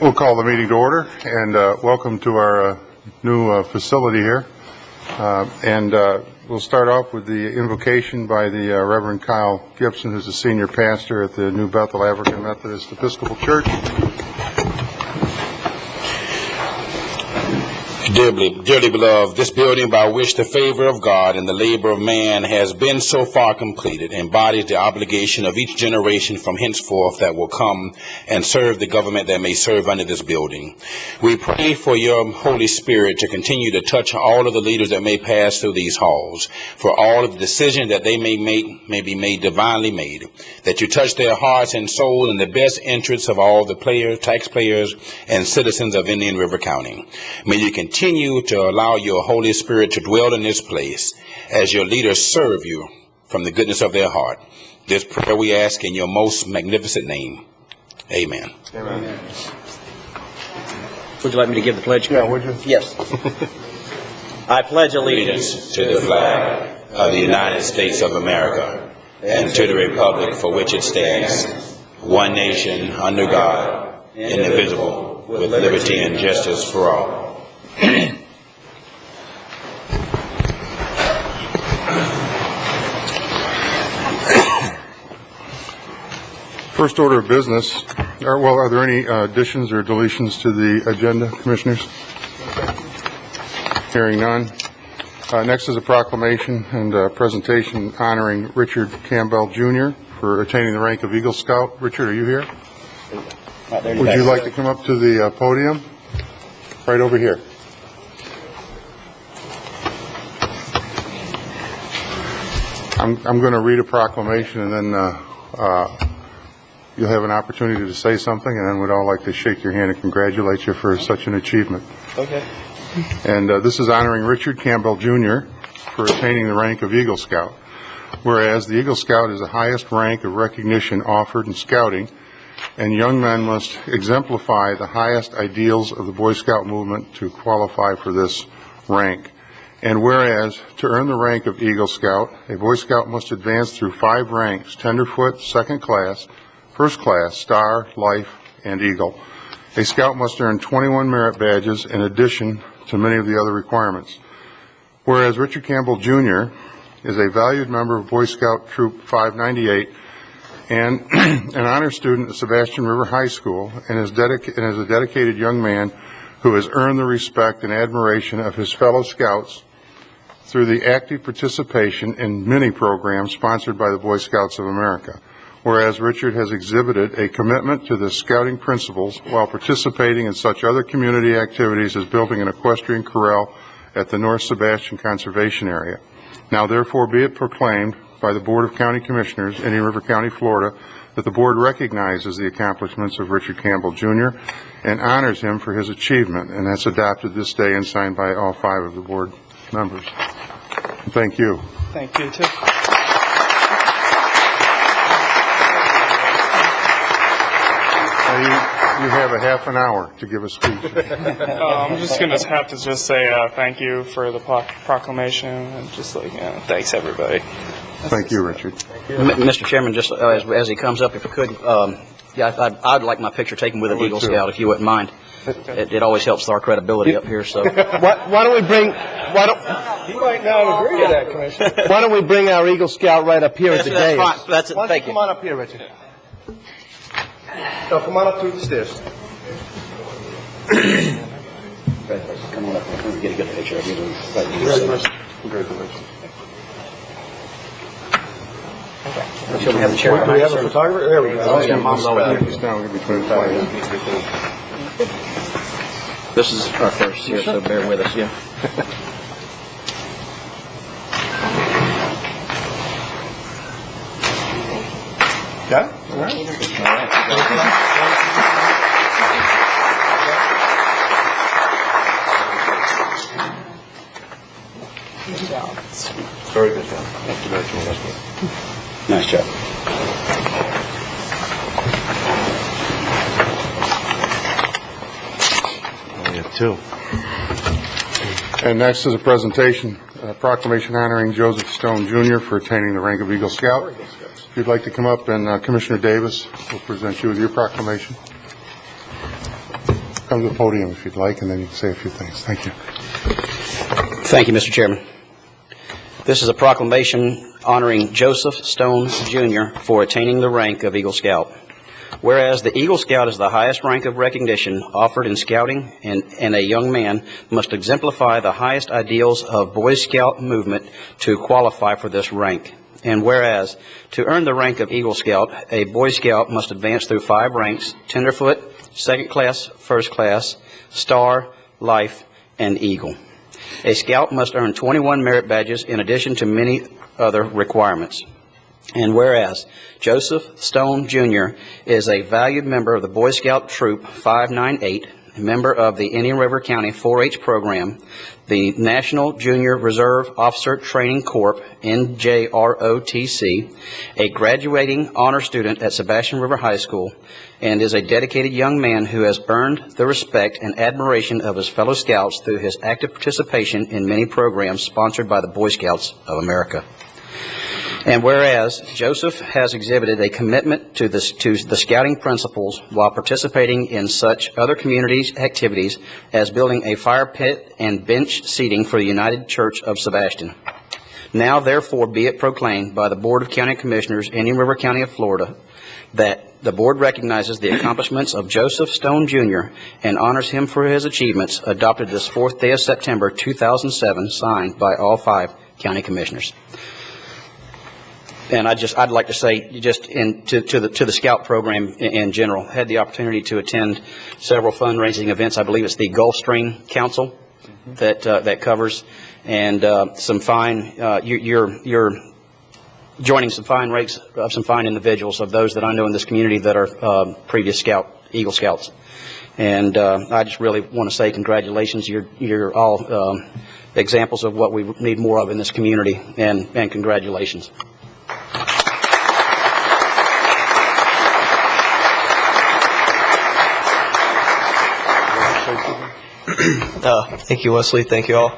We'll call the meeting to order, and welcome to our new facility here. We'll start off with the invocation by the Reverend Kyle Gibson, who's the senior pastor at the New Bethel African Methodist Episcopal Church. Dearly beloved, this building by which the favor of God and the labor of man has been so far completed embodies the obligation of each generation from henceforth that will come and serve the government that may serve under this building. We pray for your Holy Spirit to continue to touch all of the leaders that may pass through these halls, for all of the decisions that they may make may be made divinely made, that you touch their hearts and souls in the best interests of all the players, taxpayers, and citizens of Indian River County. May you continue to allow your Holy Spirit to dwell in this place as your leaders serve you from the goodness of their heart. This prayer we ask in your most magnificent name. Amen. Amen. Would you like me to give the pledge? Yeah, would you? Yes. I pledge allegiance To the flag of the United States of America and to the republic for which it stands, one nation under God, indivisible, with liberty and justice for all. First order of business. Are there any additions or deletions to the agenda, Commissioners? Hearing none. Next is a proclamation and a presentation honoring Richard Campbell, Jr. for attaining the rank of Eagle Scout. Richard, are you here? Would you like to come up to the podium? Right over here. I'm going to read a proclamation, and then you'll have an opportunity to say something, and then we'd all like to shake your hand and congratulate you for such an achievement. Okay. And this is honoring Richard Campbell, Jr. for attaining the rank of Eagle Scout. Whereas the Eagle Scout is the highest rank of recognition offered in scouting, and young men must exemplify the highest ideals of the Boy Scout movement to qualify for this rank. And whereas, to earn the rank of Eagle Scout, a Boy Scout must advance through 5 ranks: Tenderfoot, Second Class, First Class, Star, Life, and Eagle. A Scout must earn 21 merit badges in addition to many of the other requirements. Whereas Richard Campbell, Jr. is a valued member of Boy Scout Troop 598 and an honor student at Sebastian River High School, and is a dedicated young man who has earned the respect and admiration of his fellow Scouts through the active participation in many programs sponsored by the Boy Scouts of America. Whereas Richard has exhibited a commitment to the scouting principles while participating in such other community activities as building an equestrian corral at the North Sebastian Conservation Area. Now therefore be it proclaimed by the Board of County Commissioners, Indian River County, Florida, that the Board recognizes the accomplishments of Richard Campbell, Jr. and honors him for his achievement, and that's adopted this day and signed by all 5 of the Board members. Thank you. Thank you, too. You have a half an hour to give a speech. I'm just going to have to just say thank you for the proclamation and just thanks, everybody. Thank you, Richard. Mr. Chairman, just as he comes up, if you could, I'd like my picture taken with an Eagle Scout, if you wouldn't mind. It always helps our credibility up here. So why don't we bring? You might not agree to that, Commissioner. Why don't we bring our Eagle Scout right up here at the dais? That's fine. That's it. Why don't Thank you you. come on up here, Richard? No, come on up through the stairs. Come on up. We'll get a good picture of you. Congratulations. Should we have the chair? Do we have a photographer? There we go. Oh, yeah, Mom's over there. He's now going to be 25. This is our first here, so bear with us. Yeah. Got it? All right. Very good job. Nice job. We have 2. And next is a presentation, a proclamation honoring Joseph Stone, Jr. for attaining the rank of Eagle Scout. If you'd like to come up, and Commissioner Davis will present you with your proclamation. come to the podium if you'd like, and then you can say a few things. Thank you. Thank you, Mr. Chairman. This is a proclamation honoring Joseph Stone, Jr. for attaining the rank of Eagle Scout. Whereas the Eagle Scout is the highest rank of recognition offered in scouting, and a young man must exemplify the highest ideals of Boy Scout movement to qualify for this rank. And whereas, to earn the rank of Eagle Scout, a Boy Scout must advance through 5 ranks: Tenderfoot, Second Class, First Class, Star, Life, and Eagle. A Scout must earn 21 merit badges in addition to many other requirements. And whereas Joseph Stone, Jr. is a valued member of the Boy Scout Troop 598, a member of the Indian River County 4-H program, the National Junior Reserve Officer Training Corps, NJROTC, a graduating honor student at Sebastian River High School, and is a dedicated young man who has earned the respect and admiration of his fellow Scouts through his active participation in many programs sponsored by the Boy Scouts of America. And whereas Joseph has exhibited a commitment to the scouting principles while participating in such other communities' activities as building a fire pit and bench seating for the United Church of Sebastian. Now, therefore, be it proclaimed by the Board of County Commissioners, Indian River County of Florida, that the Board recognizes the accomplishments of Joseph Stone, Jr. and honors him for his achievements, adopted this 4th day of September, 2007, signed by all 5 County Commissioners. And I'd like to say, just to the Scout program in general, had the opportunity to attend several fundraising events. I believe it's the Gulf Stream Council that covers, and some fine. You're joining some fine ranks of some fine individuals of those that I know in this community that are previous Eagle Scouts. And I just really want to say congratulations. You're all examples of what we need more of in this community, and congratulations. Thank you, Wesley. Thank you all.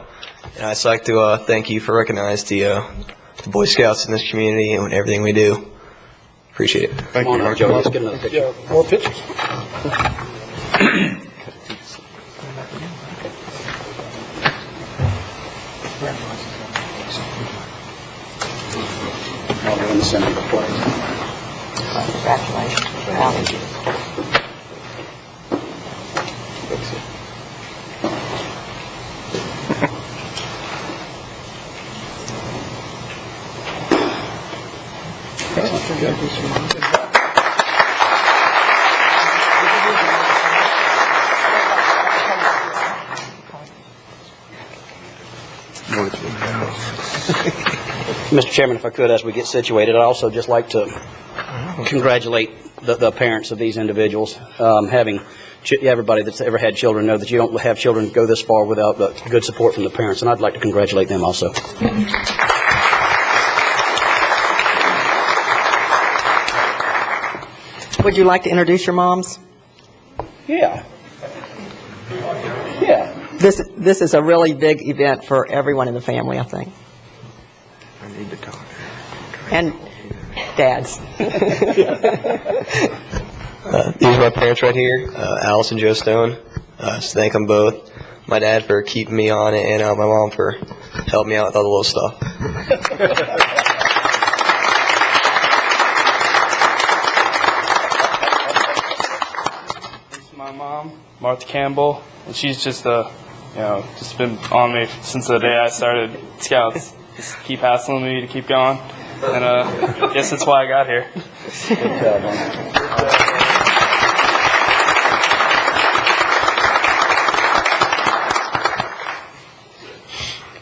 And I'd just like to thank you for recognizing the Boy Scouts in this community and everything we do. Appreciate it. Thank you. Joe, let's get another picture. More pictures. I'll go in the center of the place. Congratulations. Mr. Chairman, if I could, as we get situated, I'd also just like to congratulate the parents of these individuals. Everybody that's ever had children know that you don't have children go this far without good support from the parents, and I'd like to congratulate them also. Would you like to introduce your moms? Yeah. This is a really big event for everyone in the family, I think. I need to talk. And dads. These are my parents right here, Alice and Joe Stone. So thank them both. My dad for keeping me on it, and my mom for helping me out with all the little stuff. This is my mom, Martha Campbell, and she's just just been on me since the day I started Scouts. Just keep hassling me to keep going, and I guess that's why I got here. Good job, man.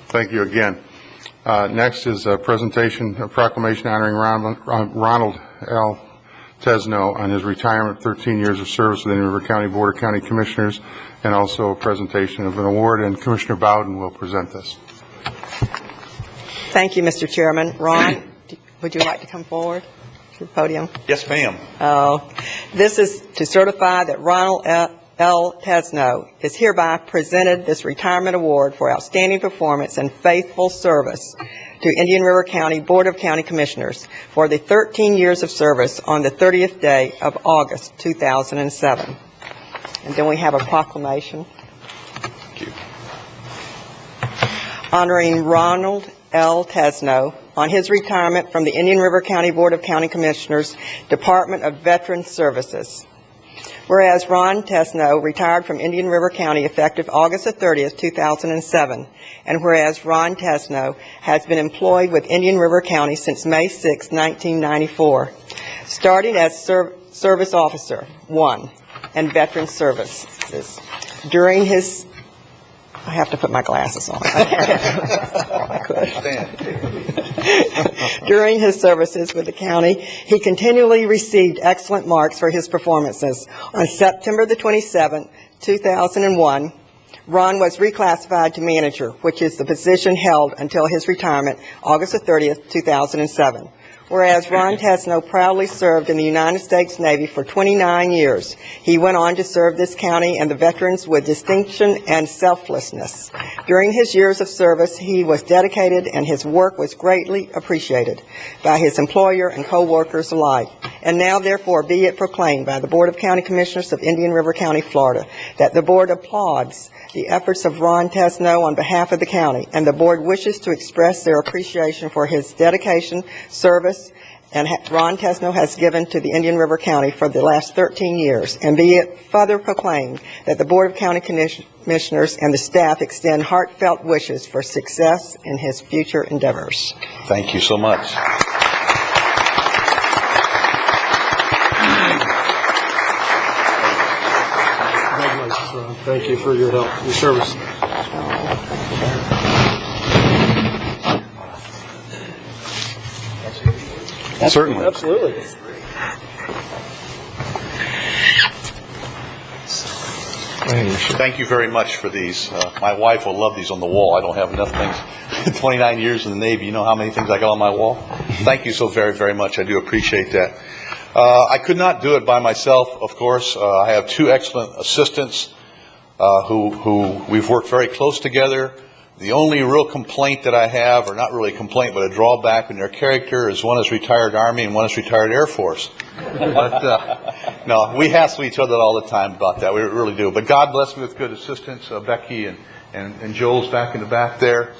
Thank you again. Next is a presentation, a proclamation honoring Ronald L. Tesno on his retirement, 13 years of service with the Indian River County Board of County Commissioners, and also a presentation of an award, and Commissioner Bowden will present this. Thank you, Mr. Chairman. Ron, would you like to come forward to the podium? Yes, ma'am. This is to certify that Ronald L. Tesno is hereby presented this retirement award for outstanding performance and faithful service to Indian River County Board of County Commissioners for the 13 years of service on the 30th day of August 2007. And then we have a proclamation Thank you. honoring Ronald L. Tesno on his retirement from the Indian River County Board of County Commissioners, Department of Veterans Services. Whereas Ron Tesno retired from Indian River County effective August 30th, 2007, and whereas Ron Tesno has been employed with Indian River County since May 6, 1994, starting as Service Officer 1 and Veteran Services. During his I have to put my glasses on. I could. During his services with the county, he continually received excellent marks for his performances. On September the 27th, 2001, Ron was reclassified to manager, which is the position held until his retirement, August the 30th, 2007. Whereas Ron Tesno proudly served in the United States Navy for 29 years, he went on to serve this county and the veterans with distinction and selflessness. During his years of service, he was dedicated and his work was greatly appreciated by his employer and co-workers alike. And now, therefore, be it proclaimed by the Board of County Commissioners of Indian River County, Florida, that the Board applauds the efforts of Ron Tesno on behalf of the county, and the Board wishes to express their appreciation for his dedication, service, and Ron Tesno has given to the Indian River County for the last 13 years. And be it further proclaimed that the Board of County Commissioners and the staff extend heartfelt wishes for success in his future endeavors. Thank you so much. Congratulations, Ron. Thank you for your help, your service. Certainly. Absolutely. Thank you very much for these. My wife will love these on the wall. I don't have enough things. 29 years in the Navy, you know how many things I got on my wall? Thank you so very, very much. I do appreciate that. I could not do it by myself, of course. I have two excellent assistants who we've worked very close together. The only real complaint that I have, or not really a complaint, but a drawback in their character, is one is retired Army and one is retired Air Force. But no, we hassle each other all the time about that. We really do. But God bless me with good assistants, Becky and Joel's back in the back there.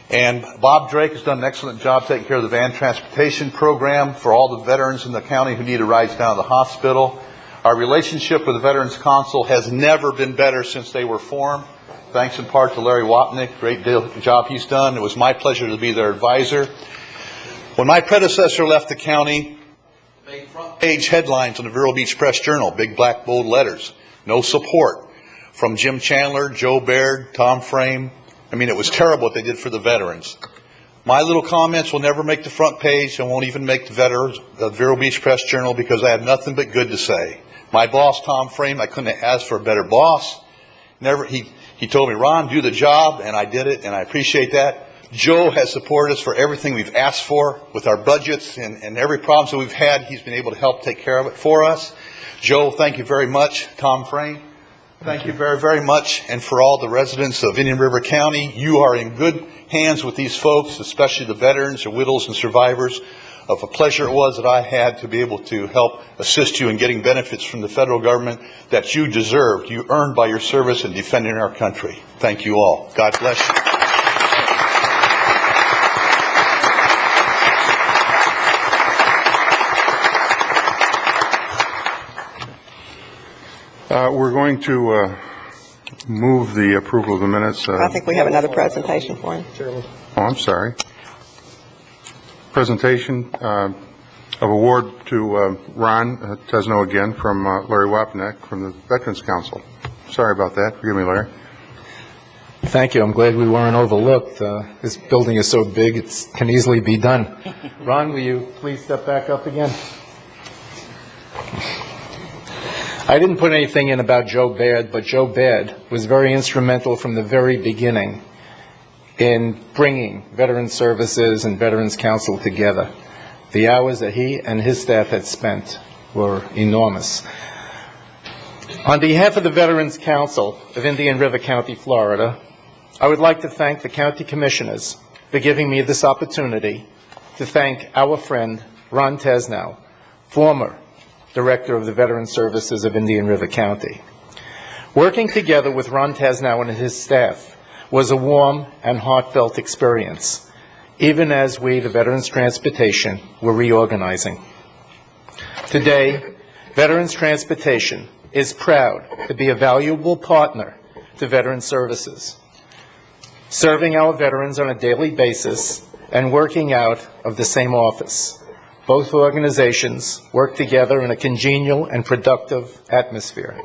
And Bob Drake has done an excellent job taking care of the van transportation program for all the veterans in the county who need a ride down to the hospital. Our relationship with the Veterans Council has never been better since they were formed. Thanks in part to Larry Wapnick, great job he's done. It was my pleasure to be their advisor. When my predecessor left the county, made front page headlines in the Vero Beach Press Journal, big black bold letters. No support from Jim Chandler, Joe Baird, Tom Frame. I mean, it was terrible what they did for the veterans. My little comments will never make the front page and won't even make the Vero Beach Press Journal because I have nothing but good to say. My boss, Tom Frame, I couldn't have asked for a better boss. He told me, Ron, do the job, and I did it, and I appreciate that. Joe has supported us for everything we've asked for with our budgets and every problem that we've had. He's been able to help take care of it for us. Joe, thank you very much. Tom Frame, thank you very, very much. And for all the residents of Indian River County, you are in good hands with these folks, especially the veterans, the widows, and survivors. Of a pleasure it was that I had to be able to help assist you in getting benefits from the federal government that you deserved, you earned by your service in defending our country. Thank you all. God bless you. We're going to move the approval of the minutes. I think we have another presentation for him. Oh, I'm sorry. Presentation of award to Ron Tesno again from Larry Wapnick from the Veterans Council. Sorry about that. Forgive me, Larry. Thank you. I'm glad we weren't overlooked. This building is so big, it can easily be done. Ron, will you please step back up again? I didn't put anything in about Joe Baird, but Joe Baird was very instrumental from the very beginning in bringing Veterans Services and Veterans Council together. The hours that he and his staff had spent were enormous. On behalf of the Veterans Council of Indian River County, Florida, I would like to thank the county commissioners for giving me this opportunity to thank our friend Ron Tesno, former Director of the Veterans Services of Indian River County. Working together with Ron Tesnow and his staff was a warm and heartfelt experience, even as we, the Veterans Transportation, were reorganizing. Today, Veterans Transportation is proud to be a valuable partner to Veterans Services, serving our veterans on a daily basis and working out of the same office. Both organizations work together in a congenial and productive atmosphere.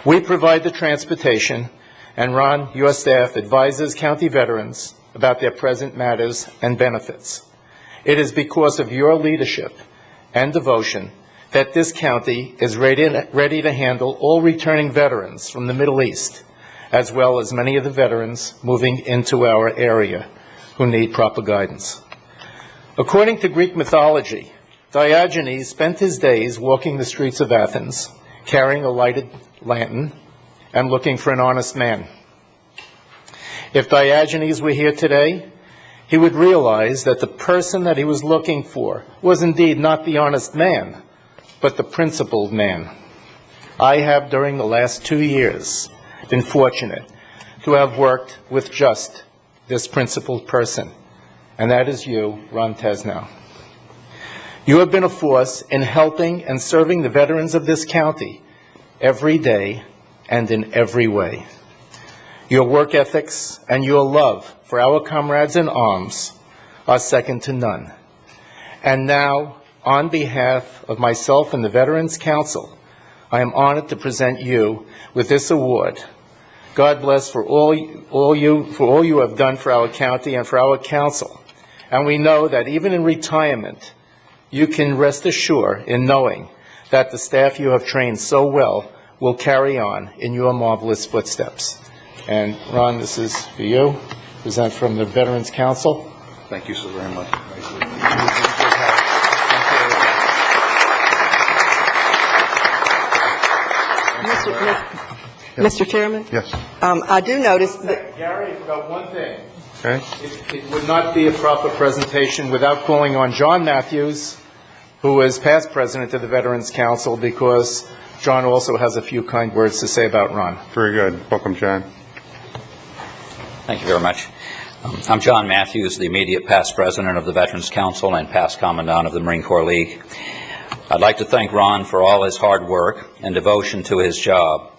We provide the transportation, and Ron, your staff, advises county veterans about their present matters and benefits. It is because of your leadership and devotion that this county is ready to handle all returning veterans from the Middle East, as well as many of the veterans moving into our area who need proper guidance. According to Greek mythology, Diogenes spent his days walking the streets of Athens, carrying a lighted lantern, and looking for an honest man. If Diogenes were here today, he would realize that the person that he was looking for was indeed not the honest man, but the principled man. I have, during the last 2 years, been fortunate to have worked with just this principled person, and that is you, Ron Tesnow. You have been a force in helping and serving the veterans of this county every day and in every way. Your work ethics and your love for our comrades in arms are second to none. And now, on behalf of myself and the Veterans Council, I am honored to present you with this award. God bless for all you have done for our county and for our council. And we know that even in retirement, you can rest assured in knowing that the staff you have trained so well will carry on in your marvelous footsteps. And Ron, this is for you. Present from the Veterans Council. Thank you so very much. Mr. Chairman? Yes. I do notice that... Gary, I forgot one thing. Okay. It would not be a proper presentation without calling on John Matthews, who is past president of the Veterans Council, because John also has a few kind words to say about Ron. Very good. Welcome, John. Thank you very much. I'm John Matthews, the immediate past president of the Veterans Council and past commandant of the Marine Corps League. I'd like to thank Ron for all his hard work and devotion to his job.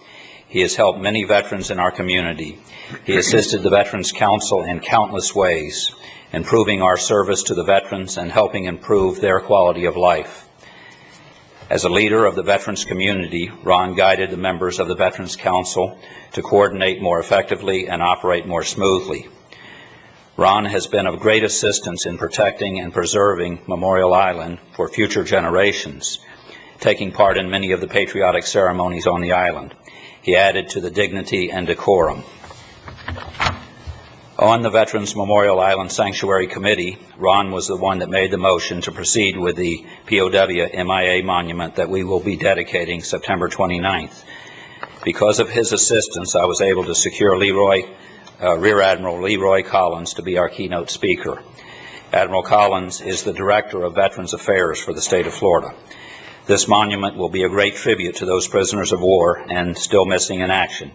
He has helped many veterans in our community. He assisted the Veterans Council in countless ways, improving our service to the veterans and helping improve their quality of life. As a leader of the veterans community, Ron guided the members of the Veterans Council to coordinate more effectively and operate more smoothly. Ron has been of great assistance in protecting and preserving Memorial Island for future generations, taking part in many of the patriotic ceremonies on the island. He added to the dignity and decorum. On the Veterans Memorial Island Sanctuary Committee, Ron was the one that made the motion to proceed with the POW MIA monument that we will be dedicating September 29th. Because of his assistance, I was able to secure Rear Admiral Leroy Collins to be our keynote speaker. Admiral Collins is the Director of Veterans Affairs for the state of Florida. This monument will be a great tribute to those prisoners of war and still missing in action.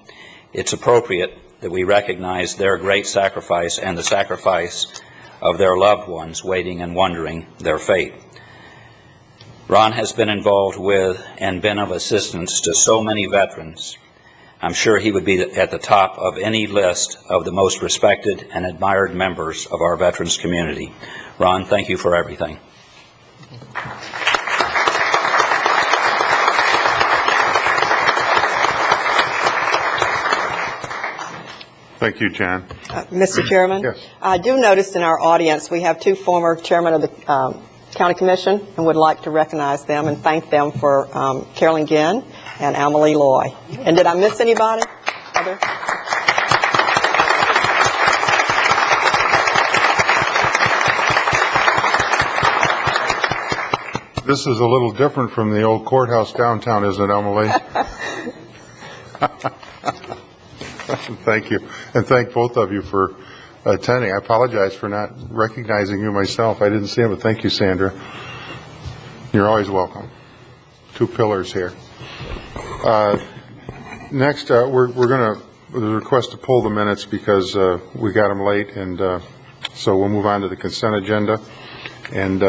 It's appropriate that we recognize their great sacrifice and the sacrifice of their loved ones waiting and wondering their fate. Ron has been involved with and been of assistance to so many veterans. I'm sure he would be at the top of any list of the most respected and admired members of our veterans community. Ron, thank you for everything. Thank you, John. Mr. Chairman? Yes. I do notice in our audience we have two former chairmen of the County Commission and would like to recognize them and thank them for Carolyn Ginn and Amelie Loy. And did I miss anybody? Other? This is a little different from the old courthouse downtown, isn't it, Emily? Thank you. And thank both of you for attending. I apologize for not recognizing you myself. I didn't see him, but thank you, Sandra. You're always welcome. Two pillars here. Next, we're going to, there's a request to pull the minutes because we got them late, and so we'll move on to the consent agenda. And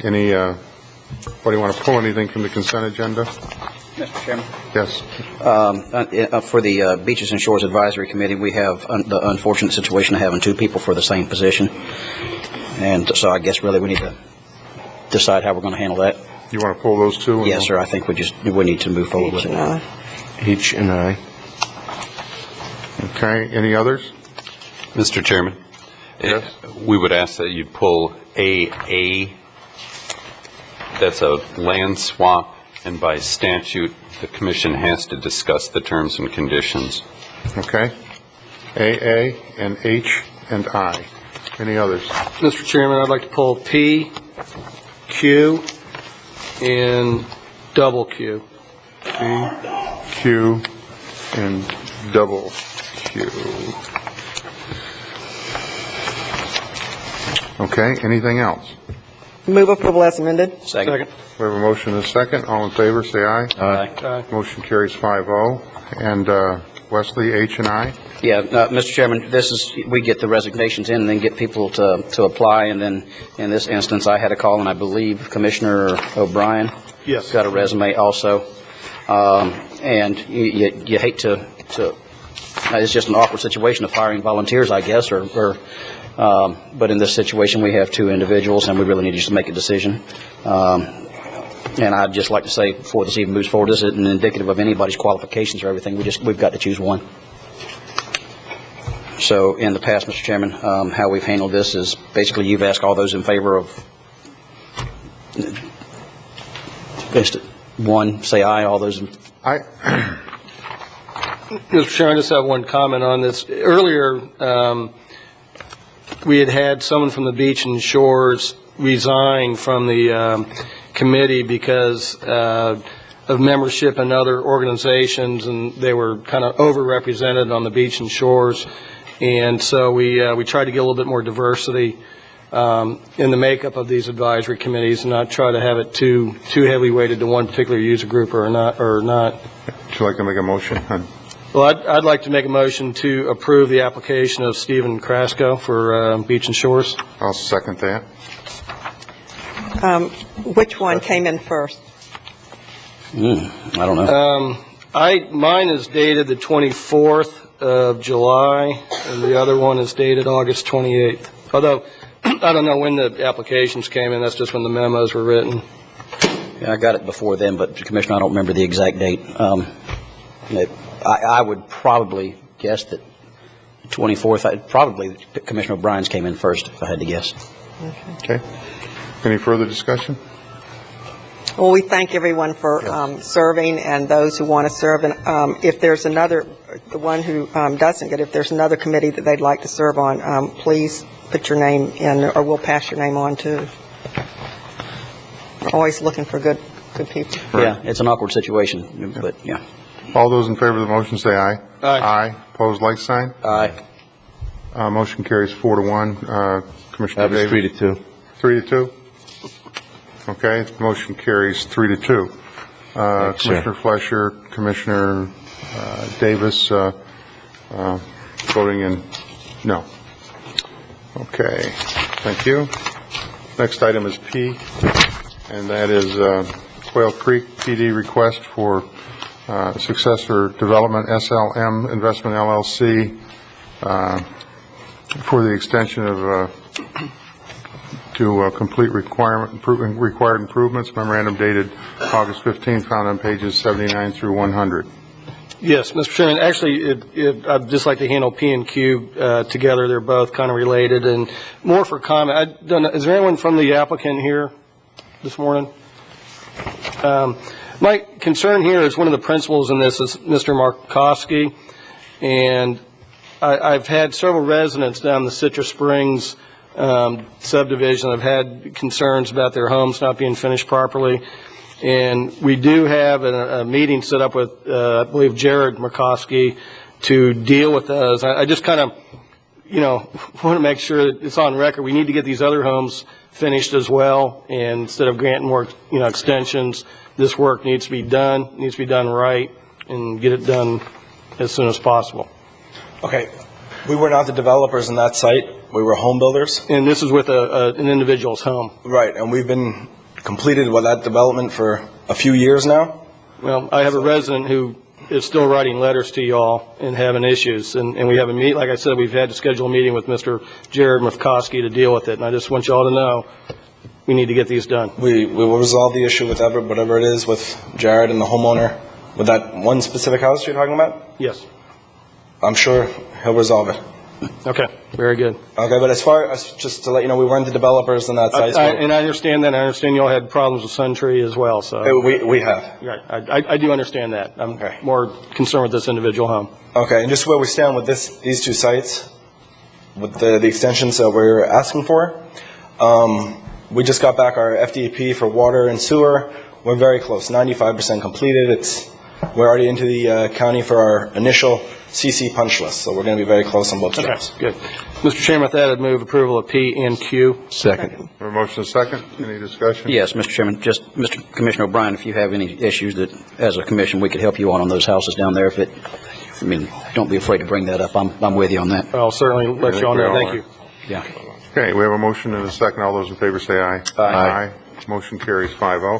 anybody want to pull anything from the consent agenda? Mr. Chairman? Yes. For the Beaches and Shores Advisory Committee, we have the unfortunate situation of having two people for the same position. And so I guess really we need to decide how we're going to handle that. You want to pull those two? Yes, sir. I think we need to move forward with it. H and I. Okay. Any others? Mr. Chairman, Yes. we would ask that you pull AA. That's a land swap, and by statute, the commission has to discuss the terms and conditions. Okay. AA and H and I. Any others? Mr. Chairman, I'd like to pull P, Q, and double Q. P, Q, and double Q. Okay. Anything else? Move approval as amended. Second. We have a motion and a second. All in favor, say aye. Aye. Motion carries 5-0. And Wesley, H and I. Yeah, Mr. Chairman, we get the resignations in and then get people to apply, and then in this instance, I had a call, and I believe Commissioner O'Brien Yes. got a resume also. And you hate to, it's just an awkward situation of hiring volunteers, I guess, but in this situation, we have two individuals, and we really need to just make a decision. And I'd just like to say, before this even moves forward, this isn't indicative of anybody's qualifications or everything. We've got to choose one. So in the past, Mr. Chairman, how we've handled this is basically you've asked all those in favor of one, say aye. All those Aye. Mr. Chairman, I just have one comment on this. Earlier, we had someone from the Beach and Shores resign from the committee because of membership in other organizations, and they were kind of overrepresented on the Beach and Shores. And so we tried to get a little bit more diversity in the makeup of these advisory committees, and not try to have it too heavily weighted to one particular user group or not. Would you like to make a motion? Well, I'd like to make a motion to approve the application of Stephen Krasko for Beach and Shores. I'll second that. Which one came in first? I don't know. Mine is dated the 24th of July, and the other one is dated August 28th. Although, I don't know when the applications came in, that's just when the memos were written. Yeah, I got it before then, but Commissioner, I don't remember the exact date. I would probably guess that 24th, probably Commissioner O'Brien's came in first, if I had to guess. Okay. Any further discussion? Well, we thank everyone for serving, and those who want to serve. And if there's another, the one who doesn't get, if there's another committee that they'd like to serve on, please put your name in, or we'll pass your name on too. We're always looking for good people. Right. Yeah, it's an awkward situation, but yeah. All those in favor of the motion say aye. Aye. Aye. Opposed, like sign. Aye. Motion carries 4-1. Commissioner That was Davis. 3-2. 3-2. Okay. Motion carries 3-2. Commissioner Fleischer, Commissioner Davis voting in no. Okay. Thank you. Next item is P, and that is Quail Creek PD request for Successor Development SLM Investment LLC for the extension of to complete required improvements. Memorandum dated August 15th, found on pages 79 through 100. Yes, Mr. Chairman, actually, I'd just like to handle P and Q together. They're both kind of related, and more for comment. I don't know, is there anyone from the applicant here this morning? My concern here is one of the principals in this is Mr. Markowski, and I've had several residents down the Citrus Springs subdivision have had concerns about their homes not being finished properly. And we do have a meeting set up with, I believe, Jared Markowski to deal with those. I just kind of, want to make sure that it's on record. We need to get these other homes finished as well. And instead of granting more, extensions, this work needs to be done right, and get it done as soon as possible. Okay, we were not the developers in that site. We were home builders. And this is with an individual's home. Right, and we've been completed with that development for a few years now. Well, I have a resident who is still writing letters to y'all and having issues. And we have a meet, like I said, we've had to schedule a meeting with Mr. Jared Mufkowski to deal with it. And I just want y'all to know we need to get these done. We will resolve the issue with whatever it is with Jared and the homeowner. With that one specific house you're talking about? Yes. I'm sure he'll resolve it. Okay, very good. Okay, but as far as, just to let you know, we weren't the developers on that site. And I understand that. I understand y'all had problems with Suntree as well, so. We have. Right, I do understand that. I'm more concerned with this individual home. Okay, and just where we stand with these two sites, with the extensions that we're asking for, we just got back our FDP for water and sewer. We're very close, 95% completed. We're already into the county for our initial CC punch list, so we're going to be very close on both jobs. Good. Mr. Chairman, with that, I'd move approval of P and Q. Second. A motion second. Any discussion? Yes, Mr. Chairman, just Mr. Commissioner O'Brien, if you have any issues that, as a commission, we could help you on those houses down there. Don't be afraid to bring that up. I'm with you on that. I'll certainly let you all know. Thank you. Yeah. Okay, we have a motion and a second. All those in favor say aye. Aye. Motion carries 5-0.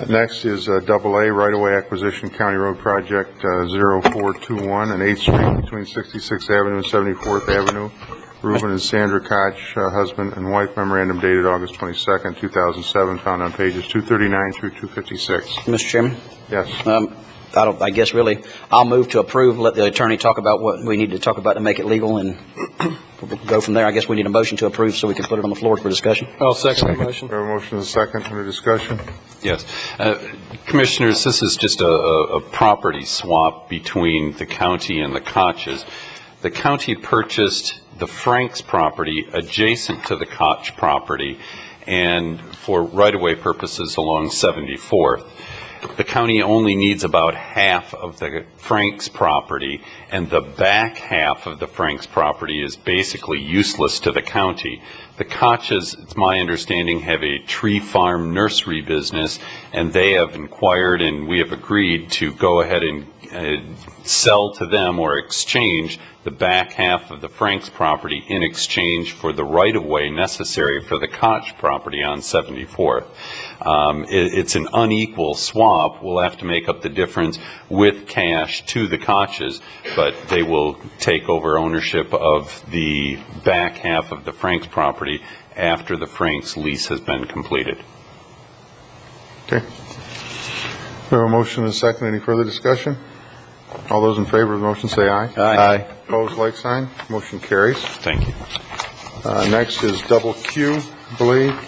Next is AA, right-of-way acquisition, County Road Project 0421 and 8th Street between 66th Avenue and 74th Avenue. Reuben and Sandra Koch, husband and wife, memorandum dated August 22nd, 2007, found on pages 239 through 256. Mr. Chairman? Yes. I guess really, I'll move to approve, let the attorney talk about what we need to talk about to make it legal, and we'll go from there. I guess we need a motion to approve so we can put it on the floor for discussion. I'll second the motion. We have a motion and a second. Under discussion? Yes. Commissioners, this is just a property swap between the county and the Kochs. The county purchased the Franks property adjacent to the Koch property and for right-of-way purposes along 74th. The county only needs about half of the Franks property, and the back half of the Franks property is basically useless to the county. The Kochs, it's my understanding, have a tree farm nursery business, and they have inquired and we have agreed to go ahead and sell to them or exchange the back half of the Franks property in exchange for the right-of-way necessary for the Koch property on 74th. It's an unequal swap. We'll have to make up the difference with cash to the Kochs, but they will take over ownership of the back half of the Franks property after the Franks lease has been completed. Okay. We have a motion and a second. Any further discussion? All those in favor of the motion say aye. Aye. Opposed, like sign. Motion carries. Thank you. Next is double Q, I believe.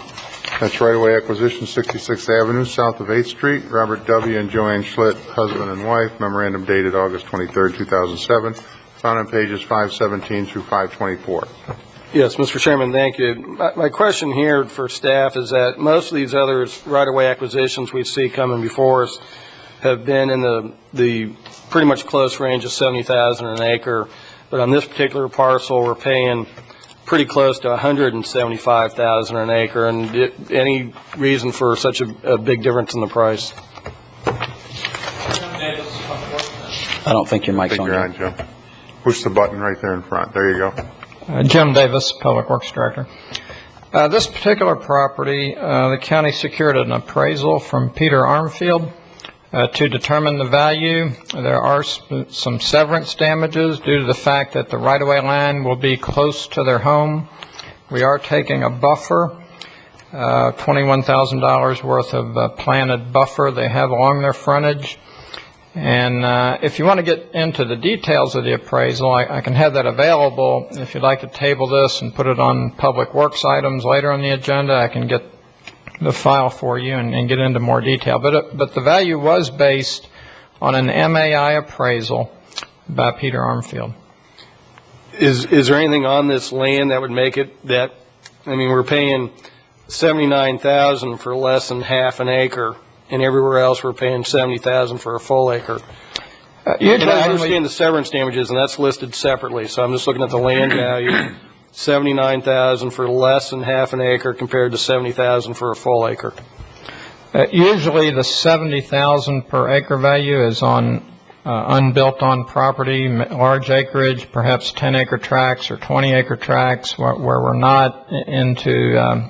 That's right-of-way acquisition, 66th Avenue, south of 8th Street. Robert W. and Joanne Schlitt, husband and wife. Memorandum dated August 23rd, 2007. Found on pages 517 through 524. Yes, Mr. Chairman, thank you. My question here for staff is that most of these other right-of-way acquisitions we see coming before us have been in the pretty much close range of $70,000 an acre, but on this particular parcel we're paying pretty close to $175,000 an acre. And any reason for such a big difference in the price? I don't think your mic's on. You're on, Joe. Push the button right there in front. There you go. Jim Davis, Public Works Director. This particular property, the county secured an appraisal from Peter Armfield to determine the value. There are some severance damages due to the fact that the right-of-way line will be close to their home. We are taking a buffer, $21,000 worth of planted buffer they have along their frontage. And if you want to get into the details of the appraisal, I can have that available. If you'd like to table this and put it on Public Works items later on the agenda, I can get the file for you and get into more detail. But the value was based on an MAI appraisal by Peter Armfield. Is there anything on this land that would make it that, I mean, we're paying $79,000 for less than half an acre, and everywhere else we're paying $70,000 for a full acre. And I understand the severance damages, and that's listed separately, so I'm just looking at the land value. $79,000 for less than half an acre compared to $70,000 for a full acre. Usually the $70,000 per acre value is on unbuilt on property, large acreage, perhaps 10-acre tracts or 20-acre tracts where we're not into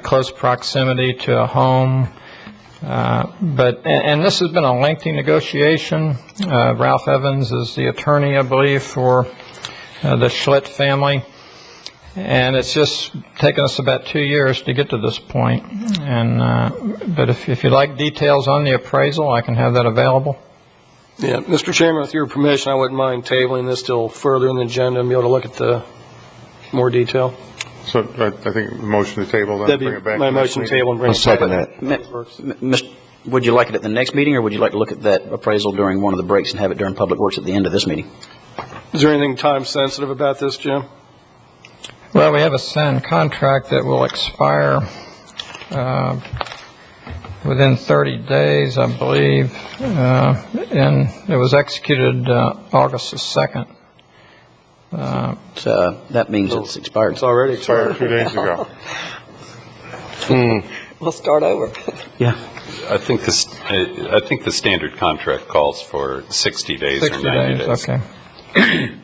close proximity to a home. And this has been a lengthy negotiation. Ralph Evans is the attorney, I believe, for the Schlitt family. And it's just taken us about 2 years to get to this point. But if you'd like details on the appraisal, I can have that available. Yeah, Mr. Chairman, with your permission, I wouldn't mind tabling this till further in the agenda and be able to look at the more detail. So I think motion to table, then That'd bring be it back. my motion to table and bring it back. Would you like it at the next meeting, or would you like to look at that appraisal during one of the breaks and have it during Public Works at the end of this meeting? Is there anything time sensitive about this, Jim? Well, we have a signed contract that will expire within 30 days, I believe, and it was executed August the 2nd. So that means it's expired. It's already expired 2 days ago. We'll start over. Yeah. I think the standard contract calls for 60 days 60 or 90 days. Okay.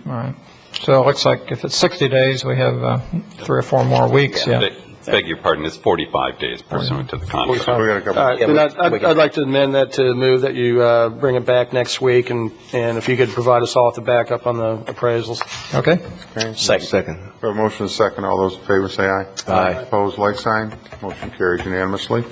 All right. So it looks like if it's 60 days, we have 3 or 4 more weeks. Yeah. Beg your pardon, it's 45 days pursuant to the contract. We got a couple. All right, then I'd like to amend that to move that you bring it back next week, and if you could provide us all with the backup on the appraisals. Okay. Second. We have a motion and a second. All those in favor say aye. Aye. Opposed, like sign. Motion carries unanimously.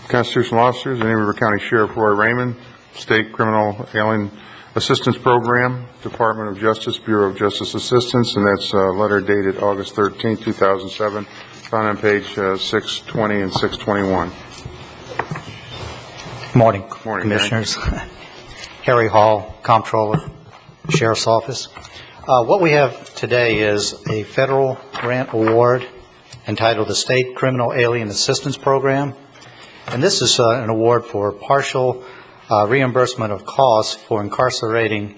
Constitutional officers, Indian River County Sheriff Roy Raymond, State Criminal Alien Assistance Program, Department of Justice, Bureau of Justice Assistance, and that's a letter dated August 13, 2007, found on page 620 and 621. Morning, Morning, Commissioners. Harry Hall, Comptroller, Sheriff's Office. What we have today is a federal grant award entitled the State Criminal Alien Assistance Program. And this is an award for partial reimbursement of costs for incarcerating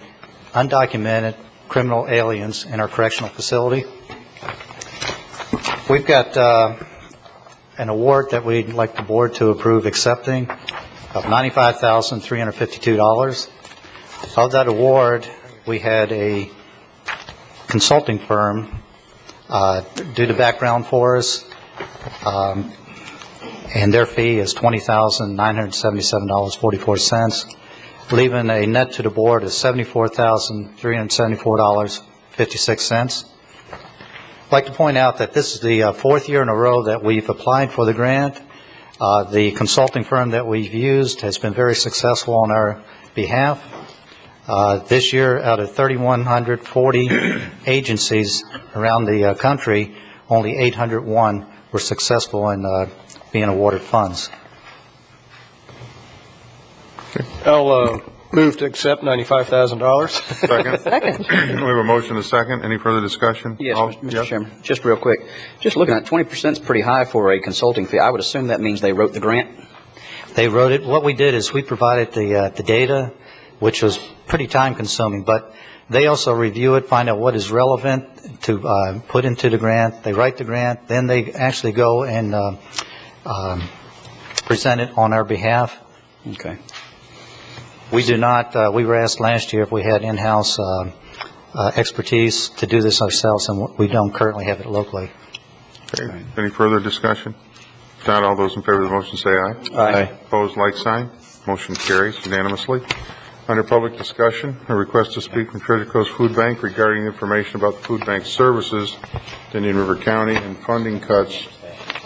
undocumented criminal aliens in our correctional facility. We've got an award that we'd like the board to approve accepting of $95,352. Of that award, we had a consulting firm do the background for us, and their fee is $20,977.44, leaving a net to the board of $74,374.56. I'd like to point out that this is the 4th year in a row that we've applied for the grant. The consulting firm that we've used has been very successful on our behalf. This year, out of 3,140 agencies around the country, only 801 were successful in being awarded funds. I'll move to accept $95,000. Second. We have a motion and a second. Any further discussion? Yes, Mr. Chairman. Just real quick. Just looking at 20% is pretty high for a consulting fee. I would assume that means they wrote the grant. They wrote it. What we did is we provided the data, which was pretty time consuming, but they also review it, find out what is relevant to put into the grant. They write the grant, then they actually go and present it on our behalf. Okay. We do not, we were asked last year if we had in-house expertise to do this ourselves, and we don't currently have it locally. Okay. Any further discussion? If not, all those in favor of the motion say aye. Aye. Opposed, like sign. Motion carries unanimously. Under public discussion, a request to speak from Treasure Coast Food Bank regarding information about the food bank services to Indian River County and funding cuts,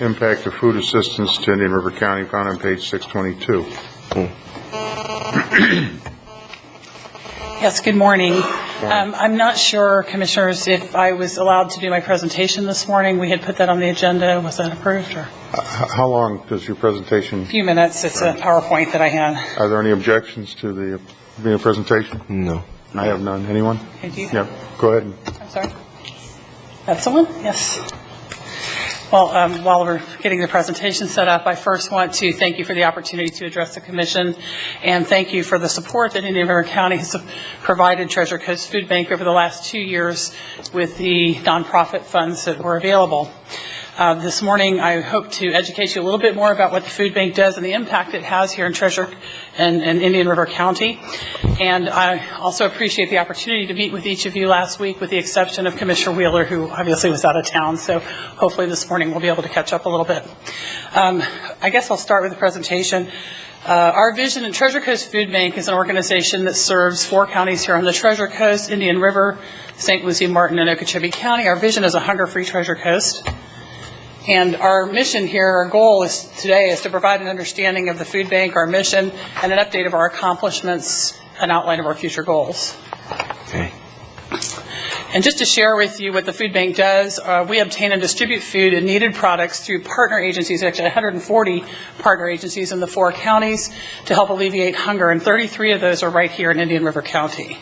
impact of food assistance to Indian River County, found on page 622. Yes, good morning. I'm not sure, Commissioners, if I was allowed to do my presentation this morning. We had put that on the agenda. Was that approved? Or? How long does your presentation? A few minutes. It's a PowerPoint that I had. Are there any objections to the presentation? No. I have none. Anyone? Okay, do you? Yeah, go ahead. I'm sorry. That's the one? Yes. Well, while we're getting the presentation set up, I first want to thank you for the opportunity to address the Commission, and thank you for the support that Indian River County has provided Treasure Coast Food Bank over the last 2 years with the nonprofit funds that were available. This morning, I hope to educate you a little bit more about what the food bank does and the impact it has here in Treasure and Indian River County. And I also appreciate the opportunity to meet with each of you last week, with the exception of Commissioner Wheeler, who obviously was out of town. So hopefully this morning we'll be able to catch up a little bit. I guess I'll start with the presentation. Our vision in Treasure Coast Food Bank is an organization that serves 4 counties here on the Treasure Coast: Indian River, St. Lucie, Martin, and Okeechobee County. Our vision is a hunger-free Treasure Coast. And our mission here, our goal today is to provide an understanding of the food bank, our mission, and an update of our accomplishments, an outline of our future goals. Okay. And just to share with you what the food bank does, we obtain and distribute food and needed products through partner agencies, actually 140 partner agencies in the 4 counties, to help alleviate hunger, and 33 of those are right here in Indian River County.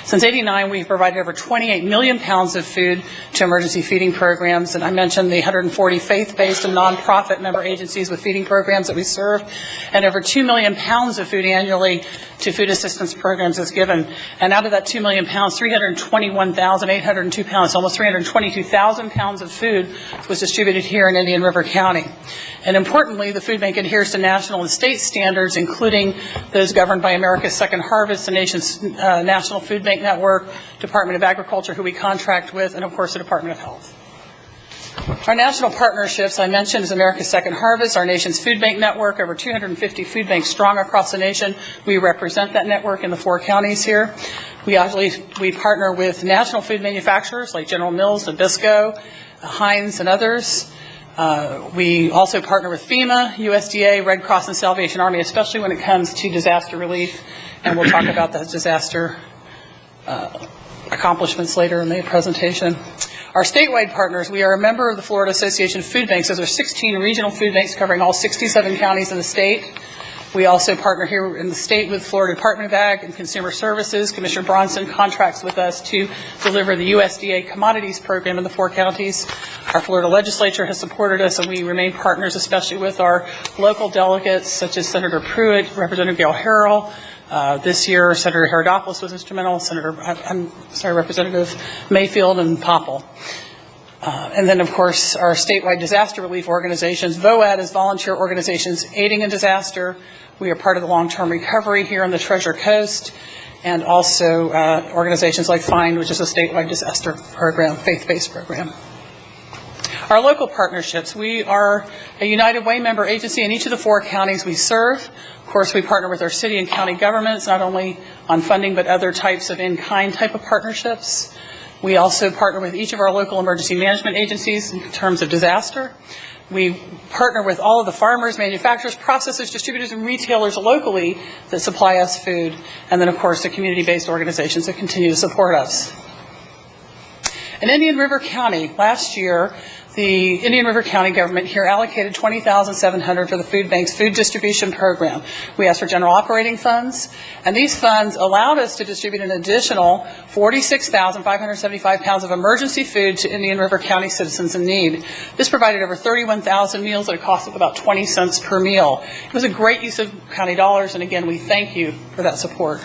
Since '89, we've provided over 28 million pounds of food to emergency feeding programs, and I mentioned the 140 faith-based and nonprofit member agencies with feeding programs that we serve, and over 2 million pounds of food annually to food assistance programs is given. And out of that 2 million pounds, 321,802 pounds, almost 322,000 pounds of food was distributed here in Indian River County. And importantly, the food bank adheres to national and state standards, including those governed by America's Second Harvest, the nation's national food bank network, Department of Agriculture, who we contract with, and of course the Department of Health. Our national partnerships, I mentioned, is America's Second Harvest, our nation's food bank network, over 250 food banks strong across the nation. We represent that network in the 4 counties here. We partner with national food manufacturers like General Mills, Nabisco, Heinz, and others. We also partner with FEMA, USDA, Red Cross, and Salvation Army, especially when it comes to disaster relief, and we'll talk about those disaster accomplishments later in the presentation. Our statewide partners, we are a member of the Florida Association of Food Banks. Those are 16 regional food banks covering all 67 counties in the state. We also partner here in the state with Florida Department of Ag and Consumer Services. Commissioner Bronson contracts with us to deliver the USDA commodities program in the 4 counties. Our Florida legislature has supported us, and we remain partners, especially with our local delegates, such as Senator Pruitt, Representative Gail Harrell. This year, Senator Herodopoulos was instrumental, Representative Mayfield and Popple. And then, of course, our statewide disaster relief organizations. VOAD is volunteer organizations aiding in disaster. We are part of the long-term recovery here on the Treasure Coast, and also organizations like FIND, which is a statewide disaster program, faith-based program. Our local partnerships, we are a United Way member agency in each of the 4 counties we serve. Of course, we partner with our city and county governments, not only on funding, but other types of in-kind type of partnerships. We also partner with each of our local emergency management agencies in terms of disaster. We partner with all of the farmers, manufacturers, processors, distributors, and retailers locally that supply us food. And then, of course, the community-based organizations that continue to support us. In Indian River County, last year, the Indian River County government here allocated $20,700 for the food bank's food distribution program. We asked for general operating funds, and these funds allowed us to distribute an additional 46,575 pounds of emergency food to Indian River County citizens in need. This provided over 31,000 meals at a cost of about 20 cents per meal. It was a great use of county dollars, and again, we thank you for that support.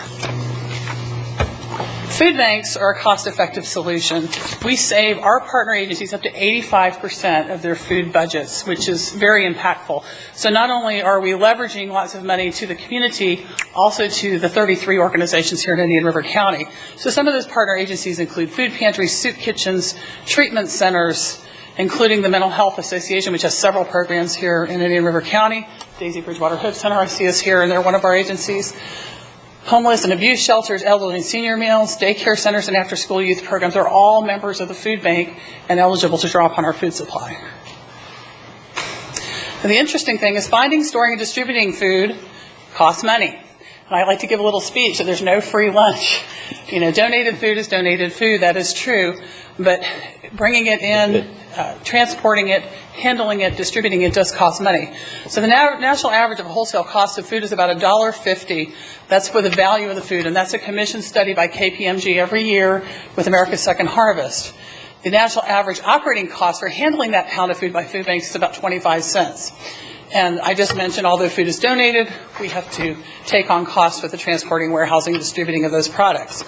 Food banks are a cost-effective solution. We save our partner agencies up to 85% of their food budgets, which is very impactful. So not only are we leveraging lots of money to the community, also to the 33 organizations here in Indian River County. So some of those partner agencies include food pantries, soup kitchens, treatment centers, including the Mental Health Association, which has several programs here in Indian River County. Daisy Bridgewater Hope Center, I see us here, and they're one of our agencies. Homeless and abuse shelters, elderly and senior meals, daycare centers, and after-school youth programs are all members of the food bank and eligible to draw upon our food supply. And the interesting thing is finding, storing, and distributing food costs money. And I like to give a little speech that there's no free lunch. You know, donated food is donated food, that is true, but bringing it in, transporting it, handling it, distributing it does cost money. So the national average of a wholesale cost of food is about $1.50. That's for the value of the food, and that's a commissioned study by KPMG every year with America's Second Harvest. The national average operating cost for handling that pound of food by food banks is about 25 cents. And I just mentioned, although food is donated, we have to take on costs with the transporting, warehousing, and distributing of those products.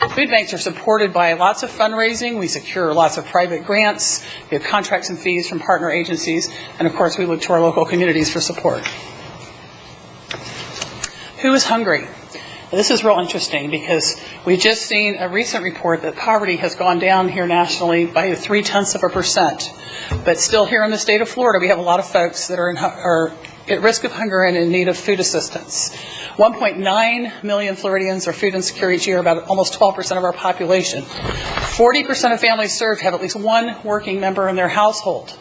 Food banks are supported by lots of fundraising. We secure lots of private grants. We have contracts and fees from partner agencies. And of course, we look to our local communities for support. Who is hungry? This is real interesting because we've just seen a recent report that poverty has gone down here nationally by 0.3%. But still here in the state of Florida, we have a lot of folks that are at risk of hunger and in need of food assistance. 1.9 million Floridians are food insecure each year, about almost 12% of our population. 40% of families served have at least one working member in their household.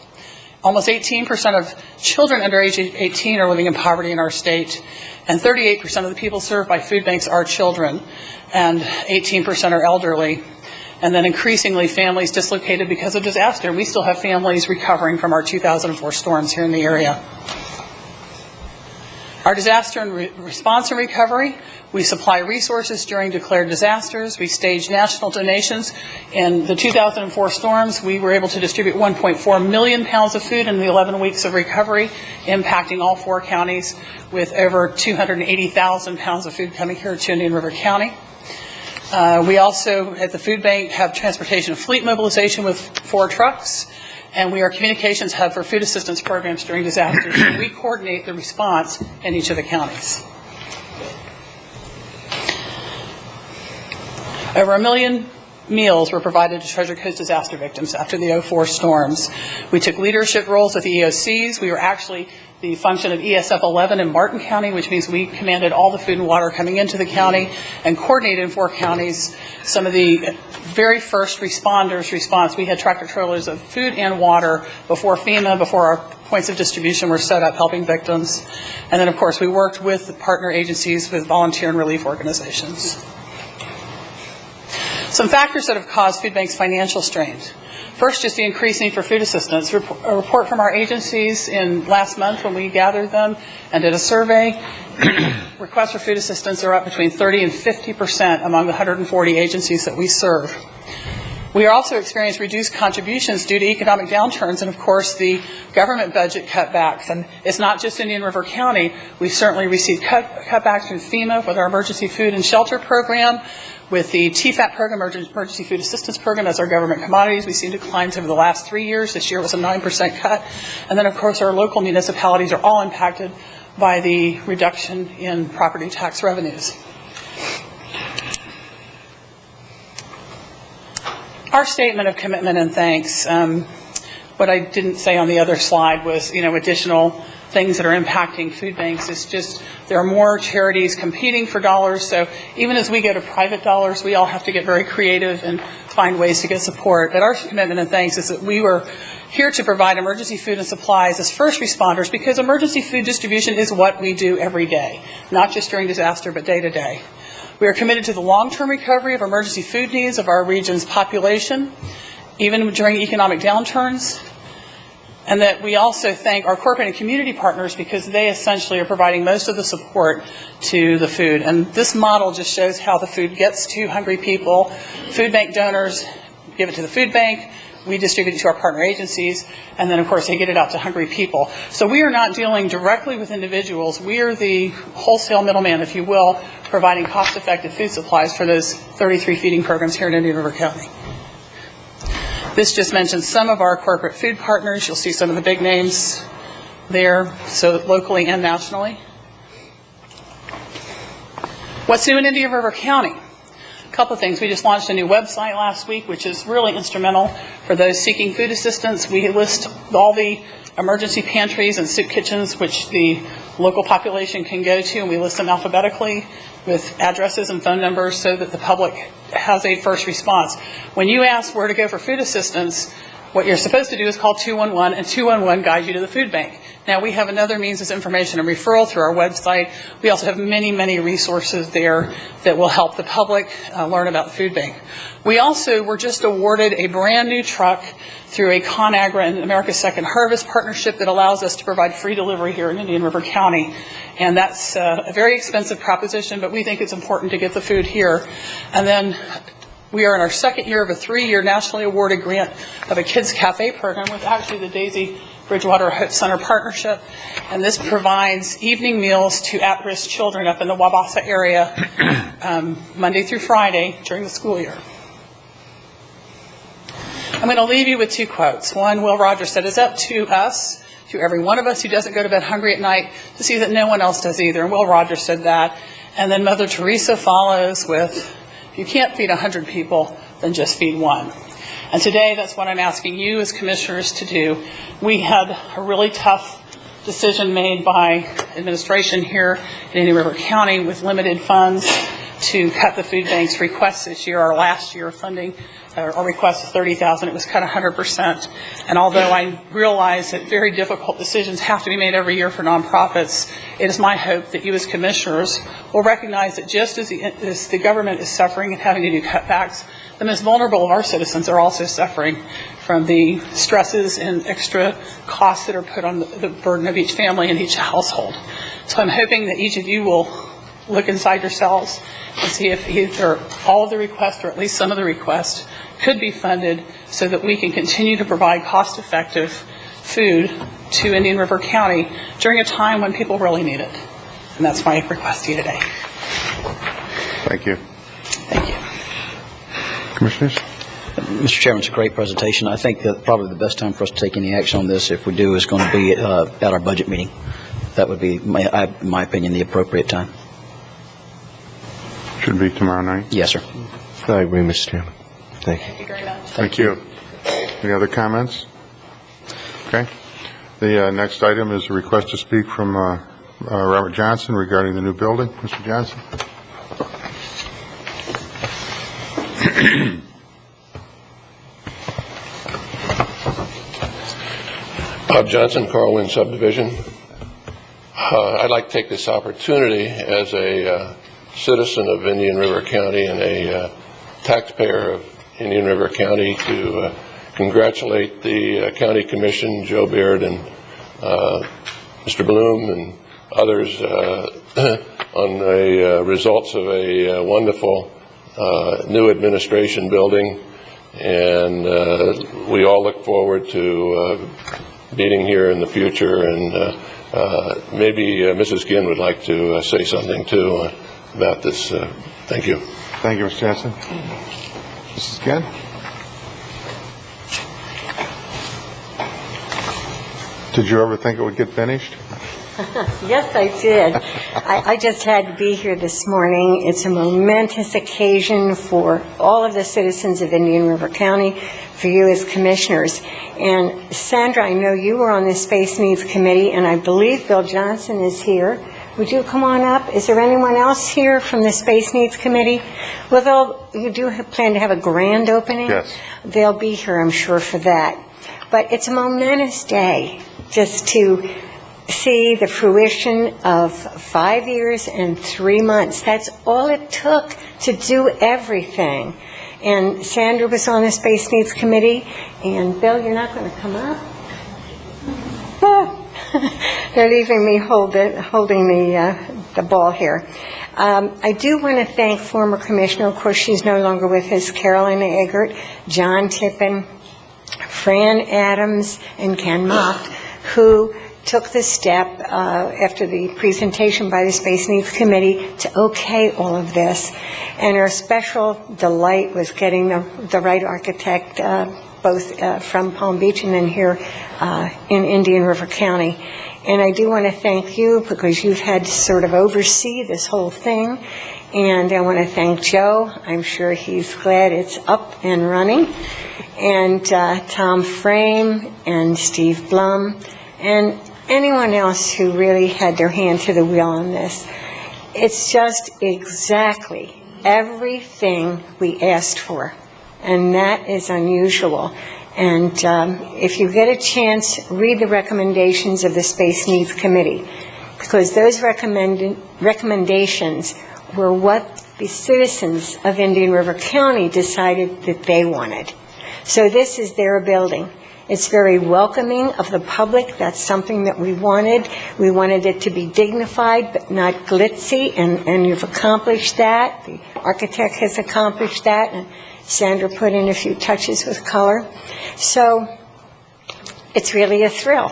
Almost 18% of children under age 18 are living in poverty in our state, and 38% of the people served by food banks are children, and 18% are elderly. And then increasingly families dislocated because of disaster. We still have families recovering from our 2004 storms here in the area. Our disaster and response and recovery, we supply resources during declared disasters. We stage national donations. In the 2004 storms, we were able to distribute 1.4 million pounds of food in the 11 weeks of recovery, impacting all 4 counties, with over 280,000 pounds of food coming here to Indian River County. We also, at the food bank, have transportation fleet mobilization with 4 trucks. And we are a communications hub for food assistance programs during disasters. So we coordinate the response in each of the counties. Over 1 million meals were provided to Treasure Coast disaster victims after the 2004 storms. We took leadership roles with the EOCs. We were actually the function of ESF 11 in Martin County, which means we commanded all the food and water coming into the county and coordinated in 4 counties some of the very first responders' response. We had tractor trailers of food and water before FEMA, before our points of distribution were set up helping victims. And then, of course, we worked with the partner agencies, with volunteer and relief organizations. Some factors that have caused food banks financial strain. First, just the increased need for food assistance. A report from our agencies in last month when we gathered them and did a survey, requests for food assistance are up between 30 and 50% among the 140 agencies that we serve. We are also experiencing reduced contributions due to economic downturns and, of course, the government budget cutbacks. And it's not just Indian River County. We've certainly received cutbacks from FEMA with our Emergency Food and Shelter Program, with the TFAP program, Emergency Food Assistance Program, as our government commodities. We've seen declines over the last 3 years. This year was a 9% cut. And then, of course, our local municipalities are all impacted by the reduction in property tax revenues. Our statement of commitment and thanks, what I didn't say on the other slide was, additional things that are impacting food banks. It's just there are more charities competing for dollars. So even as we go to private dollars, we all have to get very creative and find ways to get support. But our commitment and thanks is that we were here to provide emergency food and supplies as first responders, because emergency food distribution is what we do every day, not just during disaster, but day to day. We are committed to the long-term recovery of emergency food needs of our region's population, even during economic downturns. And that we also thank our corporate and community partners, because they essentially are providing most of the support to the food. And this model just shows how the food gets to hungry people. Food bank donors give it to the food bank. We distribute it to our partner agencies. And then, of course, they get it out to hungry people. So we are not dealing directly with individuals. We are the wholesale middleman, if you will, providing cost-effective food supplies for those 33 feeding programs here in Indian River County. This just mentions some of our corporate food partners. You'll see some of the big names there, so locally and nationally. What's new in Indian River County? A couple of things. We just launched a new website last week, which is really instrumental for those seeking food assistance. We list all the emergency pantries and soup kitchens which the local population can go to, and we list them alphabetically with addresses and phone numbers so that the public has a first response. When you ask where to go for food assistance, what you're supposed to do is call 211, and 211 guides you to the food bank. Now, we have another means of information and referral through our website. We also have many, many resources there that will help the public learn about the food bank. We also were just awarded a brand new truck through a ConAgra and America's Second Harvest partnership that allows us to provide free delivery here in Indian River County. And that's a very expensive proposition, but we think it's important to get the food here. And then we are in our second year of a 3-year nationally awarded grant of a Kids Cafe program with actually the Daisy Bridgewater Hope Center partnership, and this provides evening meals to at-risk children up in the Wabasa area Monday through Friday during the school year. I'm going to leave you with two quotes. One, Will Rogers said, "It's up to us, to every one of us who doesn't go to bed hungry at night, to see that no one else does either." And Will Rogers said that. And then Mother Teresa follows with, "If you can't feed 100 people, then just feed one." And today, that's what I'm asking you as commissioners to do. We had a really tough decision made by administration here in Indian River County with limited funds to cut the food bank's request this year. Our last year funding, our request was $30,000. It was cut 100%. And although I realize that very difficult decisions have to be made every year for nonprofits, it is my hope that you as commissioners will recognize that just as the government is suffering and having to do cutbacks, the most vulnerable of our citizens are also suffering from the stresses and extra costs that are put on the burden of each family and each household. So I'm hoping that each of you will look inside yourselves and see if either all of the requests or at least some of the requests could be funded so that we can continue to provide cost-effective food to Indian River County during a time when people really need it. And that's my request to you today. Thank you. Thank you. Commissioners? Mr. Chairman, it's a great presentation. I think that probably the best time for us to take any action on this, if we do, is going to be at our budget meeting. That would be, in my opinion, the appropriate time. Should be tomorrow night? Yes, sir. I agree, Mr. Chairman. Thank you. Thank you very much. Thank you. Any other comments? Okay. The next item is a request to speak from Robert Johnson regarding the new building. Mr. Johnson? Bob Johnson, Carlin Subdivision. I'd like to take this opportunity as a citizen of Indian River County and a taxpayer of Indian River County to congratulate the County Commission, Joe Beard and Mr. Bloom and others on the results of a wonderful new administration building. And we all look forward to meeting here in the future, and maybe Mrs. Ginn would like to say something too about this. Thank you. Thank you, Mr. Johnson. Mrs. Ginn? Did you ever think it would get finished? Yes, I did. I just had to be here this morning. It's a momentous occasion for all of the citizens of Indian River County, for you as commissioners. And Sandra, I know you were on the Space Needs Committee, and I believe Bill Johnson is here. Would you come on up? Is there anyone else here from the Space Needs Committee? Well, you do plan to have a grand opening? Yes. They'll be here, I'm sure, for that. But it's a momentous day just to see the fruition of 5 years and 3 months. That's all it took to do everything. And Sandra was on the Space Needs Committee, and Bill, you're not going to come up? They're leaving me holding the ball here. I do want to thank former Commissioner, of course she's no longer with us, Carolyn Eggert, John Tippin, Fran Adams, and Ken Mott, who took the step after the presentation by the Space Needs Committee to okay all of this. And our special delight was getting the right architect, both from Palm Beach and then here in Indian River County. And I do want to thank you because you've had to sort of oversee this whole thing. And I want to thank Joe. I'm sure he's glad it's up and running. And Tom Frame and Steve Blum and anyone else who really had their hand to the wheel on this. It's just exactly everything we asked for, and that is unusual. And if you get a chance, read the recommendations of the Space Needs Committee, because those recommendations were what the citizens of Indian River County decided that they wanted. So this is their building. It's very welcoming of the public. That's something that we wanted. We wanted it to be dignified but not glitzy, and you've accomplished that. The architect has accomplished that, and Sandra put in a few touches with color. So it's really a thrill.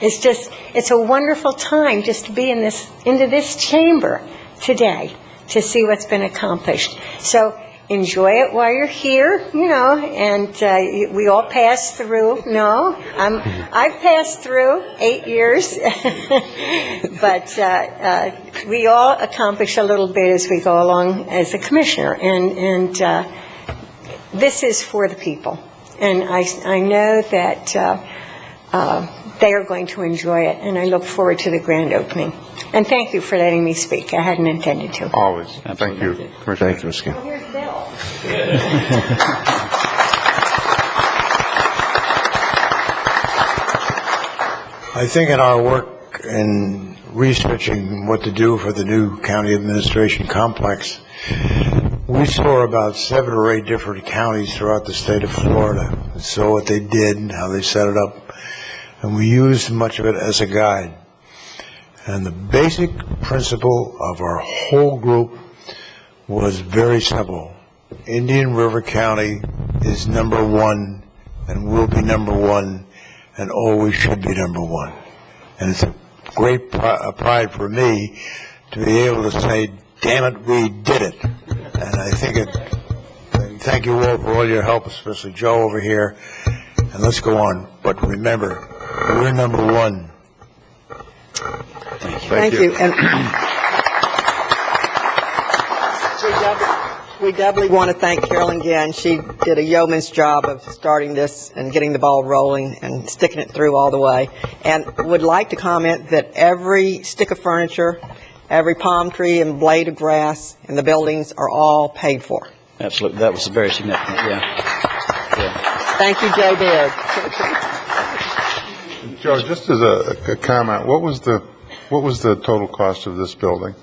It's a wonderful time just to be into this chamber today to see what's been accomplished. So enjoy it while you're here, and we all pass through. I've passed through 8 years, but we all accomplish a little bit as we go along as a commissioner, and this is for the people, and I know that they are going to enjoy it, and I look forward to the grand opening. And thank you for letting me speak. I hadn't intended to. Always. Thank you, Commissioner. Thank you, Ms. Kim. Here's Bill. I think in our work in researching what to do for the new county administration complex, we saw about 7 or 8 different counties throughout the state of Florida and saw what they did and how they set it up, and we used much of it as a guide. And the basic principle of our whole group was very simple. Indian River County is number one and will be number one and always should be number one. And it's a great pride for me to be able to say, damn it, we did it. And I think thank you all for all your help, especially Joe over here. And let's go on. But remember, we're number one. Thank you. And we doubly want to thank Carolyn again. She did a yeoman's job of starting this and getting the ball rolling and sticking it through all the way. And would like to comment that every stick of furniture, every palm tree and blade of grass in the buildings are all paid for. Absolutely. That was very significant, yeah. Thank you, Joe Baird. Joe, just as a comment, what was the total cost of this building?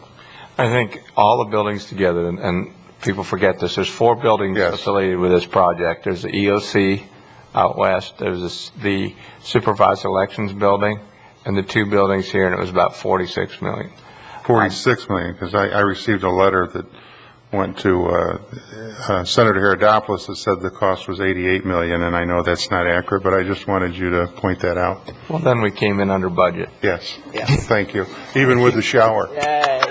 I think all the buildings together, and people forget this, there's 4 buildings affiliated with this project. There's the EOC out west, there's the Supervised Elections building, and the 2 buildings here, and it was about $46 million. $46 million, because I received a letter that went to Senator Herodopoulos that said the cost was $88 million, and I know that's not accurate, but I just wanted you to point that out. Well, then we came in under budget. Yes. Thank you. Even with the shower. Yay.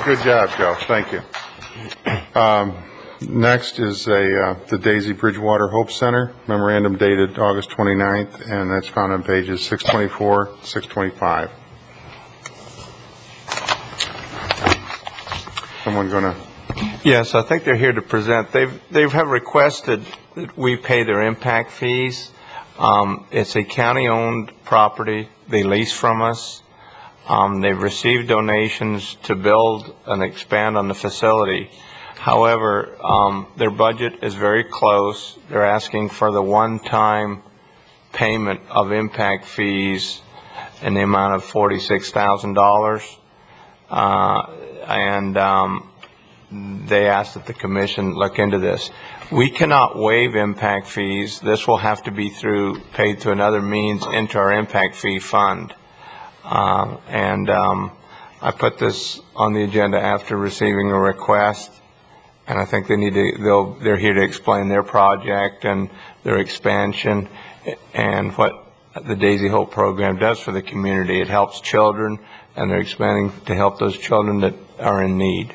Good job, Joe. Thank you. Next is the Daisy Bridgewater Hope Center, memorandum dated August 29th, and that's found on pages 624, 625. Someone going to? Yes, I think they're here to present. They have requested that we pay their impact fees. It's a county-owned property. They lease from us. They've received donations to build and expand on the facility. However, their budget is very close. They're asking for the one-time payment of impact fees in the amount of $46,000. And they asked that the commission look into this. We cannot waive impact fees. This will have to be paid through another means into our impact fee fund. I put this on the agenda after receiving a request, and I think they're here to explain their project and their expansion and what the Daisy Hope program does for the community. It helps children, and they're expanding to help those children that are in need.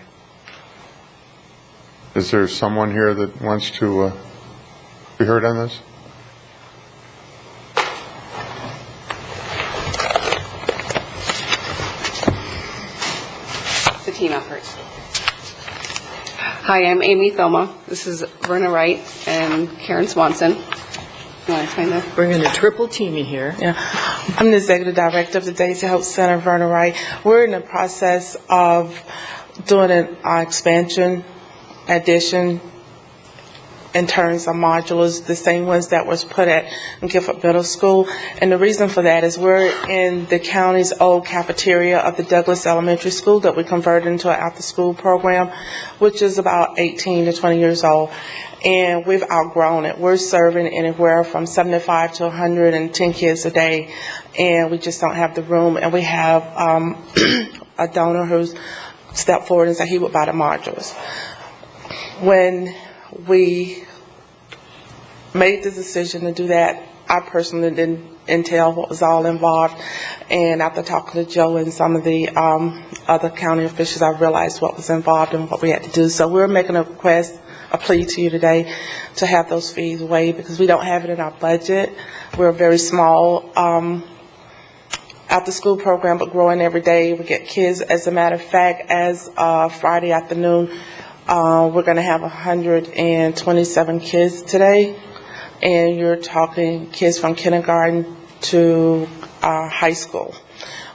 Is there someone here that wants to be heard on this? The team effort. Hi, I'm Amy Thoma. This is Verna Wright and Karen Swanson. We're going to triple team you here. Yeah. I'm the executive director of the Daisy Hope Center, Verna Wright. We're in the process of doing an expansion, addition in terms of modulars, the same ones that was put at Gifford Middle School. And the reason for that is we're in the county's old cafeteria of the Douglas Elementary School that we converted into an after-school program, which is about 18 to 20 years old. And we've outgrown it. We're serving anywhere from 75 to 110 kids a day, and we just don't have the room. And we have a donor who's stepped forward and said he would buy the modules. When we made the decision to do that. I personally didn't entail what was all involved, and after talking to Joe and some of the other county officials, I realized what was involved and what we had to do. So we're making a request, a plea to you today to have those fees waived because we don't have it in our budget. We're a very small after-school program, but growing every day. We get kids. As a matter of fact, as Friday afternoon, we're going to have 127 kids today. And you're talking kids from kindergarten to high school.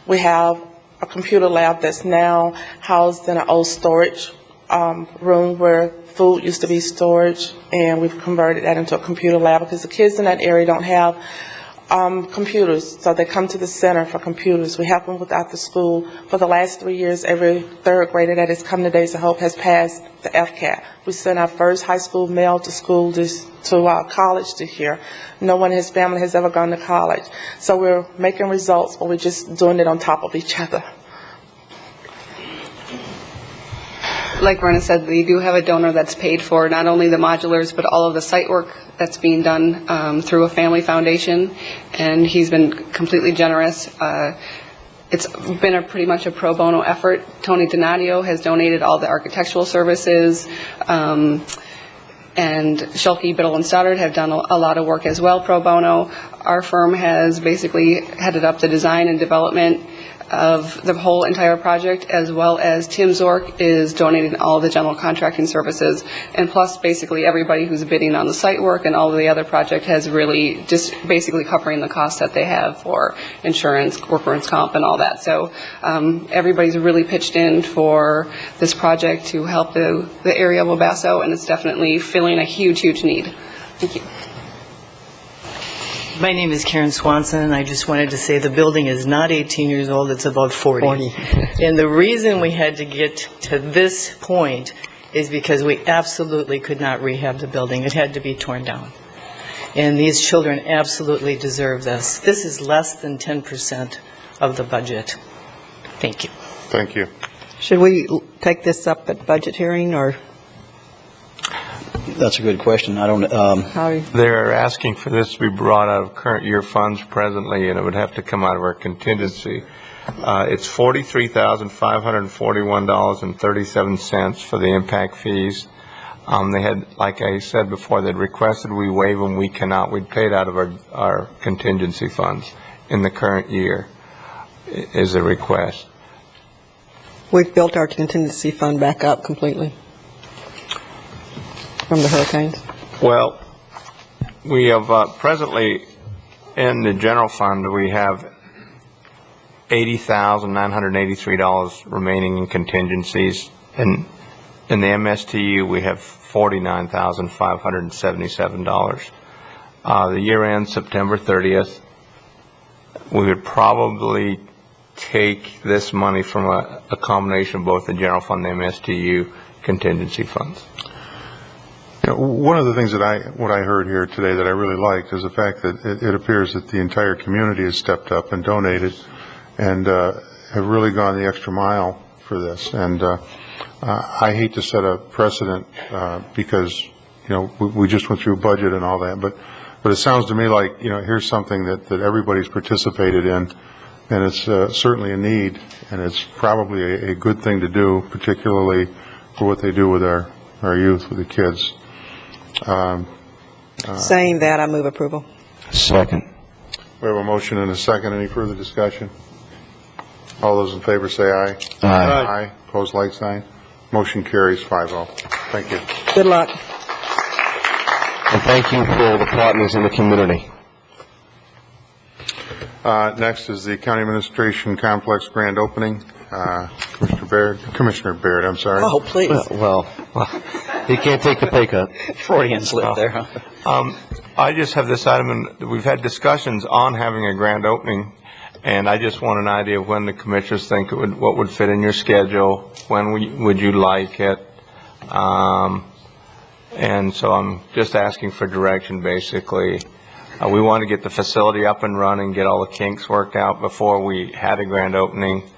We have a computer lab that's now housed in an old storage room where food used to be storage, and we've converted that into a computer lab because the kids in that area don't have computers, so they come to the center for computers. We help them with after school. For the last 3 years, every third grader that has come to Days of Hope has passed the FCAT. We sent our first high school male to school to college this year. No one in his family has ever gone to college. So we're making results, but we're just doing it on top of each other. Like Verna said, we do have a donor that's paid for not only the modulars, but all of the site work that's being done through a family foundation, and he's been completely generous. It's been pretty much a pro bono effort. Tony Donadio has donated all the architectural services, and Schulke, Biddle, and Stoddard have done a lot of work as well pro bono. Our firm has basically headed up the design and development of the whole entire project, as well as Tim Zork is donating all the general contracting services, and plus basically everybody who's bidding on the site work and all of the other project has really just basically covering the costs that they have for insurance, workers' comp, and all that. So everybody's really pitched in for this project to help the area of El Paso, and it's definitely filling a huge, huge need. Thank you. My name is Karen Swanson, and I just wanted to say the building is not 18 years old, it's about 40. And the reason we had to get to this point is because we absolutely could not rehab the building. It had to be torn down. And these children absolutely deserve this. This is less than 10% of the budget. Thank you. Thank you. Should we take this up at budget hearing, or? That's a good question. I don't. They're asking for this to be brought out of current year funds presently, and it would have to come out of our contingency. It's $43,541.37 for the impact fees. They had, like I said before, they'd requested we waive them. We cannot. We'd pay it out of our contingency funds in the current year is a request. We've built our contingency fund back up completely from the hurricanes. Well, we have presently in the general fund we have $80,983 remaining in contingencies, and in the MSTU we have $49,577. The year ends September 30th. We would probably take this money from a combination of both the general fund and the MSTU contingency funds. You know, one of the things that I heard here today that I really liked is the fact that it appears that the entire community has stepped up and donated and have really gone the extra mile for this. And I hate to set a precedent because, you know, we just went through budget and all that, but it sounds to me like, you know, here's something that everybody's participated in, and it's certainly a need, and it's probably a good thing to do, particularly for what they do with our youth, with the kids. Saying that, I move approval. Second. We have a motion and a second. Any further discussion? All those in favor say aye. Aye. Aye. Opposed, like sign. Motion carries 5-0. Thank you. Good luck. And thank you for the partners in the community. Next is the County Administration Complex grand opening. Commissioner Baird, I'm sorry. Oh, please. Well, he can't take the pay cut. Freudian slip there, huh? I just have this item, and we've had discussions on having a grand opening, and I just want an idea of when the commissioners think what would fit in your schedule, when would you like it, and so I'm just asking for direction, basically. We want to get the facility up and running, get all the kinks worked out before we had a grand opening.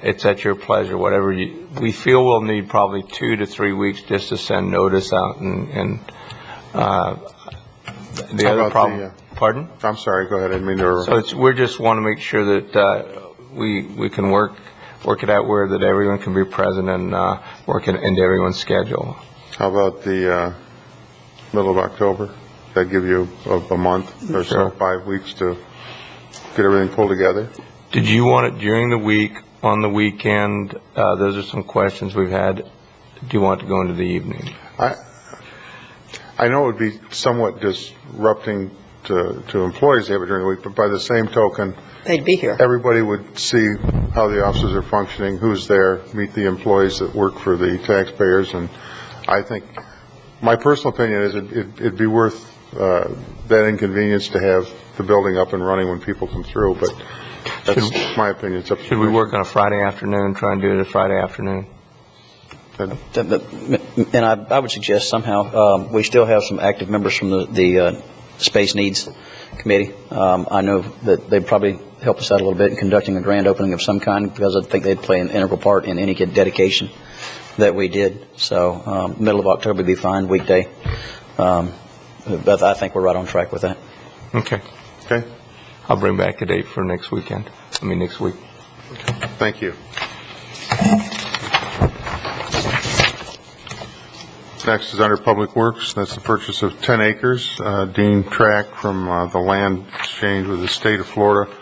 It's at your pleasure, whatever we feel we'll need probably 2 to 3 weeks just to send notice out, and The How other about problem, pardon? I'm sorry, go ahead, I didn't mean to. So we just want to make sure that we can work it out where that everyone can be present and work it into everyone's schedule. How about the middle of October? That'd give you a month or so, 5 weeks to get everything pulled together? Did you want it during the week, on the weekend? Those are some questions we've had. Do you want to go into the evening? I know it would be somewhat disrupting to employees to have it during the week, but by the same token, They'd be here. everybody would see how the offices are functioning, who's there, meet the employees that work for the taxpayers, and I think, my personal opinion is it'd be worth that inconvenience to have the building up and running when people come through, but that's my opinion. It's up to Should we work on a Friday afternoon, try and do it a Friday afternoon? And I would suggest somehow, we still have some active members from the Space Needs Committee. I know that they'd probably help us out a little bit in conducting a grand opening of some kind, because I think they'd play an integral part in any dedication that we did. So middle of October would be fine, weekday. But I think we're right on track with that. Okay. Okay. I'll bring back a date for next week. Thank you. Next is under Public Works. That's the purchase of 10 acres, Dean Tract from the land exchange with the state of Florida,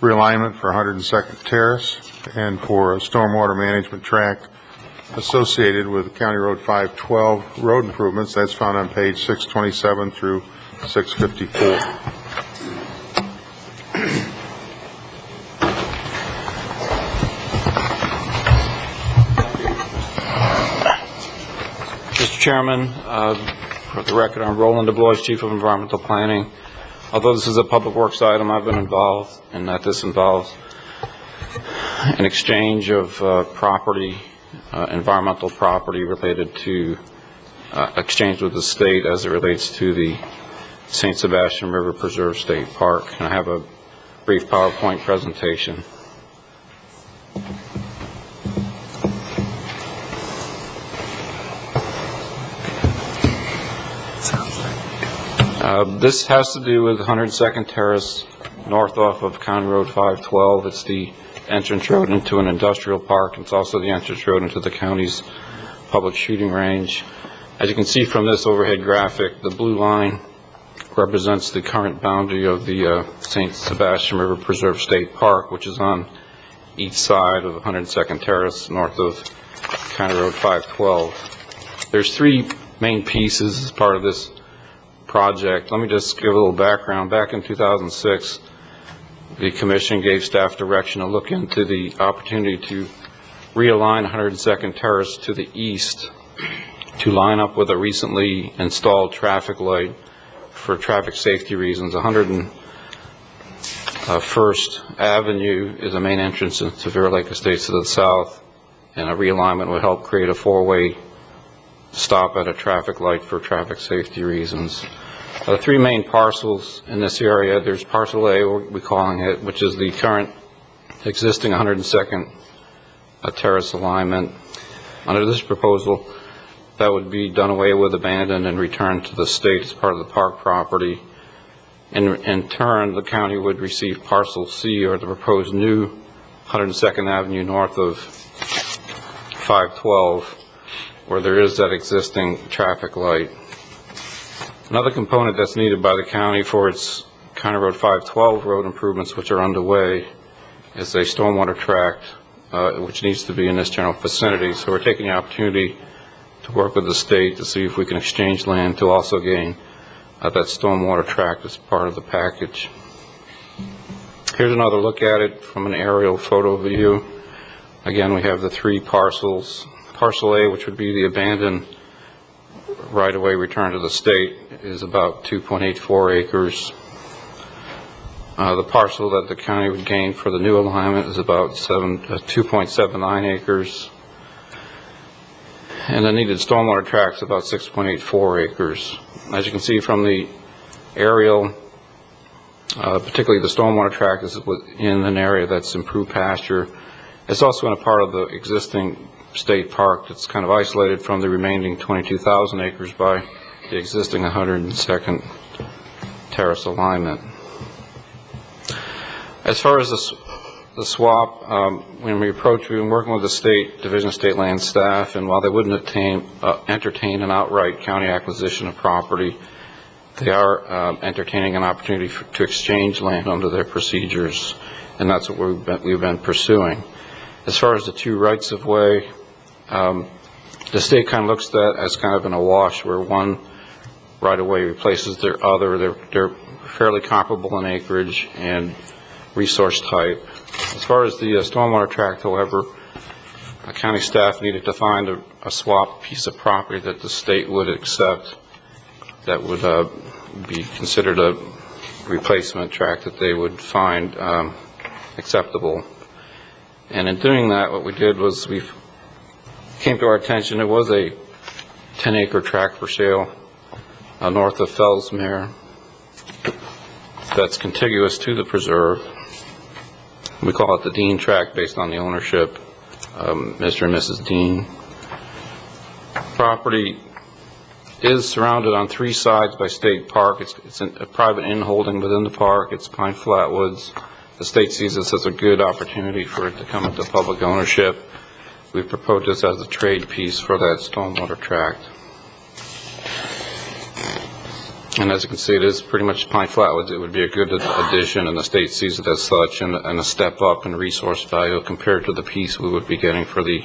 realignment for 102nd Terrace, and for a stormwater management tract associated with County Road 512 road improvements. That's found on page 627 through 654. Mr. Chairman, for the record, I'm Roland DeBlois, Chief of Environmental Planning. Although this is a public works item, I've been involved in that. This involves an exchange of property, environmental property related to exchange with the state as it relates to the St. Sebastian River Preserve State Park. And I have a brief PowerPoint presentation. This has to do with 102nd Terrace, north off of County Road 512. It's the entrance road into an industrial park. It's also the entrance road into the county's public shooting range. As you can see from this overhead graphic, the blue line represents the current boundary of the St. Sebastian River Preserve State Park, which is on each side of 102nd Terrace, north of County Road 512. There's three main pieces as part of this project. Let me just give a little background. Back in 2006, the Commission gave staff direction to look into the opportunity to realign 102nd Terrace to the east to line up with a recently installed traffic light for traffic safety reasons. 101st Avenue is a main entrance into Severe Lake Estates to the south, and a realignment would help create a four-way stop at a traffic light for traffic safety reasons. The three main parcels in this area, there's parcel A, we're calling it, which is the current existing 102nd Terrace alignment. Under this proposal, that would be done away with, abandoned, and returned to the state as part of the park property. In turn, the county would receive parcel C, or the proposed new 102nd Avenue north of 512, where there is that existing traffic light. Another component that's needed by the county for its County Road 512 road improvements, which are underway, is a stormwater tract, which needs to be in this general vicinity. So we're taking the opportunity to work with the state to see if we can exchange land to also gain that stormwater tract as part of the package. Here's another look at it from an aerial photo view. Again, we have the three parcels. Parcel A, which would be the abandoned right-of-way return to the state, is about 2.84 acres. The parcel that the county would gain for the new alignment is about 2.79 acres. And the needed stormwater tract is about 6.84 acres. As you can see from the aerial, particularly the stormwater tract is in an area that's improved pasture. It's also in a part of the existing state park that's kind of isolated from the remaining 22,000 acres by the existing 102nd terrace alignment. As far as the swap, when we approached, we've been working with the State Division of State Land staff, and while they wouldn't entertain an outright county acquisition of property, they are entertaining an opportunity to exchange land under their procedures, and that's what we've been pursuing. As far as the two rights of way, the state kind of looks at that as kind of in a wash, where one right of way replaces their other. They're fairly comparable in acreage and resource type. As far as the stormwater tract, however, county staff needed to find a swap piece of property that the state would accept that would be considered a replacement tract that they would find acceptable. And in doing that, what we did was we came to our attention, it was a 10-acre tract for sale north of Fellsmere that's contiguous to the preserve. We call it the Dean tract based on the ownership of Mr. and Mrs. Dean. Property is surrounded on three sides by state park. It's a private in-holding within the park. It's pine flatwoods. The state sees this as a good opportunity for it to come into public ownership. We've proposed this as a trade piece for that stormwater tract. And as you can see, it is pretty much pine flatwoods. It would be a good addition, and the state sees it as such, and a step up in resource value compared to the piece we would be getting for the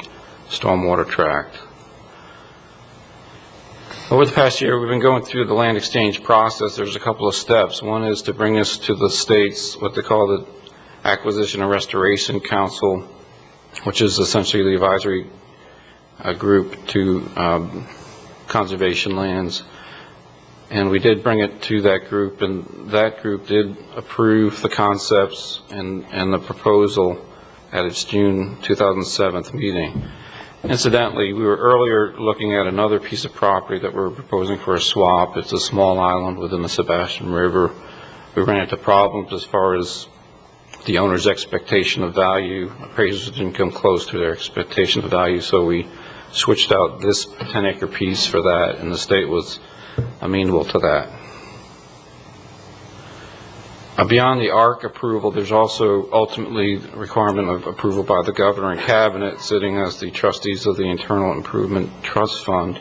stormwater tract. Over the past year, we've been going through the land exchange process. There's a couple of steps. One is to bring this to the state's, what they call the Acquisition and Restoration Council, which is essentially the advisory group to conservation lands. And we did bring it to that group, and that group did approve the concepts and the proposal at its June 2007 meeting. Incidentally, we were earlier looking at another piece of property that we're proposing for a swap. It's a small island within the Sebastian River. We ran into problems as far as the owner's expectation of value. Appraisers didn't come close to their expectation of value, so we switched out this 10-acre piece for that, and the state was amenable to that. Beyond the ARC approval, there's also ultimately the requirement of approval by the governor and cabinet, sitting as the trustees of the Internal Improvement Trust Fund.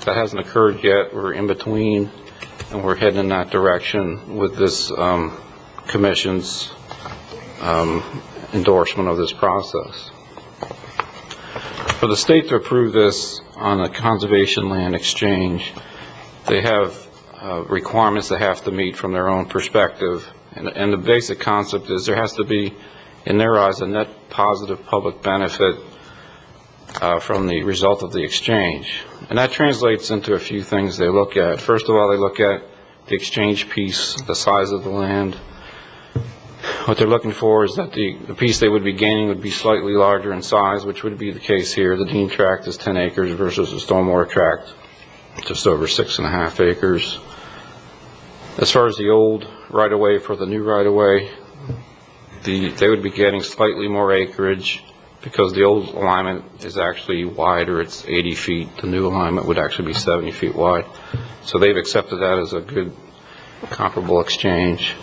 That hasn't occurred yet. We're in between, and we're heading in that direction with this commission's endorsement of this process. For the state to approve this on a conservation land exchange, they have requirements they have to meet from their own perspective. And the basic concept is there has to be, in their eyes, a net positive public benefit from the result of the exchange. And that translates into a few things they look at. First of all, they look at the exchange piece, the size of the land. What they're looking for is that the piece they would be gaining would be slightly larger in size, which would be the case here. The Dean tract is 10 acres versus the stormwater tract, just over 6.5 acres. As far as the old right-of-way for the new right-of-way, they would be getting slightly more acreage because the old alignment is actually wider. It's 80 feet. The new alignment would actually be 70 feet wide. So they've accepted that as a good comparable exchange.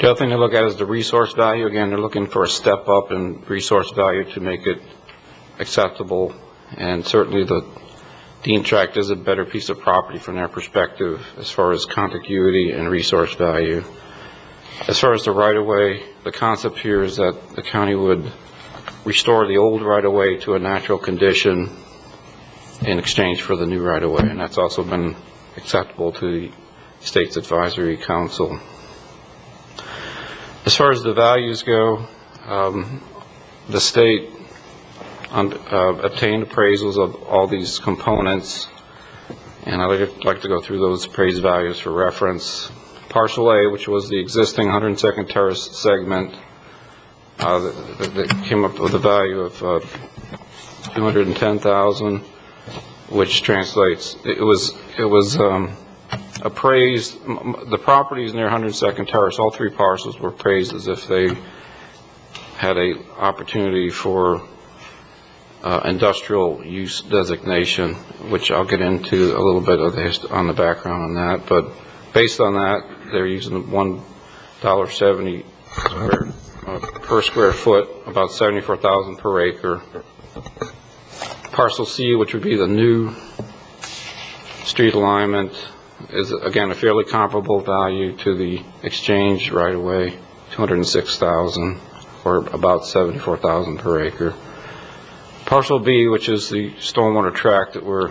The other thing they look at is the resource value. Again, they're looking for a step up in resource value to make it acceptable, and certainly the Dean tract is a better piece of property from their perspective as far as contiguity and resource value. As far as the right-of-way, the concept here is that the county would restore the old right-of-way to a natural condition in exchange for the new right-of-way, and that's also been acceptable to the state's advisory council. As far as the values go, the state obtained appraisals of all these components, and I'd like to go through those appraised values for reference. Parcel A, which was the existing 102nd Terrace segment, that came up with a value of $210,000, which translates, it was appraised, the properties near 102nd Terrace, all three parcels were appraised as if they had a opportunity for industrial use designation, which I'll get into a little bit of on the background on that. But Based on that, they're using $1.70 per square foot, about 74,000 per acre. Parcel C, which would be the new street alignment, is again a fairly comparable value to the exchange right away, $206,000 or about 74,000 per acre. Parcel B, which is the stormwater tract that we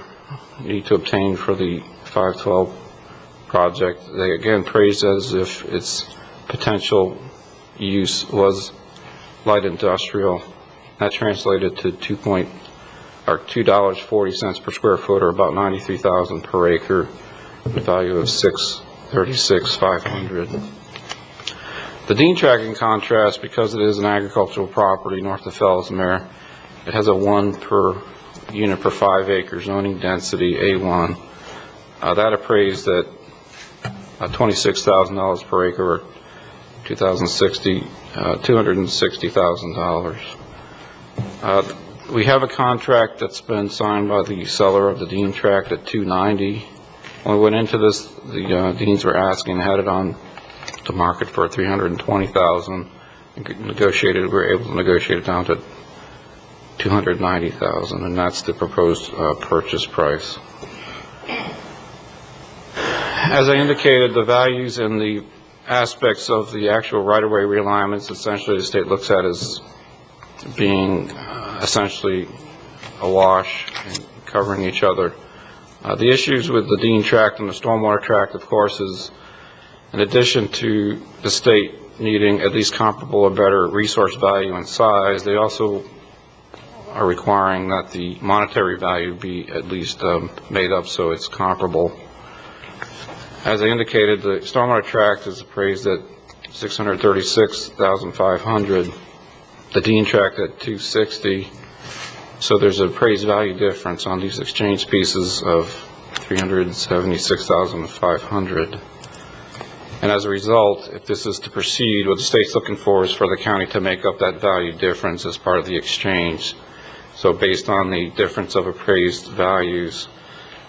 need to obtain for the 512 project, they again praised as if its potential use was light industrial. That translated to $2.40 per square foot, or about 93,000 per acre, the value of $636,500. The Dean tract, in contrast, because it is an agricultural property north of Fellsmere, it has a 1 per unit per 5 acre zoning density, A1. That appraised at $26,000 per acre, or $260,000. We have a contract that's been signed by the seller of the Dean tract at $290,000. When we went into this, the Deans were asking, had it on the market for $320,000. We were able to negotiate it down to $290,000, and that's the proposed purchase price. As I indicated, the values and the aspects of the actual right-of-way realignments, essentially the state looks at as being essentially a wash and covering each other. The issues with the Dean tract and the stormwater tract, of course, is in addition to the state needing at least comparable or better resource value and size, they also are requiring that the monetary value be at least made up so it's comparable. As I indicated, the stormwater tract is appraised at $636,500, the Dean tract at $260,000. So there's an appraised value difference on these exchange pieces of $376,500. And as a result, if this is to proceed, what the state's looking for is for the county to make up that value difference as part of the exchange. So based on the difference of appraised values,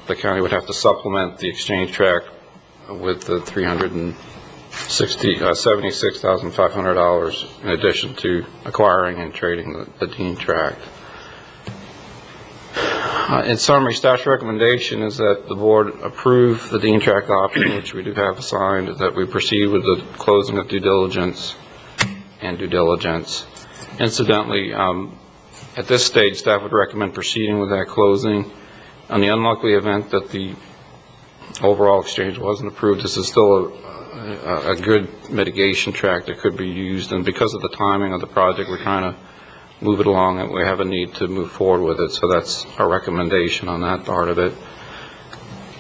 the county would have to supplement the exchange tract with the $76,500 in addition to acquiring and trading the Dean tract. In summary, staff's recommendation is that the board approve the Dean tract option, which we do have assigned, that we proceed with the closing of due diligence and due diligence. Incidentally, at this stage, staff would recommend proceeding with that closing. On the unlikely event that the overall exchange wasn't approved, this is still a good mitigation tract that could be used, and because of the timing of the project, we're trying to move it along and we have a need to move forward with it. So that's our recommendation on that part of it.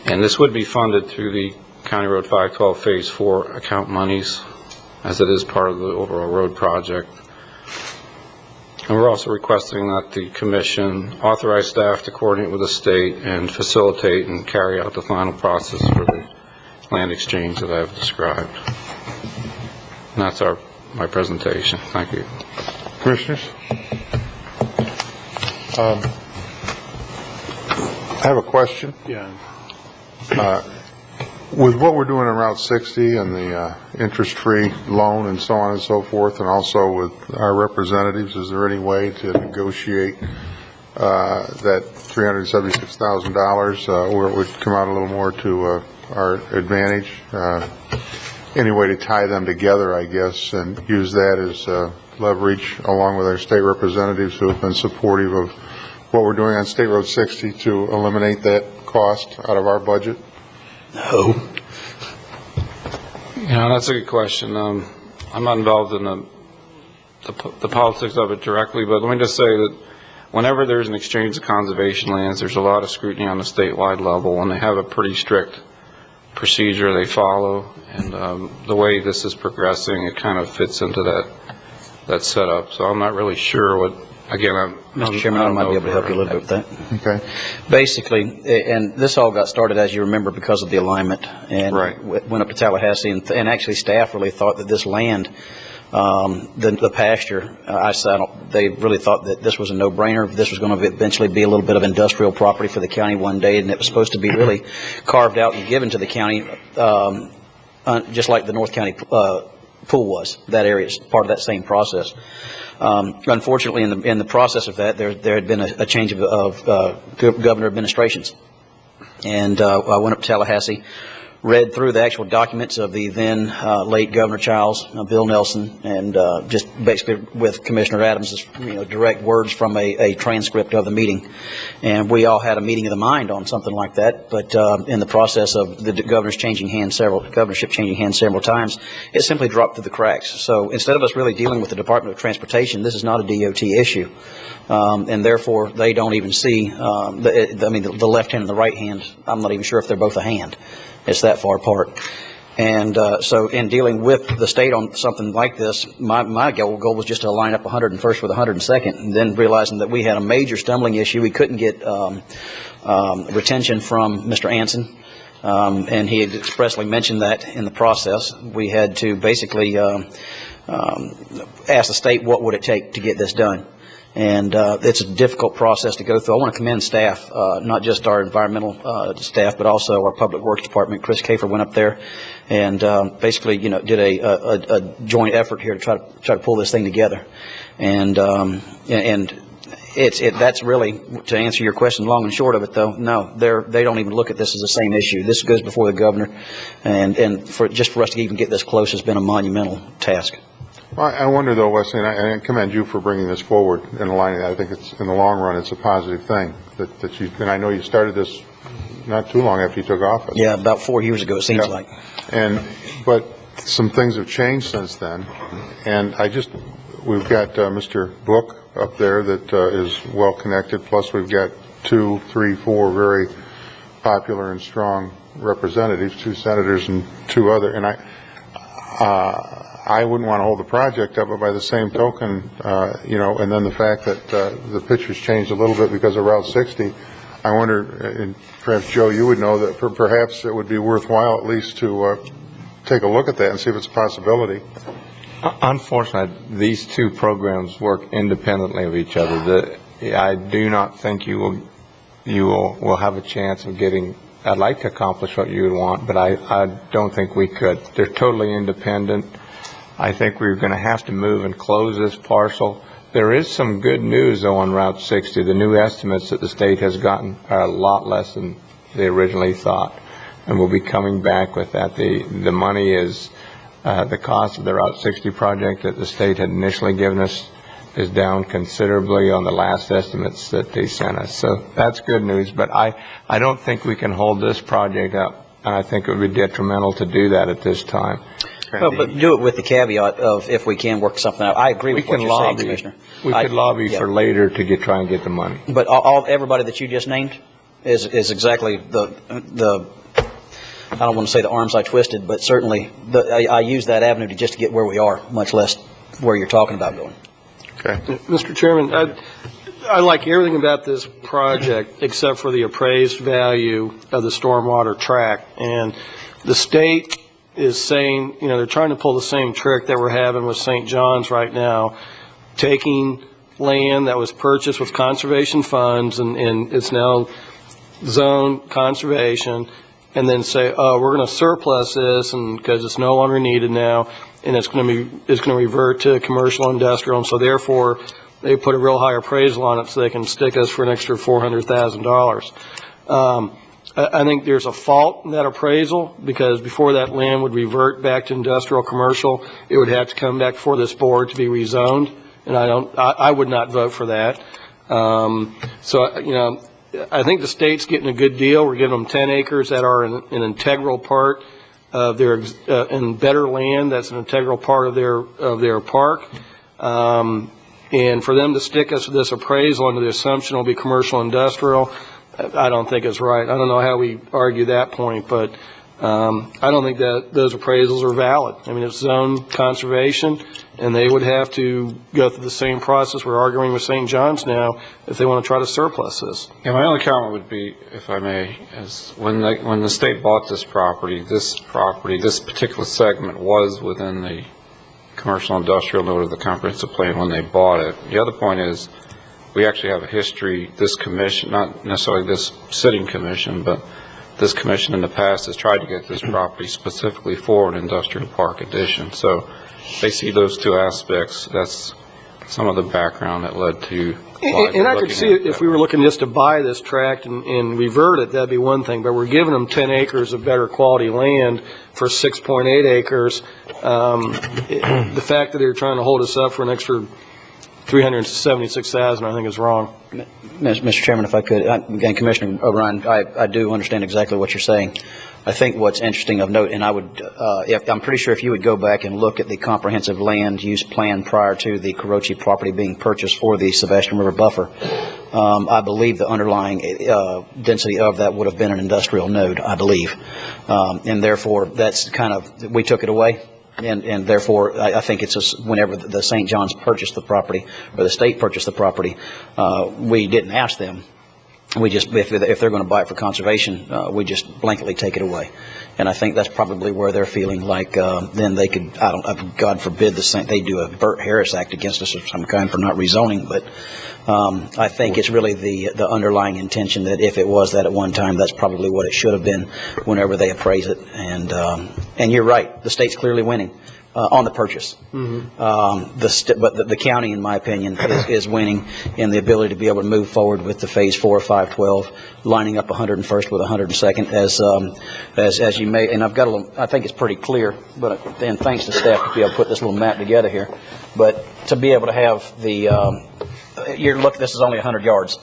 And this would be funded through the County Road 512 Phase 4 account monies, as it is part of the overall road project. And we're also requesting that the commission authorize staff to coordinate with the state and facilitate and carry out the final process for the land exchange that I've described. And that's my presentation. Thank you. Commissioners? I have a question. Yeah. With what we're doing on Route 60 and the interest-free loan and so on and so forth, and also with our representatives, is there any way to negotiate that $376,000 where it would come out a little more to our advantage? Any way to tie them together, I guess, and use that as leverage along with our state representatives who have been supportive of what we're doing on State Road 60 to eliminate that cost out of our budget? No. You know, that's a good question. I'm not involved in the politics of it directly, but let me just say that whenever there's an exchange of conservation lands, there's a lot of scrutiny on the statewide level, and they have a pretty strict procedure they follow. And the way this is progressing, it kind of fits into that setup. So I'm not really sure what. Again, Mr. Chairman, I might be able to help you a little bit with that. Okay. Basically, and this all got started, as you remember, because of the alignment, and went up to Tallahassee, and actually staff really thought that this land, the pasture, they really thought that this was a no-brainer. This was going to eventually be a little bit of industrial property for the county one day, and it was supposed to be really carved out and given to the county just like the North County pool was. That area is part of that same process. Unfortunately, in the process of that, there had been a change of governor administrations. And I went up to Tallahassee, read through the actual documents of the then late Governor Childs, Bill Nelson, and just basically with Commissioner Adams' direct words from a transcript of the meeting. And we all had a meeting of the mind on something like that, but in the process of the governorship changing hands several times, it simply dropped through the cracks. So instead of us really dealing with the Department of Transportation, this is not a DOT issue. And therefore, they don't even see, the left hand and the right hand, I'm not even sure if they're both a hand. It's that far apart. And so in dealing with the state on something like this, my goal was just to line up 101st with 102nd, and then realizing that we had a major stumbling issue. We couldn't get retention from Mr. Anson, and he had expressly mentioned that in the process. We had to basically ask the state what would it take to get this done. And it's a difficult process to go through. I want to commend staff, not just our environmental staff, but also our Public Works Department. Chris Kafer went up there and basically, did a joint effort here to try to pull this thing together. And that's really, to answer your question, long and short of it, though, no, they don't even look at this as the same issue. This goes before the governor, and for us to even get this close has been a monumental task. Well, I wonder, though, Wesley, and I commend you for bringing this forward and aligning that. I think it's, in the long run, it's a positive thing that you, and I know you started this not too long after you took office. Yeah, about 4 years ago, it seems like. But some things have changed since then, and we've got Mr. Book up there that is well connected, plus we've got 2, 3, 4 very popular and strong representatives, 2 senators and 2 other, and I wouldn't want to hold the project up, but by the same token, and then the fact that the picture's changed a little bit because of Route 60, I wonder, and perhaps Joe, you would know that perhaps it would be worthwhile at least to take a look at that and see if it's a possibility. Unfortunately, these 2 programs work independently of each other. I do not think you will have a chance of getting. I'd like to accomplish what you would want, but I don't think we could. They're totally independent. I think we're going to have to move and close this parcel. There is some good news, though, on Route 60. The new estimates that the state has gotten are a lot less than they originally thought, and we'll be coming back with that. The money is, the cost of the Route 60 project that the state had initially given us is down considerably on the last estimates that they sent us. So that's good news, but I don't think we can hold this project up, and I think it would be detrimental to do that at this time. Well, but do it with the caveat of if we can work something out. I agree with what you're saying, Commissioner. We could lobby for later to try and get the money. But everybody that you just named is exactly the I don't want to say the arms I twisted, but certainly I use that avenue just to get where we are, much less where you're talking about going. Okay. Mr. Chairman, I like everything about this project except for the appraised value of the stormwater tract. And the state is saying, they're trying to pull the same trick that we're having with St. John's right now, taking land that was purchased with conservation funds and it's now zoned conservation, and then say, oh, we're going to surplus this and because it's no longer needed now, and it's going to revert to commercial industrial, and so therefore they put a real high appraisal on it so they can stick us for an extra $400,000. I think there's a fault in that appraisal because before that land would revert back to industrial commercial, it would have to come back before this board to be rezoned, and I would not vote for that. I think the state's getting a good deal. We're giving them 10 acres that are an integral part of their and better land that's an integral part of their park. And for them to stick us with this appraisal under the assumption it'll be commercial industrial, I don't think it's right. I don't know how we argue that point, but I don't think that those appraisals are valid. I mean, it's zone conservation, and they would have to go through the same process we're arguing with St. John's now if they want to try to surplus this. Yeah, my only comment would be, if I may, is when the state bought this property, this particular segment was within the commercial industrial node of the comprehensive plan when they bought it. The other point is, we actually have a history, this commission, not necessarily this sitting commission, but this commission in the past has tried to get this property specifically for an industrial park addition. So they see those two aspects. That's some of the background that led to why And I they're could looking see at it if we were looking just to buy this tract and revert it, that'd be one thing, but we're giving them 10 acres of better quality land for 6.8 acres. The fact that they're trying to hold us up for an extra $376,000, I think is wrong. Mr. Chairman, if I could, again, Commissioner O'Brien, I do understand exactly what you're saying. I think what's interesting of note, and I would, I'm pretty sure if you would go back and look at the comprehensive land use plan prior to the Caroche property being purchased for the Sebastian River buffer, I believe the underlying density of that would have been an industrial node, I believe. And therefore, that's kind of, we took it away. And therefore, I think it's just whenever the St. John's purchased the property, or the state purchased the property, we didn't ask them. We just, if they're going to buy it for conservation, we just blanketly take it away. And I think that's probably where they're feeling like then they could, God forbid, they do a Burt Harris Act against us of some kind for not rezoning, but I think it's really the underlying intention that if it was that at one time, that's probably what it should have been whenever they appraise it. And you're right, the state's clearly winning on the purchase. But the county, in my opinion, is winning in the ability to be able to move forward with the Phase 4 of 512, lining up 101st with 102nd as you may. And I've got I think it's pretty clear. But then thanks to staff to be able to put this little map together here. But to be able to have this is only 100 yards.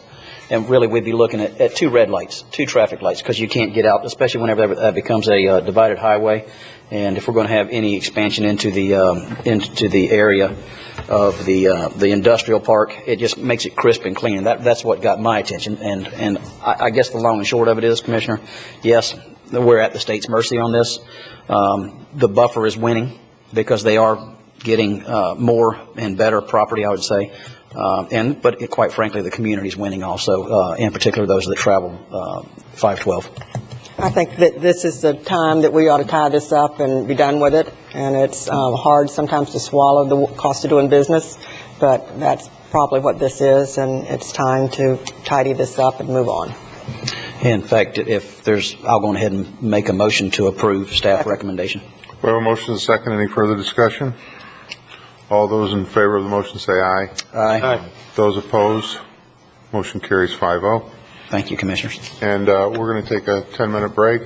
And really, we'd be looking at two red lights, two traffic lights, because you can't get out, especially whenever that becomes a divided highway. And if we're going to have any expansion into the area of the industrial park, it just makes it crisp and clean. That's what got my attention. And I guess the long and short of it is, Commissioner, yes, we're at the state's mercy on this. The buffer is winning because they are getting more and better property, I would say. But quite frankly, the community is winning also, in particular those that travel 512. I think that this is the time that we ought to tie this up and be done with it. And it's hard sometimes to swallow the cost of doing business, but that's probably what this is, and it's time to tidy this up and move on. In fact, I'll go ahead and make a motion to approve staff recommendation. We have a motion and a second. Any further discussion? All those in favor of the motion say aye. Aye. Those opposed, motion carries 5-0. Thank you, Commissioners. And we're going to take a 10-minute break.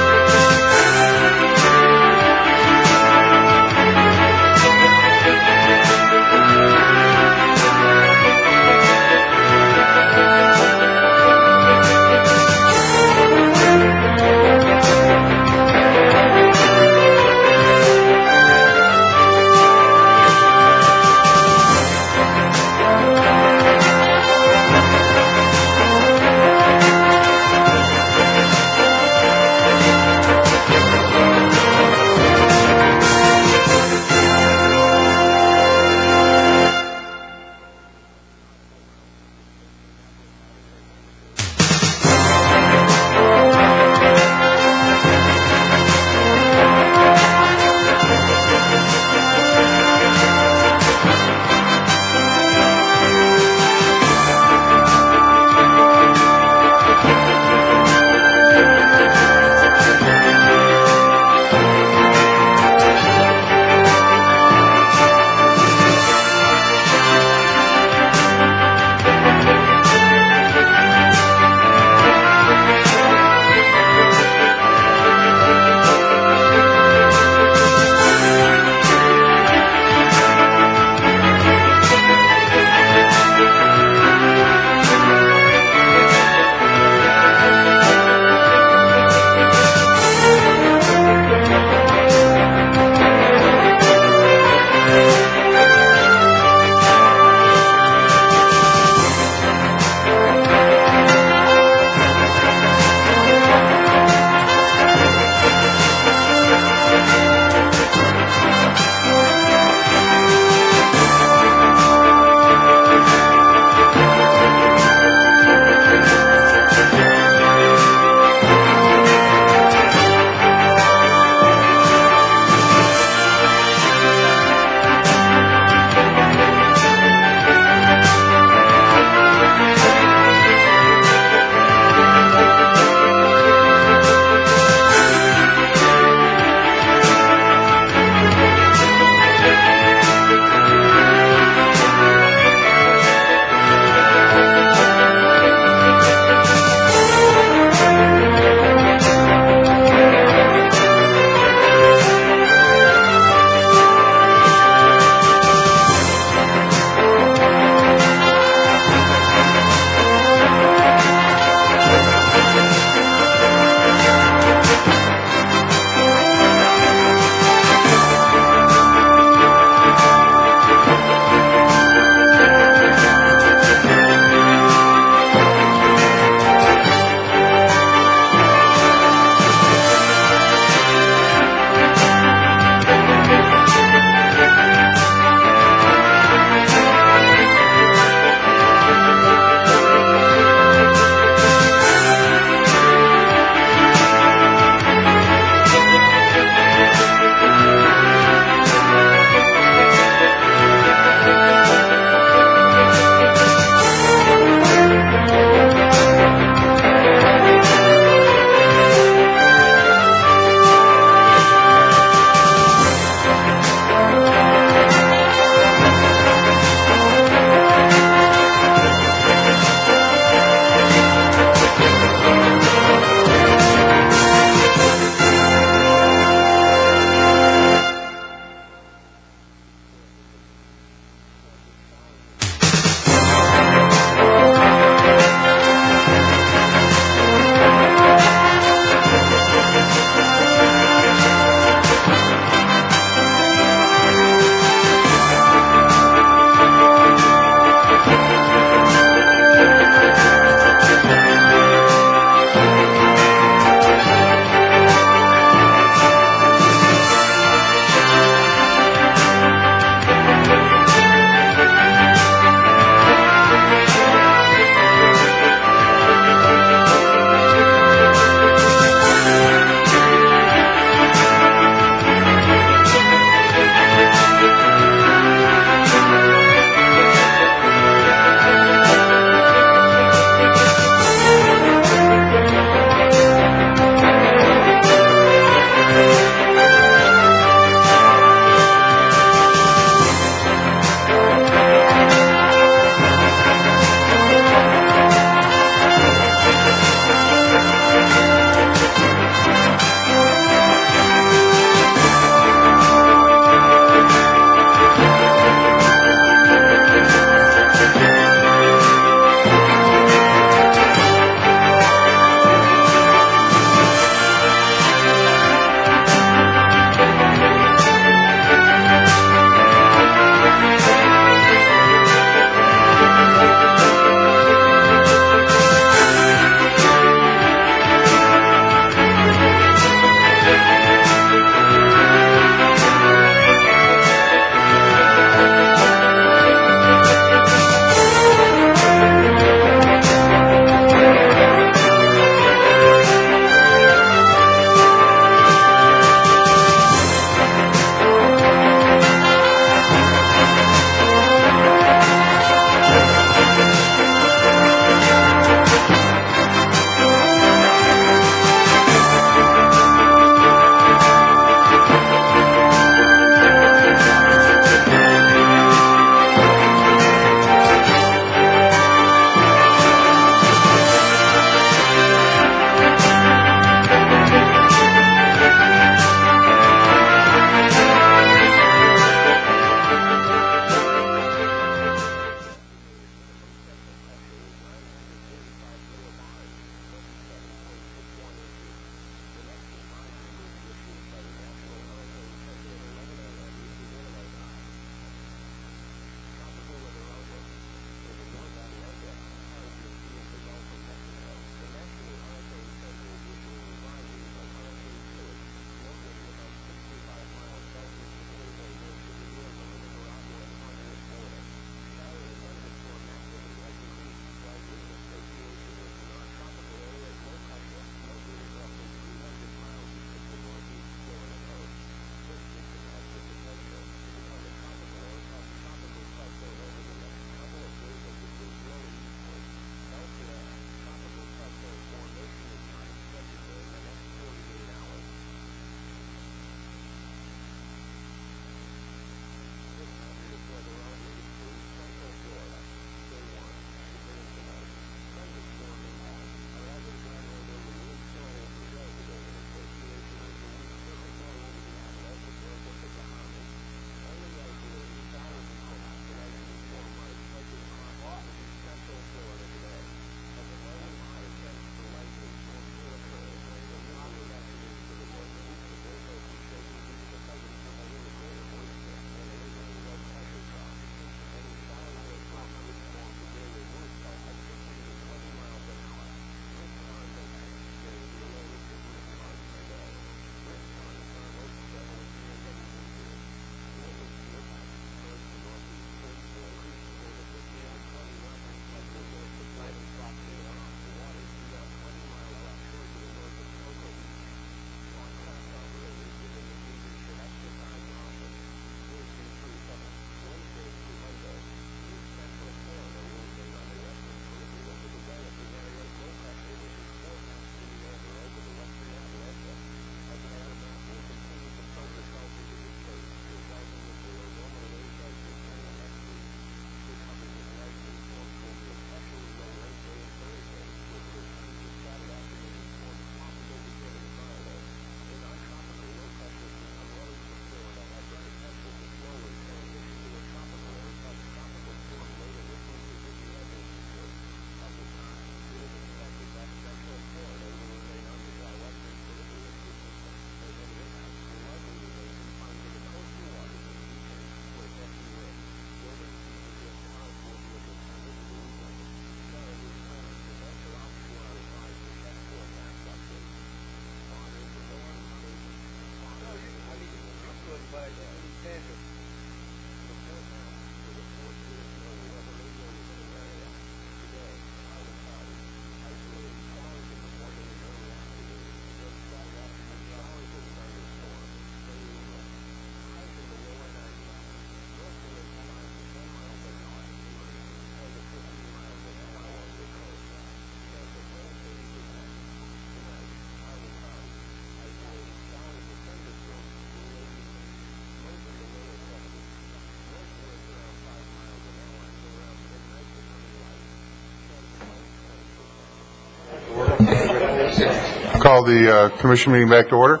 Call the commission meeting back to order.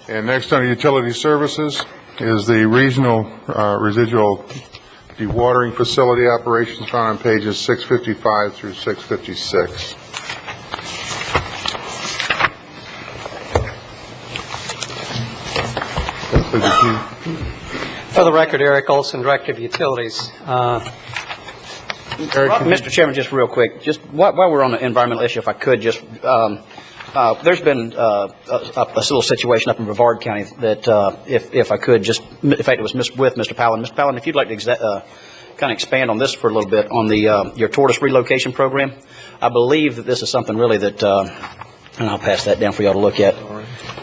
And next under utility services is the regional residual dewatering facility operations found on pages 655 through 656. For the record, Eric Olson, Director of Utilities. Mr. Chairman, just real quick, just while we're on the environmental issue, if I could just, there's been a little situation up in Brevard County that, if I could, just, in fact, it was with Mr. Palin. Mr. Palin, if you'd like to kind of expand on this for a little bit on the your tortoise relocation program, I believe that this is something really that, and I'll pass that down for y'all to look at,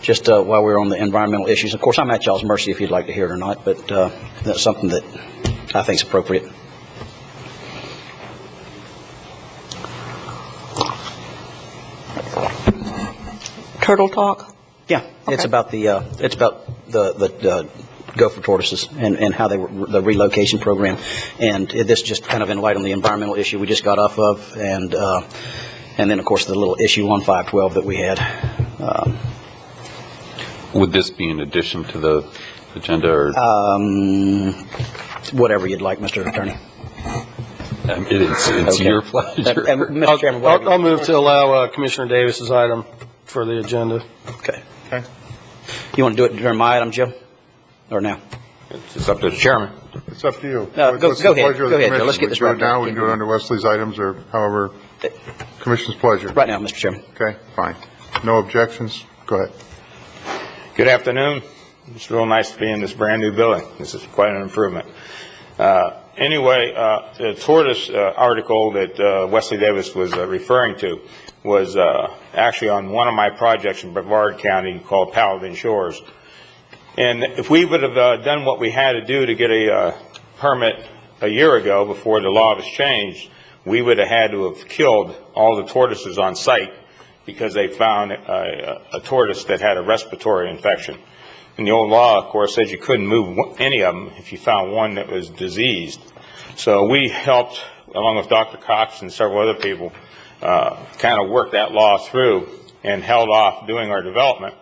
just while we're on the environmental issues. Of course, I'm at y'all's mercy if you'd like to hear it or not, but that's something that I think is appropriate. Turtle talk? Yeah, okay. It's about the gopher tortoises and how they were the relocation program, and this just kind of in light on the environmental issue we just got off of, and then of course the little issue 1512 that we had. Would this be in addition to the agenda, or whatever you'd like, Mr. Attorney? It's okay. Your pleasure. Mr. Chairman, I'll move to allow Commissioner Davis's item for the agenda. Okay. You want to do it during my item, Joe, or now? It's up to the chairman. It's up to you. Go ahead. Go ahead, Joe. Let's get this right now. We can do it under Wesley's items, or however, Commission's pleasure. Right now, Mr. Chairman. Okay, fine. No objections. Go ahead. Good afternoon. It's real nice to be in this brand new building. This is quite an improvement. Anyway, the tortoise article that Wesley Davis was referring to was actually on one of my projects in Brevard County called Paladin Shores. And if we would have done what we had to do to get a permit a year ago before the law was changed, we would have had to have killed all the tortoises on site because they found a tortoise that had a respiratory infection. And the old law, of course, says you couldn't move any of them if you found one that was diseased. So we helped, along with Dr. Cox and several other people, kind of work that law through and held off doing our development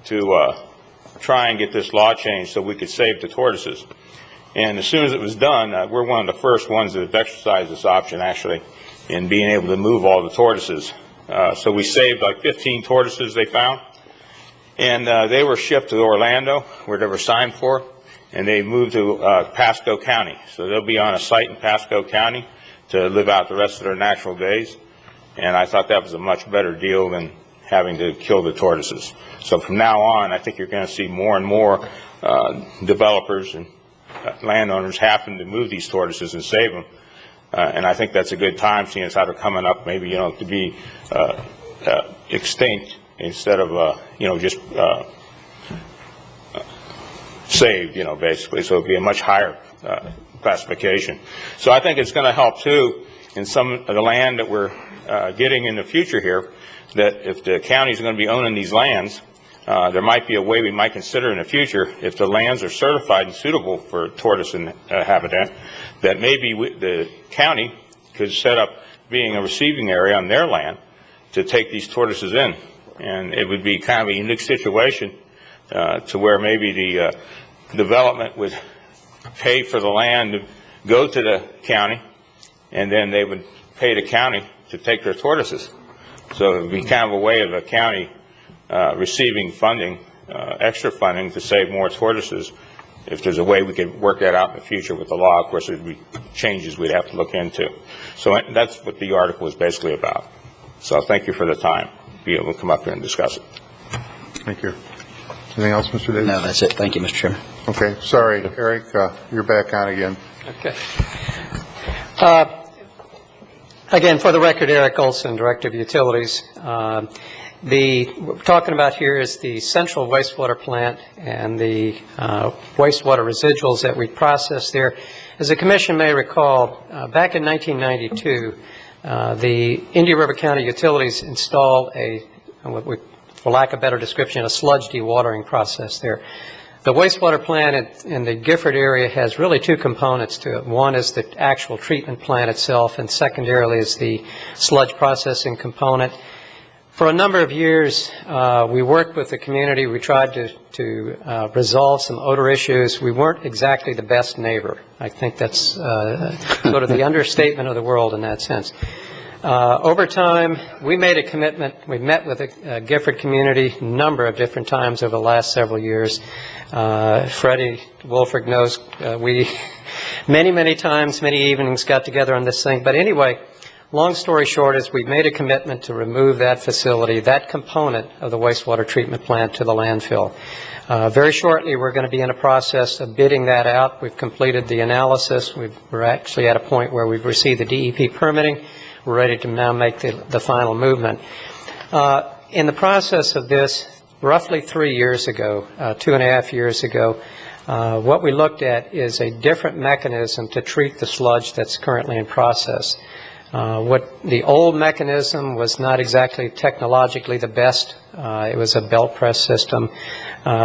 to try and get this law changed so we could save the tortoises. And as soon as it was done, we're one of the first ones that have exercised this option, actually, in being able to move all the tortoises. So we saved like 15 tortoises they found. And they were shipped to Orlando, where they were signed for, and they moved to Pasco County. So they'll be on a site in Pasco County to live out the rest of their natural days. And I thought that was a much better deal than having to kill the tortoises. So from now on, I think you're going to see more and more developers and landowners having to move these tortoises and save them. And I think that's a good time, seeing as how they're coming up, maybe, to be extinct instead of, just saved, basically. So it'd be a much higher classification. So I think it's going to help, too, in some of the land that we're getting in the future here, that if the county's going to be owning these lands, there might be a way we might consider in the future, if the lands are certified and suitable for tortoise and habitat, that maybe the county could set up being a receiving area on their land to take these tortoises in. And it would be kind of a unique situation to where maybe the development would pay for the land to go to the county, and then they would pay the county to take their tortoises. So it would be kind of a way of a county receiving funding, extra funding to save more tortoises. If there's a way we could work that out in the future with the law, of course, there would be changes we'd have to look into. So that's what the article is basically about. So thank you for the time to be able to come up here and discuss it. Thank you. Anything else, Mr. Davis? No, that's it. Thank you, Mr. Chairman. Okay, sorry, Eric, you're back on again. Okay. Again, for the record, Eric Olson, Director of Utilities. What we're talking about here is the central wastewater plant and the wastewater residuals that we process there. As the Commission may recall, back in 1992, the Indian River County Utilities installed for lack of a better description, a sludge dewatering process there. The wastewater plant in the Gifford area has really two components to it. One is the actual treatment plant itself, and secondarily is the sludge processing component. For a number of years, we worked with the community. We tried to resolve some odor issues. We weren't exactly the best neighbor. I think that's sort of the understatement of the world in that sense. Over time, we made a commitment. We met with the Gifford community a number of different times over the last several years. Freddie Wolfrick knows we many times, many evenings got together on this thing. But anyway, long story short is we made a commitment to remove that facility, that component of the wastewater treatment plant to the landfill. Very shortly, we're going to be in a process of bidding that out. We've completed the analysis. We're actually at a point where we've received the DEP permitting. We're ready to now make the final movement. In the process of this, roughly 3 years ago, 2.5 years ago, what we looked at is a different mechanism to treat the sludge that's currently in process. What the old mechanism was not exactly technologically the best. It was a belt press system.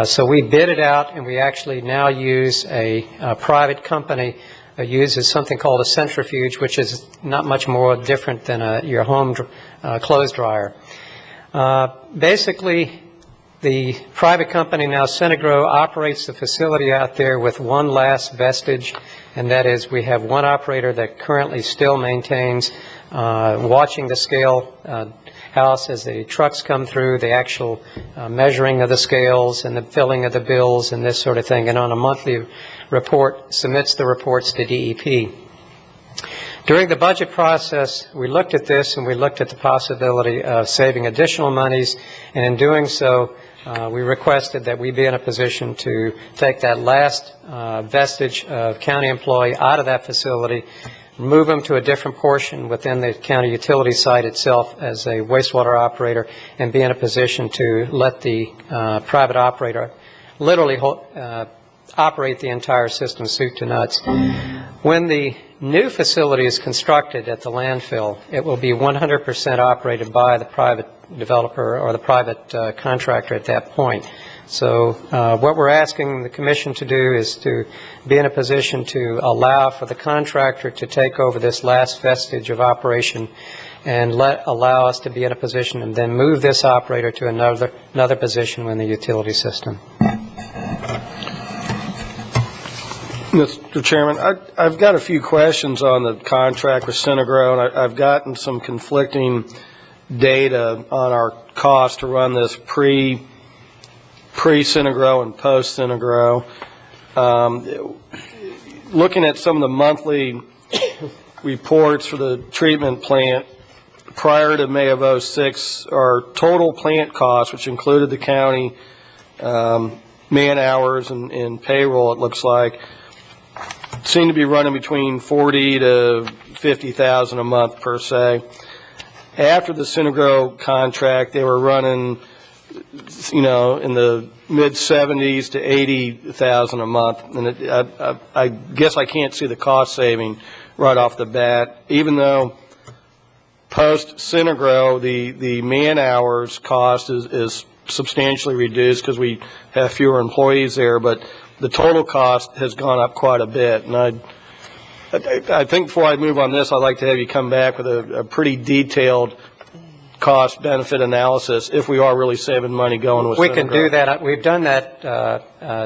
So we bid it out, and we actually now use a private company uses something called a centrifuge, which is not much more different than your home clothes dryer. Basically, the private company now, Centigro, operates the facility out there with one last vestige, and that is we have one operator that currently still maintains watching the scale house as the trucks come through, the actual measuring of the scales and the filling of the bills and this sort of thing, and on a monthly report submits the reports to DEP. During the budget process, we looked at this and we looked at the possibility of saving additional monies, and in doing so, we requested that we be in a position to take that last vestige of county employee out of that facility, move them to a different portion within the county utility site itself as a wastewater operator, and be in a position to let the private operator literally operate the entire system soup to nuts. When the new facility is constructed at the landfill, it will be 100% operated by the private developer or the private contractor at that point. So what we're asking the Commission to do is to be in a position to allow for the contractor to take over this last vestige of operation and allow us to be in a position and then move this operator to another position within the utility system. Mr. Chairman, I've got a few questions on the contract with Centigro, and I've gotten some conflicting data on our cost to run this pre-Centigro and post-Centigro. Looking at some of the monthly reports for the treatment plant prior to May of 2006, our total plant cost, which included the county man hours and payroll, it looks like, seem to be running between $40,000 to $50,000 a month per se. After the Centigro contract, they were running, in the mid-70s to $80,000 a month, and I guess I can't see the cost saving right off the bat, even though post-Centigro the man hours cost is substantially reduced because we have fewer employees there, but the total cost has gone up quite a bit. And I think before I move on this, I'd like to have you come back with a pretty detailed cost-benefit analysis if we are really saving money going with We can Centigro. do that. We've done that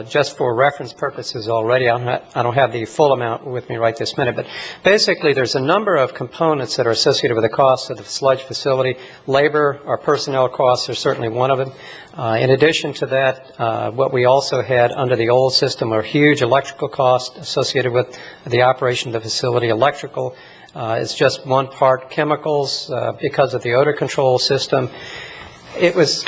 just for reference purposes already. I don't have the full amount with me right this minute, but basically there's a number of components that are associated with the cost of the sludge facility. Labor or personnel costs are certainly one of them. In addition to that, what we also had under the old system are huge electrical costs associated with the operation of the facility. Electrical is just one part. Chemicals, because of the odor control system. It was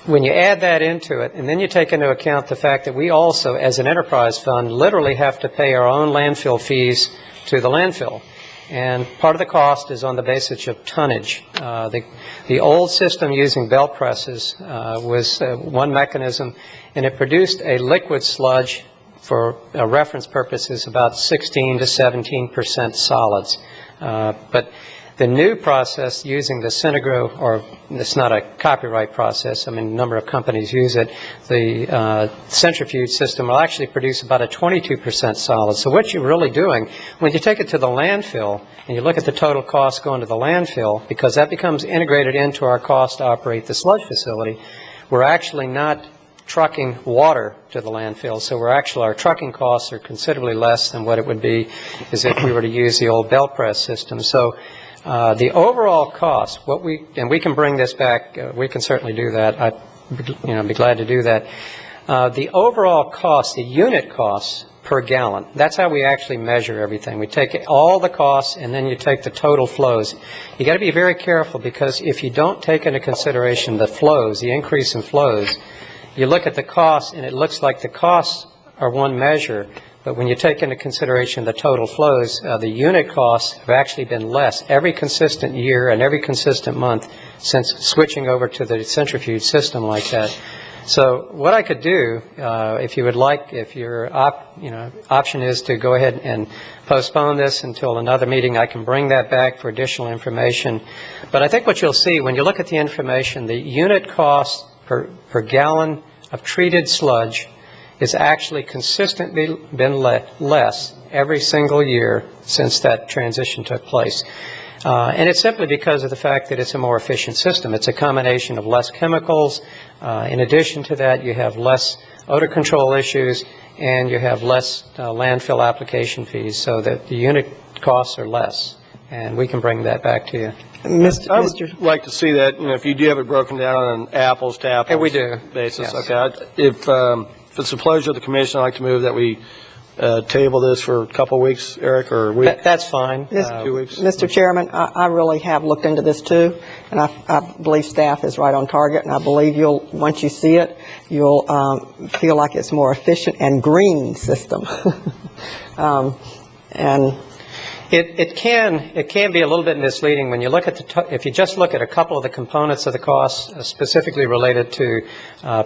when you add that into it, and then you take into account the fact that we also, as an enterprise fund, literally have to pay our own landfill fees to the landfill. And part of the cost is on the basis of tonnage. The old system using belt presses was one mechanism, and it produced a liquid sludge for reference purposes about 16 to 17% solids. But the new process using the Synagro, or it's not a copyright process, I mean, a number of companies use it, the centrifuge system will actually produce about a 22% solid. So what you're really doing, when you take it to the landfill, and you look at the total cost going to the landfill, because that becomes integrated into our cost to operate the sludge facility, we're actually not trucking water to the landfill. So our trucking costs are considerably less than what it would be as if we were to use the old belt press system. So the overall cost, and we can bring this back, we can certainly do that. I'd be glad to do that. The overall cost, the unit costs per gallon, that's how we actually measure everything. We take all the costs and then you take the total flows. You got to be very careful, because if you don't take into consideration the flows, the increase in flows, you look at the costs and it looks like the costs are one measure. But when you take into consideration the total flows, the unit costs have actually been less every consistent year and every consistent month since switching over to the centrifuge system like that. So what I could do, if you would like, if your option is to go ahead and postpone this until another meeting, I can bring that back for additional information. But I think what you'll see when you look at the information, the unit cost per gallon of treated sludge is actually consistently been less every single year since that transition took place. And it's simply because of the fact that it's a more efficient system. It's a combination of less chemicals. In addition to that, you have less odor control issues, and you have less landfill application fees, so that the unit costs are less. And we can bring that back to you. I would like to see that, if you do have it broken down on an apples to apples we do. basis. Yes. Okay. If it's the pleasure of the commission, I'd like to move that we table this for a couple of weeks, Eric, or a week. That's fine. 2 weeks. Mr. Chairman, I really have looked into this too, and I believe staff is right on target, and I believe once you see it, you'll feel like it's more efficient and green system. And It can be a little bit misleading when you look at if you just look at a couple of the components of the costs, specifically related to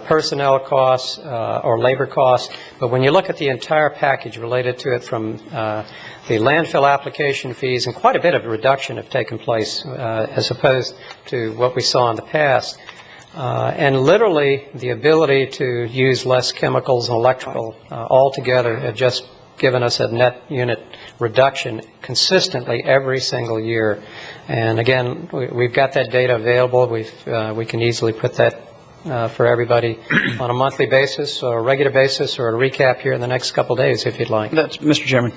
personnel costs or labor costs. But when you look at the entire package related to it, from the landfill application fees, and quite a bit of reduction have taken place as opposed to what we saw in the past. And literally the ability to use less chemicals and electrical altogether have just given us a net unit reduction consistently every single year. And again, we've got that data available. We can easily put that for everybody on a monthly basis or a regular basis, or a recap here in the next couple of days if you'd like. Mr. Chairman,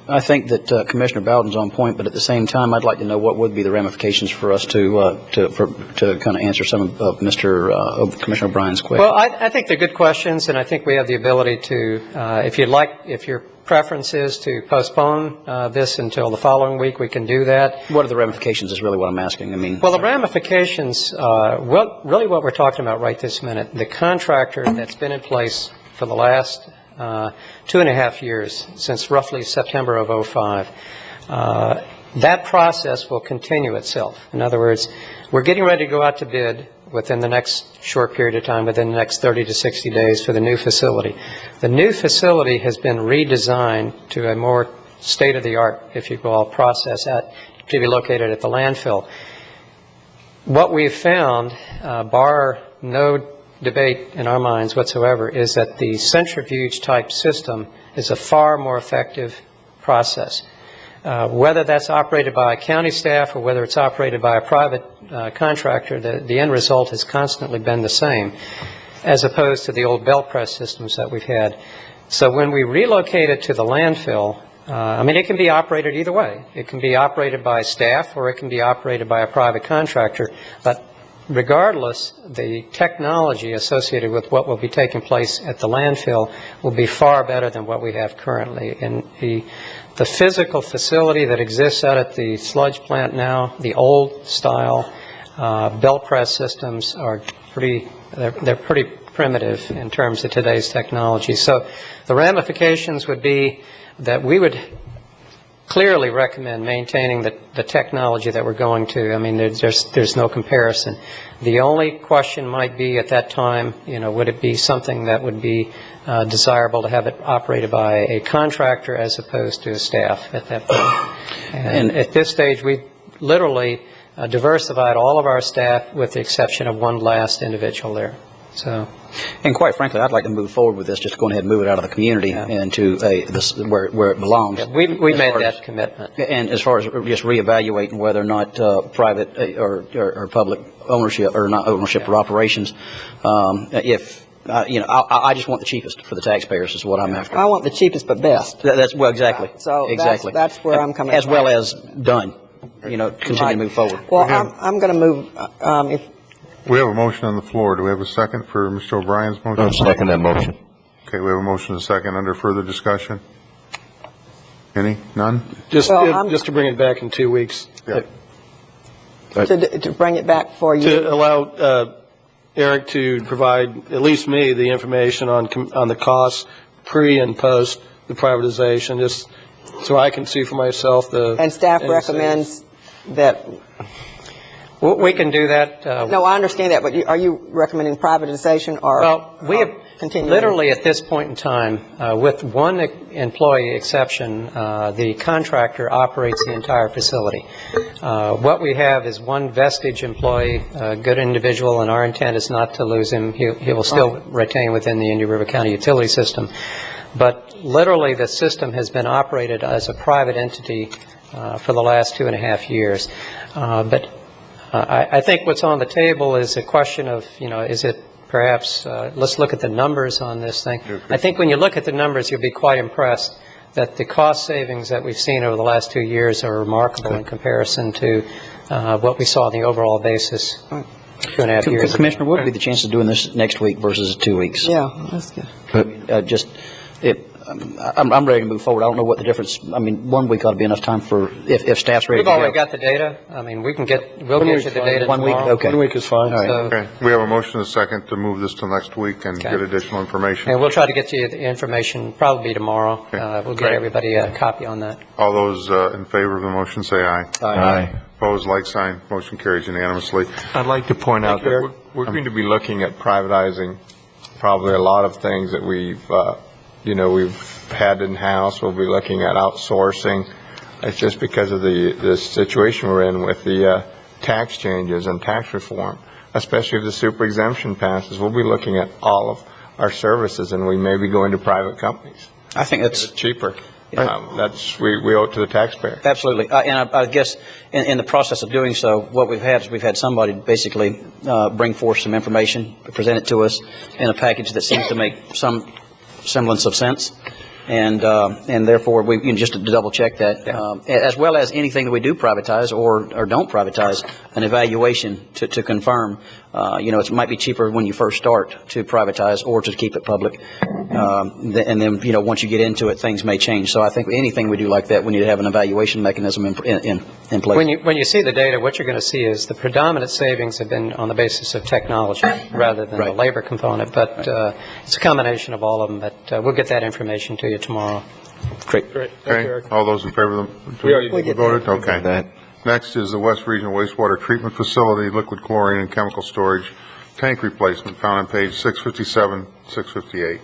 I think that Commissioner Bowden's on point, but at the same time, I'd like to know what would be the ramifications for us to kind of answer some of Commissioner O'Brien's questions. Well, I think they're good questions, and I think we have the ability to, if your preference is to postpone this until the following week, we can do that. What are the ramifications is really what I'm asking. Well, the ramifications, really what we're talking about right this minute, the contractor that's been in place for the last 2.5 years, since roughly September of 2005, that process will continue itself. In other words, we're getting ready to go out to bid within the next short period of time, within the next 30 to 60 days for the new facility. The new facility has been redesigned to a more state-of-the-art, if you will, process to be located at the landfill. What we've found, bar no debate in our minds whatsoever, is that the centrifuge-type system is a far more effective process. Whether that's operated by a county staff or whether it's operated by a private contractor, the end result has constantly been the same, as opposed to the old belt press systems that we've had. So when we relocate it to the landfill, it can be operated either way. It can be operated by staff or it can be operated by a private contractor. But regardless, the technology associated with what will be taking place at the landfill will be far better than what we have currently. And the physical facility that exists out at the sludge plant now, the old style belt press systems, are pretty They're pretty primitive in terms of today's technology. So the ramifications would be that we would clearly recommend maintaining the technology that we're going to. I mean, there's no comparison. The only question might be at that time, would it be something that would be desirable to have it operated by a contractor as opposed to a staff at that point? And at this stage, we literally diversified all of our staff with the exception of one last individual there. So, and quite frankly, I'd like to move forward with this, just go ahead and move it out of the community into where it belongs. Yeah, we made that commitment. And as far as just reevaluating whether or not private or public ownership or not ownership or operations, I just want the cheapest for the taxpayers is what I'm after. I want the cheapest but best. That's well, exactly. So exactly. That's where I'm coming from. As well as done. Continue to move forward. Well, I'm going to move. We have a motion on the floor. Do we have a second for Mr. O'Brien's motion? I'll second that motion. Okay, we have a motion and a second. Under further discussion? Any? None? Just to bring it back in 2 weeks. Yeah. To bring it back for you. To allow Eric to provide at least me the information on the costs pre and post the privatization, just so I can see for myself And staff recommends that. We can do that. No, I understand that, but are you recommending privatization or? Well, we have literally at this point in time, with one employee exception, the contractor operates the entire facility. What we have is one vestige employee, a good individual, and our intent is not to lose him. He will still retain within the Indian River County utility system. But literally the system has been operated as a private entity for the last 2.5 years. I think what's on the table is a question of, is it perhaps, let's look at the numbers on this thing. I think when you look at the numbers, you'll be quite impressed that the cost savings that we've seen over the last 2 years are remarkable in comparison to what we saw on the overall basis 2.5 years ago. Commissioner, what would be the chances of doing this next week versus 2 weeks? Yeah, that's good. I'm ready to move forward. I don't know what the difference. I mean, 1 week ought to be enough time for if staff's ready. We've already got the data. I mean, we'll get you the data 1 week. tomorrow. Okay. 1 week is fine. All right. Okay. We have a motion and a second to move this to next week and get additional information. And we'll try to get you the information probably tomorrow. Okay. We'll get everybody a copy on that. All those in favor of the motion say aye. Aye. Opposed, like sign. Motion carries unanimously. I'd like to point out that we're going to be looking at privatizing probably a lot of things that we've had in-house. We'll be looking at outsourcing. It's just because of the situation we're in with the tax changes and tax reform, especially if the super exemption passes. We'll be looking at all of our services, and we may be going to private companies. I think that's cheaper. We owe it to the taxpayer. Absolutely. And I guess in the process of doing so, what we've had is somebody basically bring forth some information, present it to us in a package that seems to make some semblance of sense. And therefore, we just to double check that, as well as anything that we do privatize or don't privatize, an evaluation to confirm. It might be cheaper when you first start to privatize or to keep it public, and then once you get into it, things may change. So I think anything we do like that, we need to have an evaluation mechanism in place. When you see the data, what you're going to see is the predominant savings have been on the basis of technology rather than the labor component. But it's a combination of all of them. But we'll get that information to you tomorrow. Great. Okay. All those in favor of the We voted? Okay. Next is the West Regional Wastewater Treatment Facility, liquid chlorine and chemical storage tank replacement found on page 657, 658.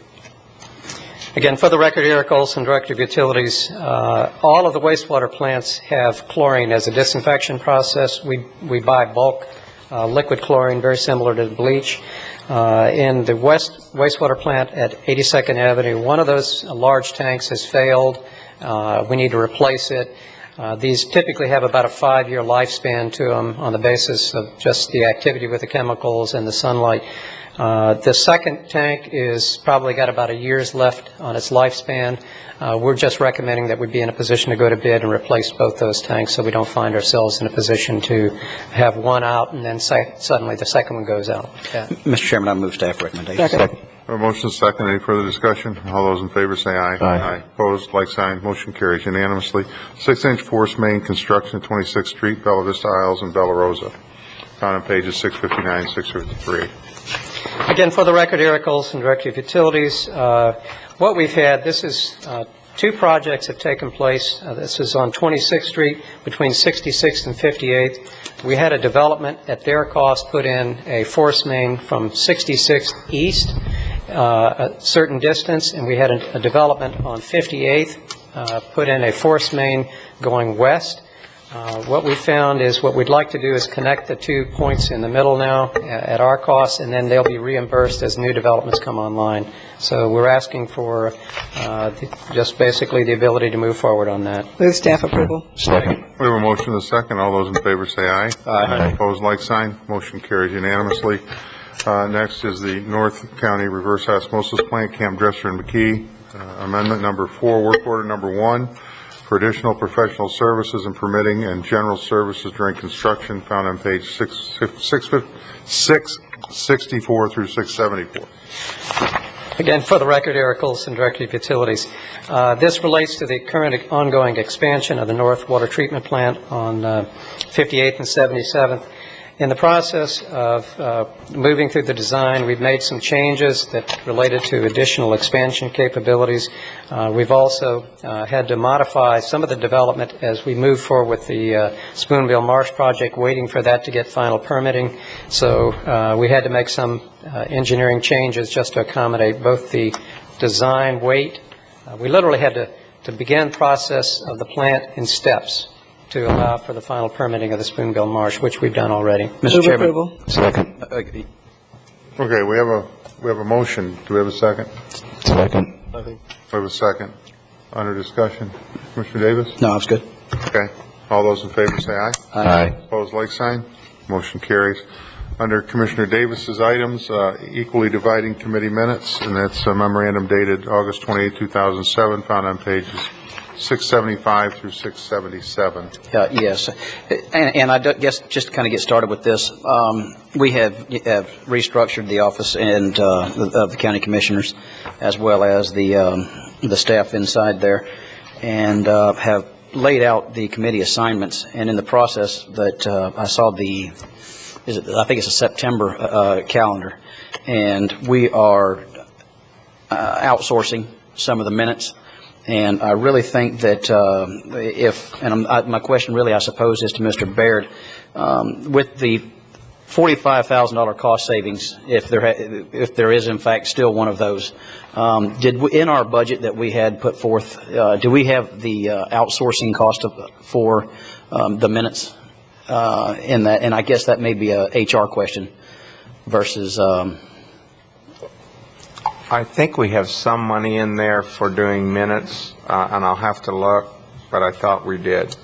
Again, for the record, Eric Olson, Director of Utilities. All of the wastewater plants have chlorine as a disinfection process. We buy bulk liquid chlorine, very similar to bleach. In the wastewater plant at 82nd Avenue, one of those large tanks has failed. We need to replace it. These typically have about a 5-year lifespan to them on the basis of just the activity with the chemicals and the sunlight. The second tank is probably got about a year's left on its lifespan. We're just recommending that we be in a position to go to bid and replace both those tanks so we don't find ourselves in a position to have one out and then suddenly the second one goes out. Mr. Chairman, I move staff recommendation. Second. A motion second. Any further discussion? All those in favor say aye. Aye. Opposed, like sign. Motion carries unanimously. 6-inch force main construction, 26th Street, Bella Vista Isles, and Bella Rosa. Found on pages 659, 653. Again, for the record, Eric Olson, Director of Utilities. What we've had, this is two projects have taken place. This is on 26th Street between 66th and 58th. We had a development at their cost put in a force main from 66th east a certain distance, and we had a development on 58th put in a force main going west. What we found is what we'd like to do is connect the 2 points in the middle now at our cost, and then they'll be reimbursed as new developments come online. So we're asking for just basically the ability to move forward on that. Move staff approval. Second. We have a motion and a second. All those in favor say aye. Aye. Opposed, like sign. Motion carries unanimously. Next is the North County Reverse Osmosis Plant, Camp Dresser and McKee. Amendment number 4, work order number 1. For additional professional services and permitting and general services during construction, found on page 664 through 674. Again, for the record, Eric Olson, Director of Utilities. This relates to the current ongoing expansion of the North Water Treatment Plant on 58th and 77th. In the process of moving through the design, we've made some changes that related to additional expansion capabilities. We've also had to modify some of the development as we move forward with the Spoonville Marsh project, waiting for that to get final permitting. So we had to make some engineering changes just to accommodate both the design weight. We literally had to begin process of the plant in steps to allow for the final permitting of the Spoonville Marsh, which we've done already. Mr. Chairman. Approval. Second. Okay, we have a motion. Do we have a second? Second. We have a second. Under discussion. Commissioner Davis? No, that's good. Okay. All those in favor say aye. Aye. Opposed, like sign. Motion carries. Under Commissioner Davis's items, equally dividing committee minutes, and that's a memorandum dated August 28, 2007, found on pages 675 through 677. Yes, and I guess just to kind of get started with this, we have restructured the office and of the county commissioners, as well as the staff inside there, and have laid out the committee assignments. And in the process, that I saw I think it's a September calendar, and we are outsourcing some of the minutes. And I really think that my question really, I suppose, is to Mr. Baird, with the $45,000 cost savings, if there is in fact still one of those, in our budget that we had put forth, do we have the outsourcing cost for the minutes in that? And I guess that may be a HR question versus. I think we have some money in there for doing minutes, and I'll have to look, but I thought we did.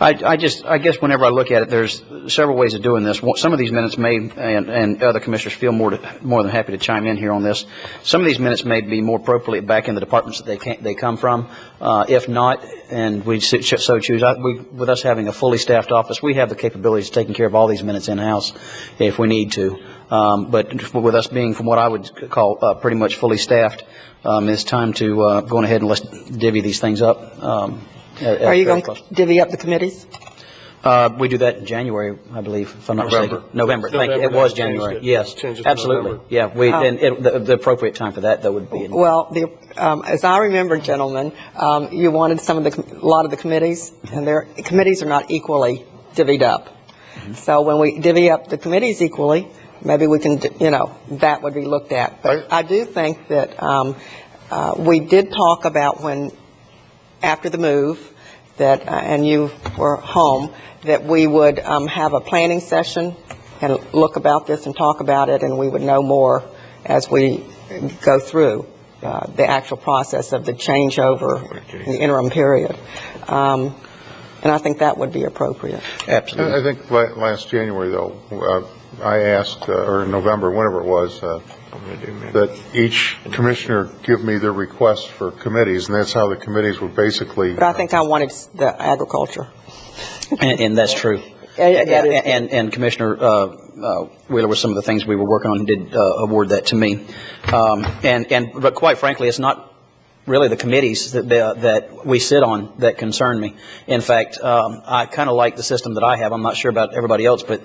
I guess whenever I look at it, there's several ways of doing this. Some of these minutes may, and other commissioners feel more than happy to chime in here on this. Some of these minutes may be more appropriate back in the departments that they come from. If not, and we so choose, with us having a fully staffed office, we have the capabilities of taking care of all these minutes in-house if we need to. But with us being from what I would call pretty much fully staffed, it's time to go on ahead and let's divvy these things up. Are you going to divvy up the committees? We do that in January, I believe, if I'm not mistaken. November. Thank you. It was January. Yes, absolutely. Yeah, and the appropriate time for that, though, would be. Well, as I remember, gentlemen, you wanted a lot of the committees, and their committees are not equally divvied up. Mm-hmm. So when we divvy up the committees equally, maybe we can, that would be looked at. But I do think that we did talk about after the move, and you were home, that we would have a planning session and look about this and talk about it, and we would know more as we go through the actual process of the changeover in the interim period. And I think that would be appropriate. Absolutely. I think last January, though, I asked, or in November, whenever it was, that each commissioner give me their request for committees, and that's how the committees were basically. But I think I wanted the agriculture. And that's true. And Commissioner Wheeler, with some of the things we were working on, did award that to me. But quite frankly, it's not really the committees that we sit on that concern me. In fact, I kind of like the system that I have. I'm not sure about everybody else, but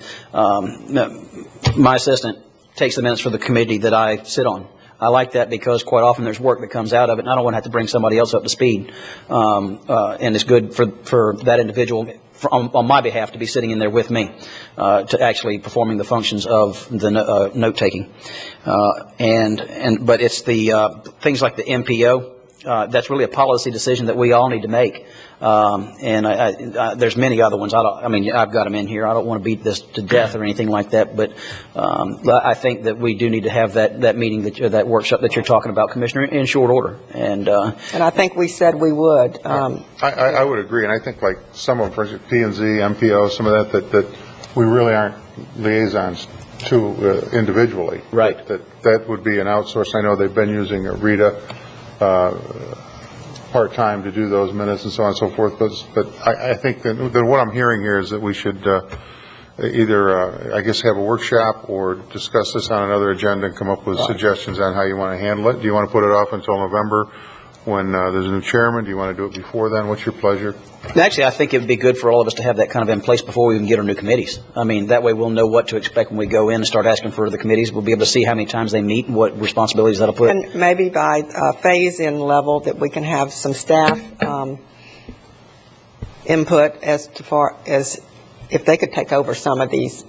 my assistant takes the minutes for the committee that I sit on. I like that because quite often there's work that comes out of it, and I don't want to have to bring somebody else up to speed. And it's good for that individual on my behalf to be sitting in there with me, to actually performing the functions of the note taking. But it's the things like the MPO. That's really a policy decision that we all need to make. There's many other ones. I've got them in here. I don't want to beat this to death or anything like that, but I think that we do need to have that meeting, that workshop that you're talking about, Commissioner, in short order. And I think we said we would. I would agree, and I think like some of them, for instance, P&Z, MPO, some of that we really aren't liaisons to individually. Right. That would be an outsource. I know they've been using Rita part-time to do those minutes and so on and so forth, but I think that what I'm hearing here is that we should either, I guess, have a workshop or discuss this on another agenda and come up with suggestions on how you want to handle it. Do you want to put it off until November when there's a new chairman? Do you want to do it before then? What's your pleasure? actually, I think it would be good for all of us to have that kind of in place before we even get our new committees. I mean, that way we'll know what to expect when we go in and start asking for the committees. We'll be able to see how many times they meet and what responsibilities that'll put. And maybe by phase-in level that we can have some staff input as far as if they could take over some of these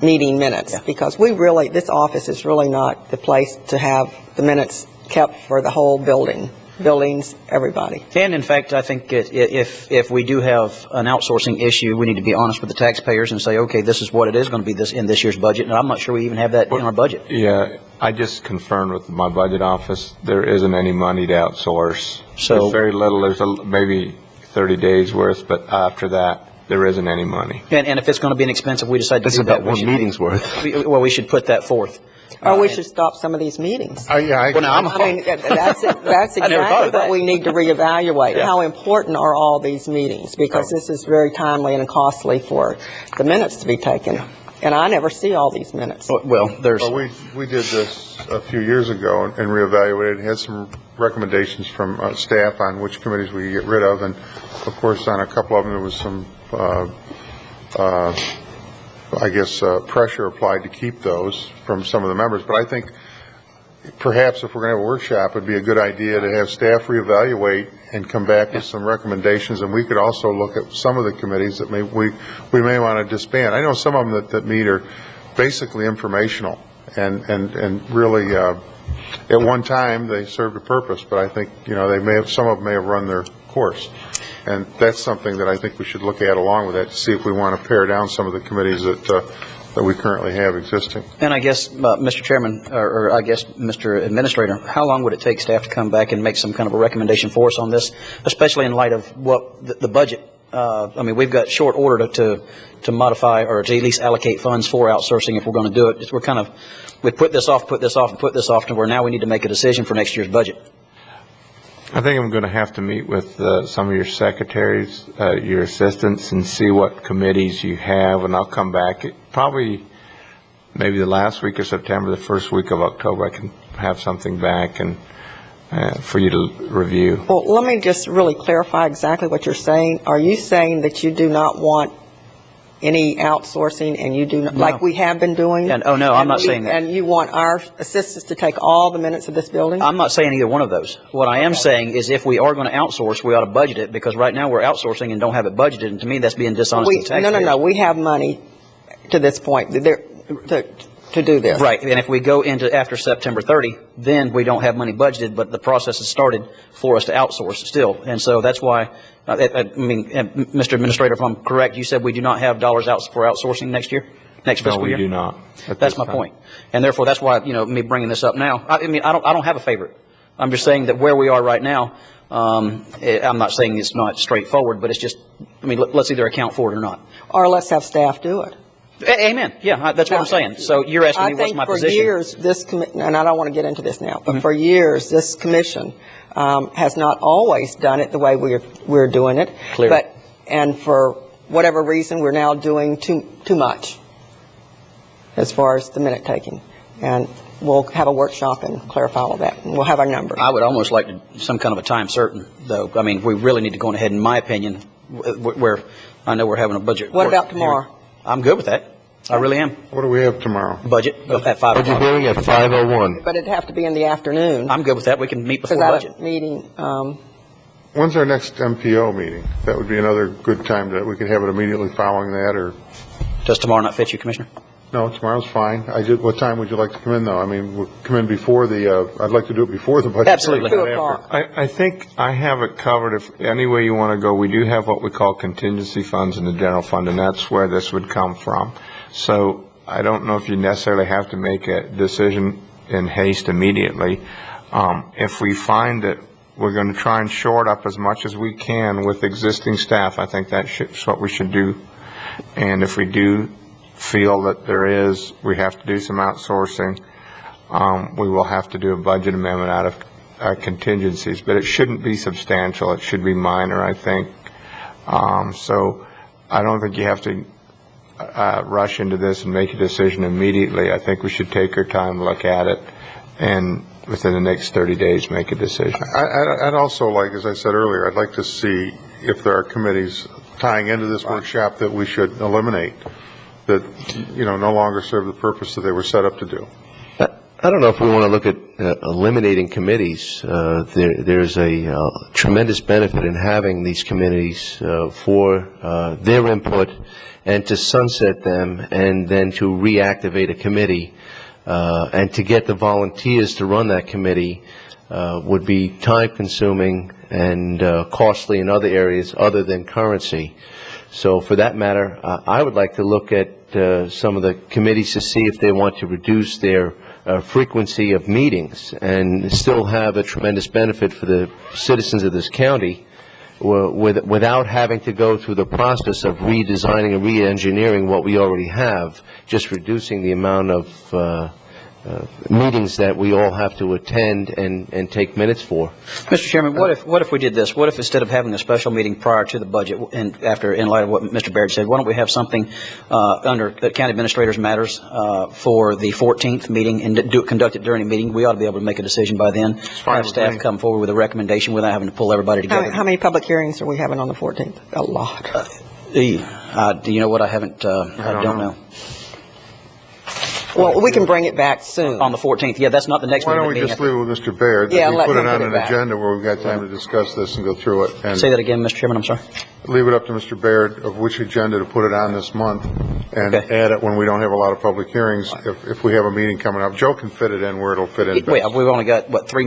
meeting minutes, because this office is really not the place to have the minutes kept for the whole buildings, everybody. And in fact, I think if we do have an outsourcing issue, we need to be honest with the taxpayers and say, okay, this is what it is going to be in this year's budget, and I'm not sure we even have that in our budget. Yeah, I just confirmed with my budget office, there isn't any money to outsource. So there's very little, there's maybe 30 days worth, but after that, there isn't any money. And if it's going to be inexpensive, we decide to do that. That's about one meeting's worth. We should put that forth. Or we should stop some of these meetings. That's exactly what we need to reevaluate. Yeah. How important are all these meetings? Because this is very timely and costly for the minutes to be taken. And I never see all these minutes. Well, we did this a few years ago and reevaluated. Had some recommendations from staff on which committees we could get rid of, and of course on a couple of them there was some pressure applied to keep those from some of the members. But I think perhaps if we're going to have a workshop, it would be a good idea to have staff reevaluate and come back with some recommendations. And we could also look at some of the committees that we may want to disband. I know some of them that meet are basically informational and really at one time they served a purpose, but I think some of them may have run their course. And that's something that I think we should look at along with that to see if we want to pare down some of the committees that we currently have existing. And I guess, Mr. Chairman, or I guess, Mr. Administrator, how long would it take staff to come back and make some kind of a recommendation for us on this, especially in light of what the budget? We've got short order to modify or to at least allocate funds for outsourcing if we're going to do it. We put this off, to where now we need to make a decision for next year's budget. I think I'm going to have to meet with some of your secretaries, your assistants, and see what committees you have, and I'll come back. Probably maybe the last week of September, the first week of October, I can have something back and for you to review. Well, let me just really clarify exactly what you're saying. Are you saying that you do not want any outsourcing, and you do not, like we have been doing? No, I'm not saying that. And you want our assistants to take all the minutes of this building? I'm not saying either one of those. What I am saying is if we are going to outsource, we ought to budget it, because right now we're outsourcing and don't have it budgeted, and to me that's being dishonest to the taxpayers. No, we have money to this point to do this. Right, and if we go into after September 30, then we don't have money budgeted, but the process has started for us to outsource still. And so that's why, Mr. Administrator, if I'm correct, you said we do not have dollars out for outsourcing next fiscal year? No, we do not. That's my point. And therefore, that's why, me bringing this up now, I don't have a favorite. I'm just saying that where we are right now, I'm not saying it's not straightforward, but it's just, let's either account for it or not. Or let's have staff do it. Amen. Yeah, that's what I'm saying. So you're asking me what's my position. I think for years, and I don't want to get into this now, but for years, this commission has not always done it the way we're doing it. Clearly. And for whatever reason, we're now doing too much as far as the minute taking. And we'll have a workshop and clarify all that, and we'll have our numbers. I would almost like some kind of a time certain, though. We really need to go ahead, in my opinion, where I know we're having a budget. What about tomorrow? I'm good with that. I really am. What do we have tomorrow? Budget at 5 o'clock. Budget hearing at 5:01. But it'd have to be in the afternoon. I'm good with that. We can meet before Because budget. meeting, When's our next MPO meeting? That would be another good time that we could have it immediately following that, or? Does tomorrow not fit you, Commissioner? No, tomorrow's fine. What time would you like to come in, though? I mean, we'll come in before I'd like to do it before the budget. Absolutely. hearing, not after. I think I have it covered. If any way you want to go, we do have what we call contingency funds in the general fund, and that's where this would come from. So I don't know if you necessarily have to make a decision in haste immediately. If we find that we're going to try and short up as much as we can with existing staff, I think that's what we should do. And if we do feel that we have to do some outsourcing, we will have to do a budget amendment out of contingencies, but it shouldn't be substantial. It should be minor, I think. So I don't think you have to rush into this and make a decision immediately. I think we should take our time, look at it, and within the next 30 days make a decision. I'd also like, as I said earlier, I'd like to see if there are committees tying into this workshop that we should eliminate, that, no longer serve the purpose that they were set up to do. I don't know if we want to look at eliminating committees. There's a tremendous benefit in having these committees for their input, and to sunset them and then to reactivate a committee and to get the volunteers to run that committee would be time-consuming and costly in other areas other than currency. So for that matter, I would like to look at some of the committees to see if they want to reduce their frequency of meetings and still have a tremendous benefit for the citizens of this county without having to go through the process of redesigning and re-engineering what we already have, just reducing the amount of meetings that we all have to attend and take minutes for. Mr. Chairman, what if we did this? What if instead of having a special meeting prior to the budget, and in light of what Mr. Baird said, why don't we have something under County Administrators Matters for the 14th meeting and conduct it during the meeting? We ought to be able to make a decision by then. Have staff come forward with a recommendation without having to pull everybody together. how many public hearings are we having on the 14th? A lot. Do you know what? I haven't. I don't know. Well, we can bring it back soon. On the 14th. Yeah, that's not the next Why meeting. don't we just leave it with Mr. Baird? Yeah, we let put him it on put it an back. agenda where we've got time to discuss this and go through it. And Say that again, Mr. Chairman, I'm sorry. leave it up to Mr. Baird of which agenda to put it on this month, and add it when we don't have a lot of public hearings, if we have a meeting coming up. Joe can fit it in where it'll fit in best. Wait, we've only got, what, three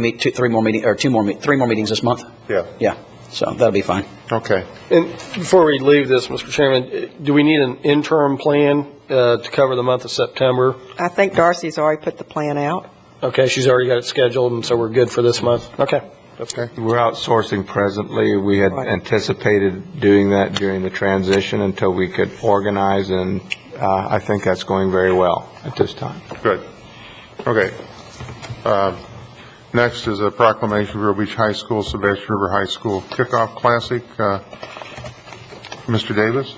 more meetings this month? Yeah. Yeah, so that'll be fine. Okay. And before we leave this, Mr. Chairman, do we need an interim plan to cover the month of September? I think Darcy's already put the plan out. Okay, she's already got it scheduled, and so we're good for this month. Okay. That's good. We're outsourcing presently. We had anticipated doing that during the transition until we could organize, and I think that's going very well at this time. Good. Okay. Next is a proclamation of Vero Beach High School, Sebastian River High School Kickoff Classic. Mr. Davis?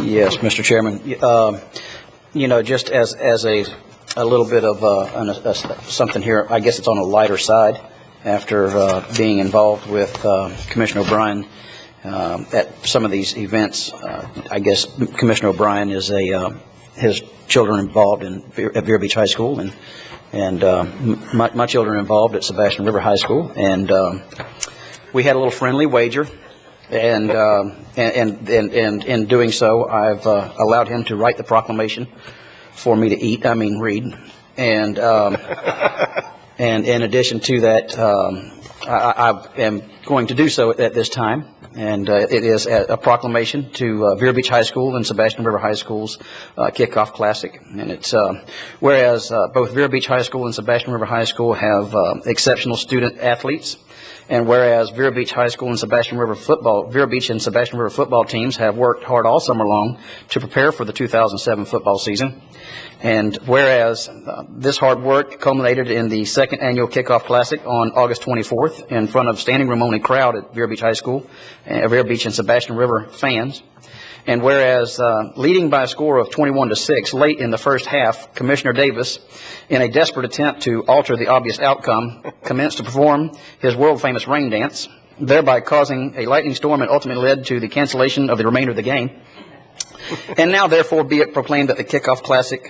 Yes, Mr. Chairman. Just as a little bit of something here, I guess it's on a lighter side. After being involved with Commissioner O'Brien at some of these events, I guess Commissioner O'Brien is his children involved at Vero Beach High School, and my children involved at Sebastian River High School, and we had a little friendly wager, and in doing so, I've allowed him to write the proclamation for me to read, and in addition to that, I am going to do so at this time, and it is a proclamation to Vero Beach High School and Sebastian River High School's Kickoff Classic. And it's whereas both Vero Beach High School and Sebastian River High School have exceptional student athletes, and whereas Vero Beach and Sebastian River football teams have worked hard all summer long to prepare for the 2007 football season. And whereas this hard work culminated in the second annual Kickoff Classic on August 24th in front of standing room only crowd at Vero Beach High School, Vero Beach and Sebastian River fans. And whereas leading by a score of 21-6 late in the first half, Commissioner Davis, in a desperate attempt to alter the obvious outcome, commenced to perform his world-famous rain dance, thereby causing a lightning storm and ultimately led to the cancellation of the remainder of the game. And now, therefore, be it proclaimed that the Kickoff Classic,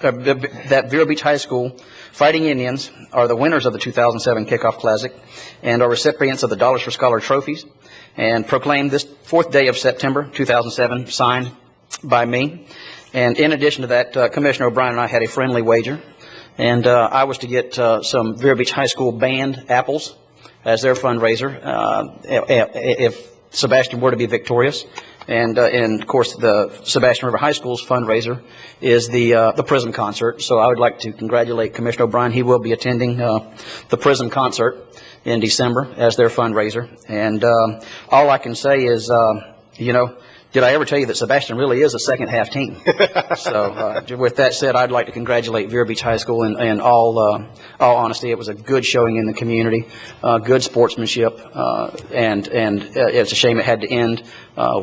that Vero Beach High School Fighting Indians are the winners of the 2007 Kickoff Classic and are recipients of the Dollars for Scholar trophies, and proclaimed this 4th day of September 2007, signed by me. And in addition to that, Commissioner O'Brien and I had a friendly wager, and I was to get some Vero Beach High School band apples as their fundraiser if Sebastian were to be victorious. And of course, the Sebastian River High School's fundraiser is the Prism concert. So I would like to congratulate Commissioner O'Brien. He will be attending the Prism concert in December as their fundraiser. And all I can say is, did I ever tell you that Sebastian really is a second-half team? So with that said, I'd like to congratulate Vero Beach High School. In all honesty, it was a good showing in the community, good sportsmanship, and it's a shame it had to end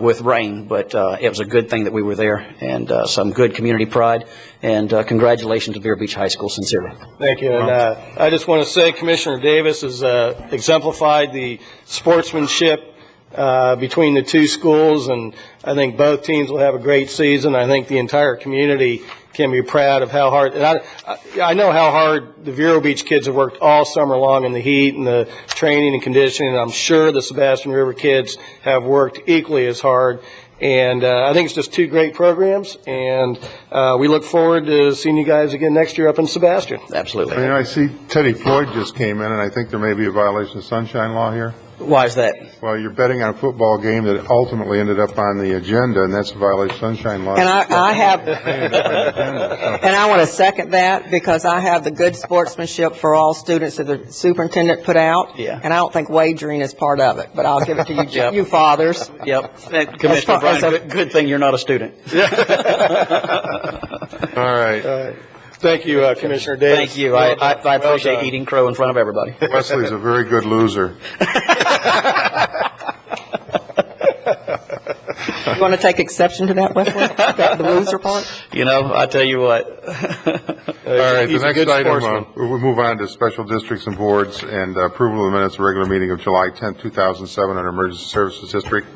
with rain, but it was a good thing that we were there, and some good community pride. And congratulations to Vero Beach High School, sincerely. Thank you. And I just want to say Commissioner Davis has exemplified the sportsmanship between the two schools, and I think both teams will have a great season. I think the entire community can be proud of how hard, and I know how hard the Vero Beach kids have worked all summer long in the heat and the training and conditioning, and I'm sure the Sebastian River kids have worked equally as hard. And I think it's just two great programs, and we look forward to seeing you guys again next year up in Sebastian. Absolutely. I see Teddy Floyd just came in, and I think there may be a violation of sunshine law here. Why is that? Well, you're betting on a football game that ultimately ended up on the agenda, and that's a violation of sunshine law. And I want to second that, because I have the good sportsmanship for all students that the superintendent put out. Yeah. And I don't think wagering is part of it, but I'll give it to you, Yep. you fathers. Yep. Commissioner O'Brien, good thing you're not a student. All right. Thank you, Commissioner Davis. Thank you. I appreciate eating crow in front of everybody. Wesley's a very good loser. You want to take exception to that, Wesley? The loser part? I tell you what. All right, the next item, we'll move on to special districts and boards and approval of the minutes of regular meeting of July 10, 2007 under Emergency Services District.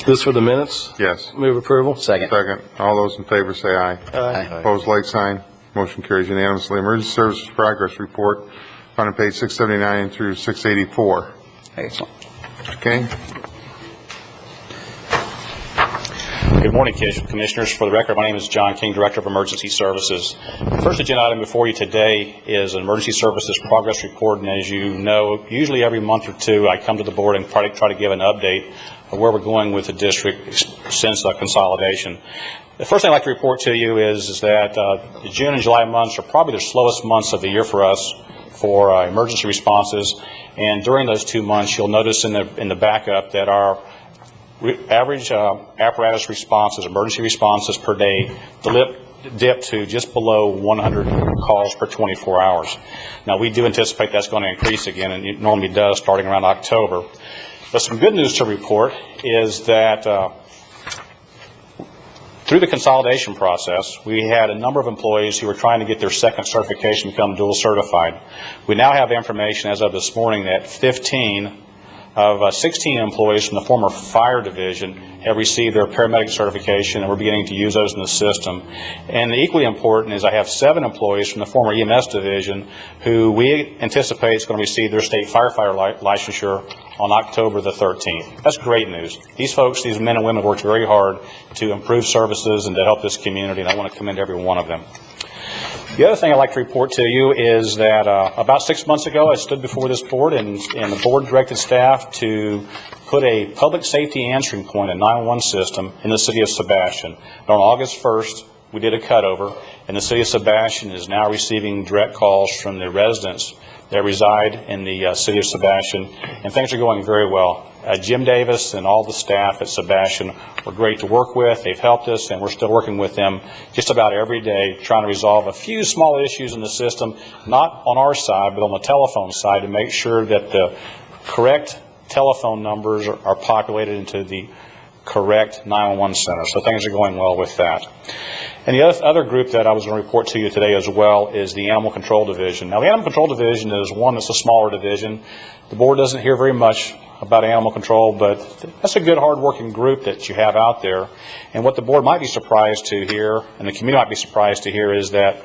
This for the minutes? Yes. Move approval. Second. All those in favor say aye. Aye. Opposed, like sign. Motion carries unanimously. Emergency Services Progress Report, found on page 679 through 684. Excellent. Okay. Good morning, Commissioners. For the record, my name is John King, Director of Emergency Services. The first agenda item before you today is an Emergency Services Progress Report, and as you know, usually every month or two I come to the board and try to give an update of where we're going with the district since the consolidation. The first thing I'd like to report to you is that the June and July months are probably the slowest months of the year for us for emergency responses, and during those 2 months you'll notice in the backup that our average apparatus responses, emergency responses per day, dipped to just below 100 calls per 24 hours. Now, we do anticipate that's going to increase again, and it normally does starting around October. But some good news to report is that through the consolidation process, we had a number of employees who were trying to get their second certification to become dual certified. We now have information as of this morning that 15 of 16 employees from the former fire division have received their paramedic certification, and we're beginning to use those in the system. And equally important is I have 7 employees from the former EMS division who we anticipate is going to receive their state firefighter licensure on October the 13th. That's great news. These folks, these men and women, worked very hard to improve services and to help this community, and I want to commend every one of them. The other thing I'd like to report to you is that about 6 months ago I stood before this board and the board directed staff to put a public safety answering point, a 911 system, in the city of Sebastian. And on August 1st, we did a cutover, and the city of Sebastian is now receiving direct calls from the residents that reside in the city of Sebastian, and things are going very well. Jim Davis and all the staff at Sebastian were great to work with. They've helped us, and we're still working with them just about every day, trying to resolve a few small issues in the system, not on our side, but on the telephone side, to make sure that the correct telephone numbers are populated into the correct 911 center. So things are going well with that. And the other group that I was going to report to you today as well is the Animal Control Division. Now, the Animal Control Division is one that's a smaller division. The board doesn't hear very much about animal control, but that's a good, hard-working group that you have out there. And what the board might be surprised to hear, and the community might be surprised to hear, is that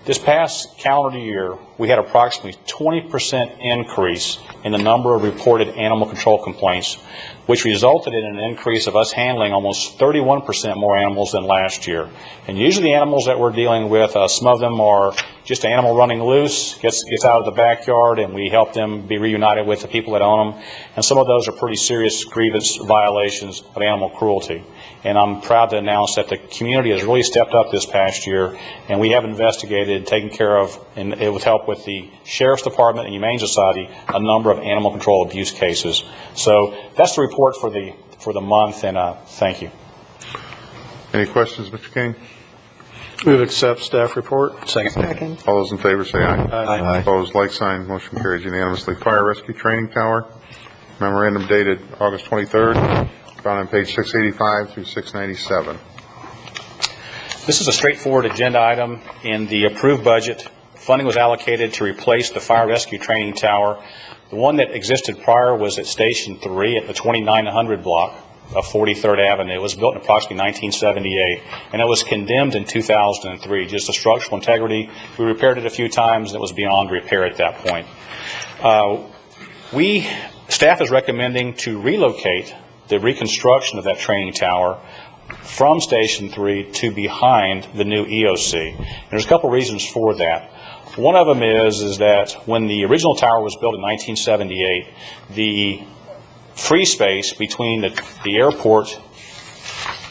this past calendar year, we had approximately 20% increase in the number of reported animal control complaints, which resulted in an increase of us handling almost 31% more animals than last year. And usually the animals that we're dealing with, some of them are just an animal running loose, gets out of the backyard, and we help them be reunited with the people that own them. And some of those are pretty serious grievous violations of animal cruelty. And I'm proud to announce that the community has really stepped up this past year, and we have investigated, taken care of, and with help with the Sheriff's Department and Humane Society, a number of animal control abuse cases. So that's the report for the month, and thank you. Any questions, Mr. King? Move accept staff report. Second. All those in favor say aye. Aye. Opposed, like sign. Motion carries unanimously. Fire Rescue Training Tower, memorandum dated August 23rd, found on page 685 through 697. This is a straightforward agenda item. In the approved budget, funding was allocated to replace the Fire Rescue Training Tower. The one that existed prior was at Station 3 at the 2900 block of 43rd Avenue. It was built in approximately 1978, and it was condemned in 2003, just a structural integrity. We repaired it a few times, and it was beyond repair at that point. Staff is recommending to relocate the reconstruction of that training tower from Station 3 to behind the new EOC. And there's a couple reasons for that. One of them is that when the original tower was built in 1978, the free space between the airport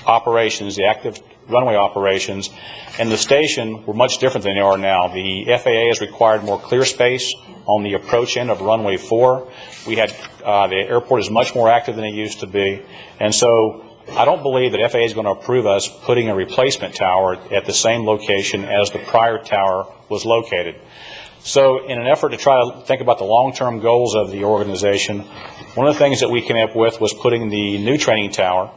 operations, the active runway operations, and the station were much different than they are now. The FAA has required more clear space on the approach end of runway 4. The airport is much more active than it used to be, and so I don't believe that FAA is going to approve us putting a replacement tower at the same location as the prior tower was located. So in an effort to try to think about the long-term goals of the organization, one of the things that we came up with was putting the new training tower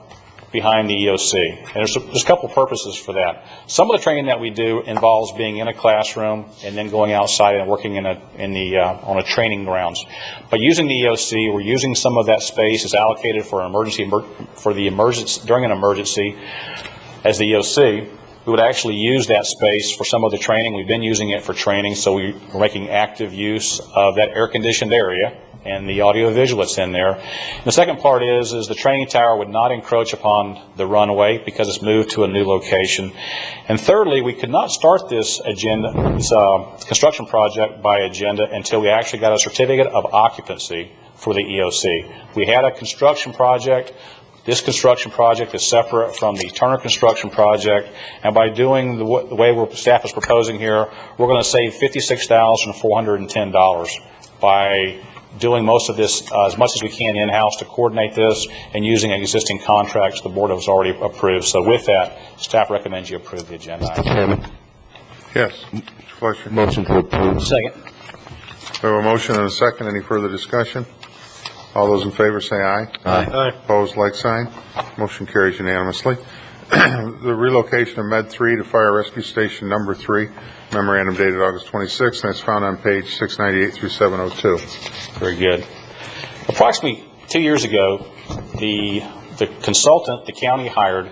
behind the EOC. And there's a couple purposes for that. Some of the training that we do involves being in a classroom and then going outside and working on a training grounds. By using the EOC, we're using some of that space is allocated for during an emergency as the EOC. We would actually use that space for some of the training. We've been using it for training, so we're making active use of that air-conditioned area and the audio-visual that's in there. And the second part is the training tower would not encroach upon the runway because it's moved to a new location. And thirdly, we could not start this construction project by agenda until we actually got a certificate of occupancy for the EOC. We had a construction project. This construction project is separate from the Turner construction project, and by doing the way staff is proposing here, we're going to save $56,410 by doing most of this as much as we can in-house to coordinate this and using existing contracts the board has already approved. So with that, staff recommends you approve the agenda. Mr. Chairman. Yes, Mr. Fletcher. Motion to approve. Second. We have a motion and a second. Any further discussion? All those in favor say aye. Aye. Opposed, like sign. Motion carries unanimously. The relocation of Med 3 to Fire Rescue Station Number 3, memorandum dated August 26th, and it's found on page 698 through 702. Very good. Approximately 2 years ago, the consultant the county hired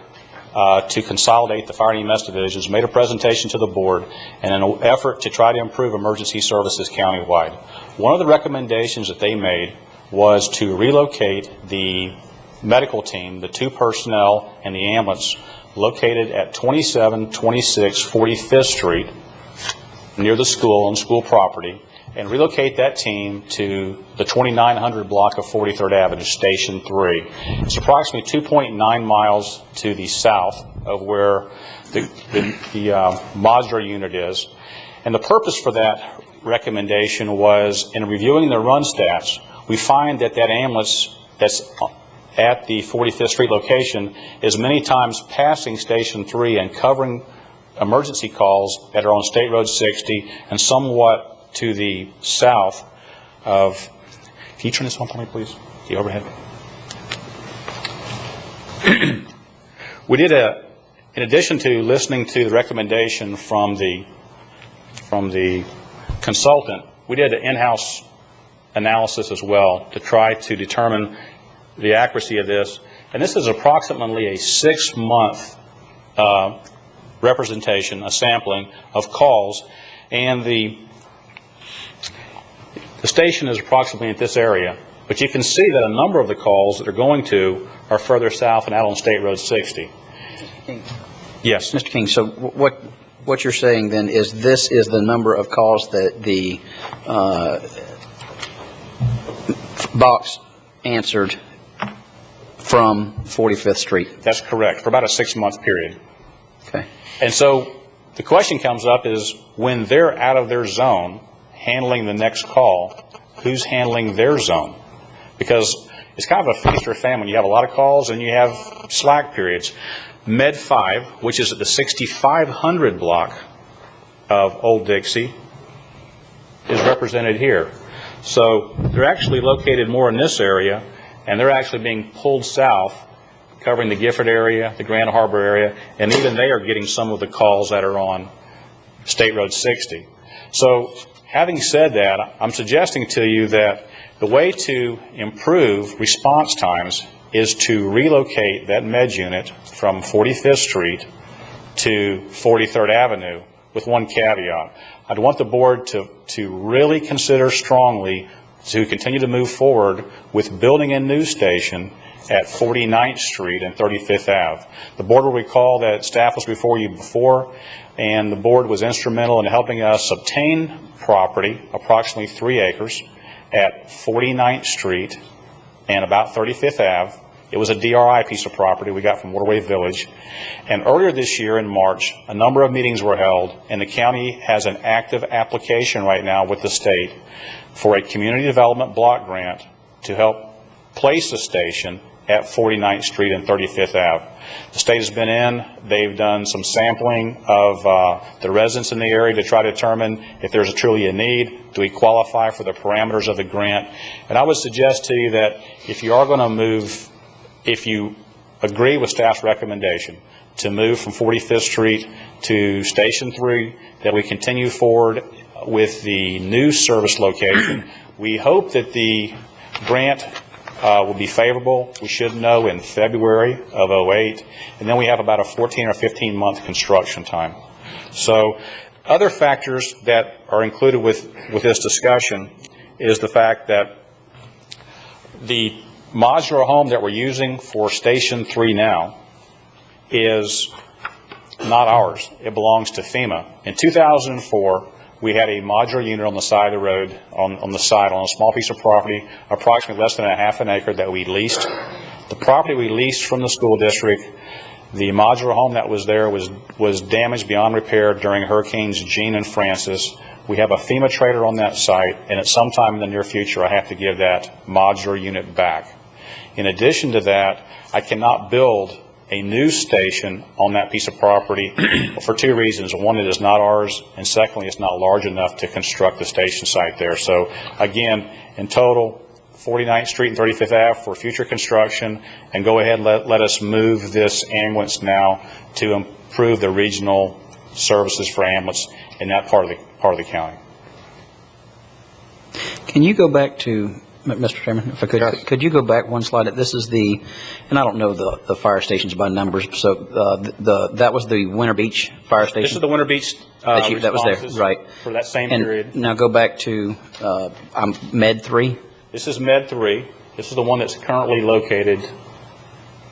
to consolidate the fire and EMS divisions made a presentation to the board in an effort to try to improve emergency services countywide. One of the recommendations that they made was to relocate the medical team, the 2 personnel and the ambulance, located at 2726 45th Street near the school on school property, and relocate that team to the 2900 block of 43rd Avenue, Station 3. It's approximately 2.9 miles to the south of where the modular unit is. And the purpose for that recommendation was, in reviewing the run stats, we find that ambulance that's at the 45th Street location is many times passing Station 3 and covering emergency calls that are on State Road 60 and somewhat to the south of, can you turn this on for me, please? The overhead. We did in addition to listening to the recommendation from the consultant, we did an in-house analysis as well to try to determine the accuracy of this. And this is approximately a 6-month representation, a sampling of calls. And the station is approximately in this area. But you can see that a number of the calls that are going to are further south and out on State Road 60. Yes. Mr. King, so what you're saying then is this is the number of calls that the box answered from 45th Street? That's correct, for about a 6-month period. Okay. And so the question comes up is when they're out of their zone handling the next call, who's handling their zone? Because it's kind of a feast or famine. You have a lot of calls and you have slack periods. Med 5, which is at the 6500 block of Old Dixie, is represented here. So they're actually located more in this area, and they're actually being pulled south, covering the Gifford area, the Grand Harbor area, and even they are getting some of the calls that are on State Road 60. So having said that, I'm suggesting to you that the way to improve response times is to relocate that med unit from 45th Street to 43rd Avenue with one caveat. I'd want the board to really consider strongly to continue to move forward with building a new station at 49th Street and 35th Ave. The board will recall that staff was before you before, and the board was instrumental in helping us obtain property, approximately 3 acres, at 49th Street and about 35th Ave. It was a DRI piece of property we got from Waterway Village. And earlier this year in March, a number of meetings were held, and the county has an active application right now with the state for a community development block grant to help place a station at 49th Street and 35th Ave. The state has been in. They've done some sampling of the residents in the area to try to determine if there's truly a need. Do we qualify for the parameters of the grant? And I would suggest to you that if you are going to move, if you agree with staff's recommendation to move from 45th Street to Station 3, that we continue forward with the new service location. We hope that the grant will be favorable. We should know in February of 08, and then we have about a 14 or 15 month construction time. So other factors that are included with this discussion is the fact that the modular home that we're using for Station 3 now is not ours. It belongs to FEMA. In 2004, we had a modular unit on the side of the road, on the side, on a small piece of property, approximately less than a half an acre that we leased. The property we leased from the school district, the modular home that was there was damaged beyond repair during Hurricanes Jean and Francis. We have a FEMA trailer on that site, and at some time in the near future, I have to give that modular unit back. In addition to that, I cannot build a new station on that piece of property for 2 reasons. One, it is not ours, and secondly, it's not large enough to construct the station site there. So again, in total, 49th Street and 35th Ave for future construction, and go ahead and let us move this ambulance now to improve the regional services for ambulance in that part of the county. Can you go back to, Mr. Chairman, if I could, yes. Could you go back one slide? This is the, and I don't know the fire stations by numbers, so that was the Winter Beach fire station? This is the Winter Beach that was there, right. For that same and period. Now go back to Med 3. This is Med 3. This is the one that's currently located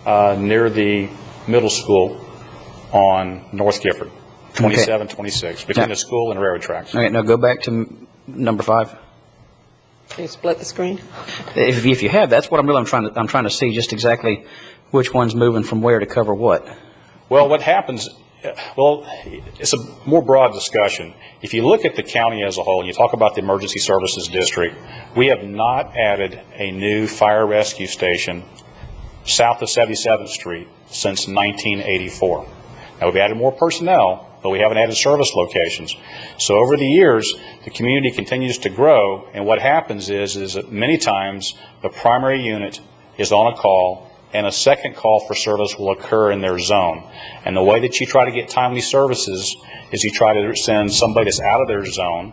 near the middle school on North Gifford, 2726, between the school and railroad tracks. All right, now go back to number 5. Can you split the screen? If you have, that's what I'm trying to see just exactly which one's moving from where to cover what. Well, what happens, well, it's a more broad discussion. If you look at the county as a whole and you talk about the emergency services district, we have not added a new fire rescue station south of 77th Street since 1984. Now, we've added more personnel, but we haven't added service locations. So over the years, the community continues to grow, and what happens is that many times the primary unit is on a call and a second call for service will occur in their zone. And the way that you try to get timely services is you try to send somebody that's out of their zone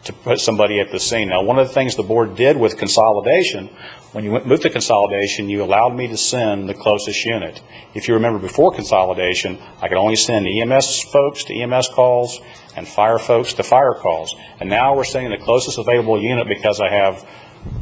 to put somebody at the scene. Now, one of the things the board did with consolidation, when you moved to consolidation, you allowed me to send the closest unit. If you remember, before consolidation, I could only send EMS folks to EMS calls and fire folks to fire calls. And now we're sending the closest available unit because I have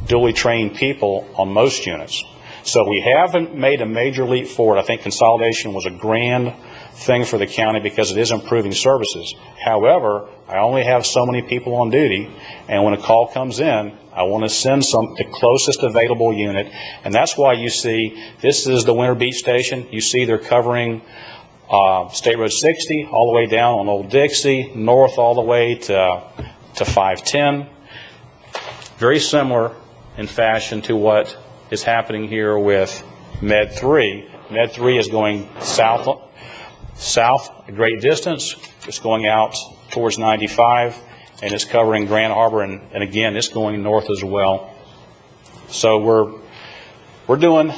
duly trained people on most units. So we haven't made a major leap forward. I think consolidation was a grand thing for the county because it is improving services. However, I only have so many people on duty, and when a call comes in, I want to send the closest available unit, and that's why you see this is the Winter Beach station. You see they're covering State Road 60 all the way down on Old Dixie, north all the way to 510. Very similar in fashion to what is happening here with Med 3. Med 3 is going south a great distance. It's going out towards 95, and it's covering Grand Harbor, and again, it's going north as well. So we're doing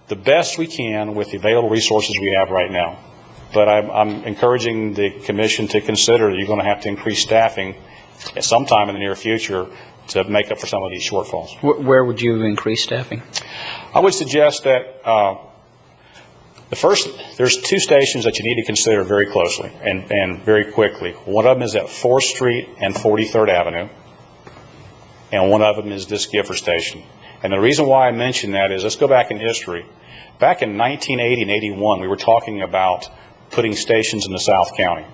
the best we can with the available resources we have right now. But I'm encouraging the commission to consider that you're going to have to increase staffing at some time in the near future to make up for some of these shortfalls. Where would you increase staffing? I would suggest that there's two stations that you need to consider very closely and very quickly. One of them is at 4th Street and 43rd Avenue, and one of them is this Gifford station. And the reason why I mention that is, let's go back in history. Back in 1980 and 81, we were talking about putting stations in the South County.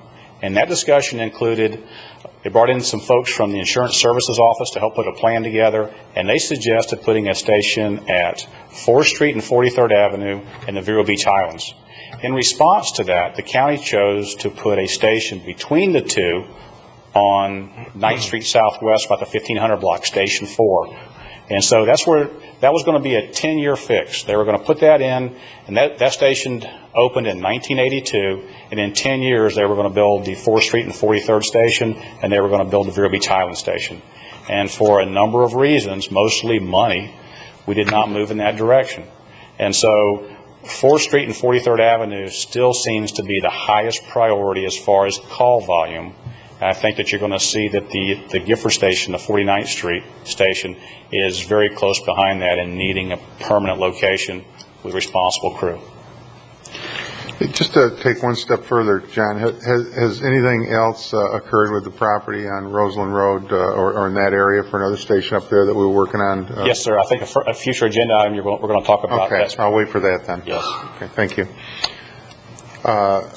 And that discussion included, they brought in some folks from the Insurance Services Office to help put a plan together, and they suggested putting a station at 4th Street and 43rd Avenue in the Vero Beach Highlands. In response to that, the county chose to put a station between the two on 9th Street Southwest, about the 1500 block, Station 4. And so that's where, that was going to be a 10-year fix. They were going to put that in, and that station opened in 1982, and in 10 years they were going to build the 4th Street and 43rd station, and they were going to build the Vero Beach Highland station. And for a number of reasons, mostly money, we did not move in that direction. And so 4th Street and 43rd Avenue still seems to be the highest priority as far as call volume. And I think that you're going to see that the Gifford station, the 49th Street station, is very close behind that and needing a permanent location with responsible crew. Just to take one step further, John, has anything else occurred with the property on Roseland Road or in that area for another station up there that we were working on? Yes, sir. I think a future agenda item we're going to talk about. Okay, I'll wait for that then. Yes. Okay, thank you. Well,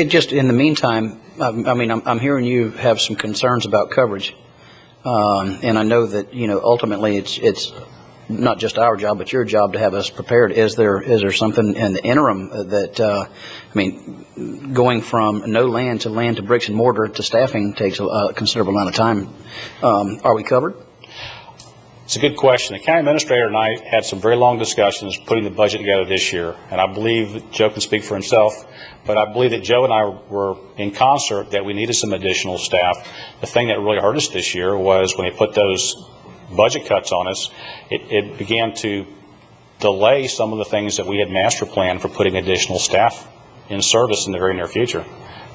just in the meantime, I mean, I'm hearing you have some concerns about coverage, and I know that, you know, ultimately it's not just our job, but your job to have us prepared. Is there something in the interim that, I mean, going from no land to bricks and mortar to staffing takes a considerable amount of time. Are we covered? It's a good question. The county administrator and I had some very long discussions putting the budget together this year, and I believe that Joe can speak for himself, but I believe that Joe and I were in concert that we needed some additional staff. The thing that really hurt us this year was when he put those budget cuts on us, it began to delay some of the things that we had master planned for putting additional staff in service in the very near future.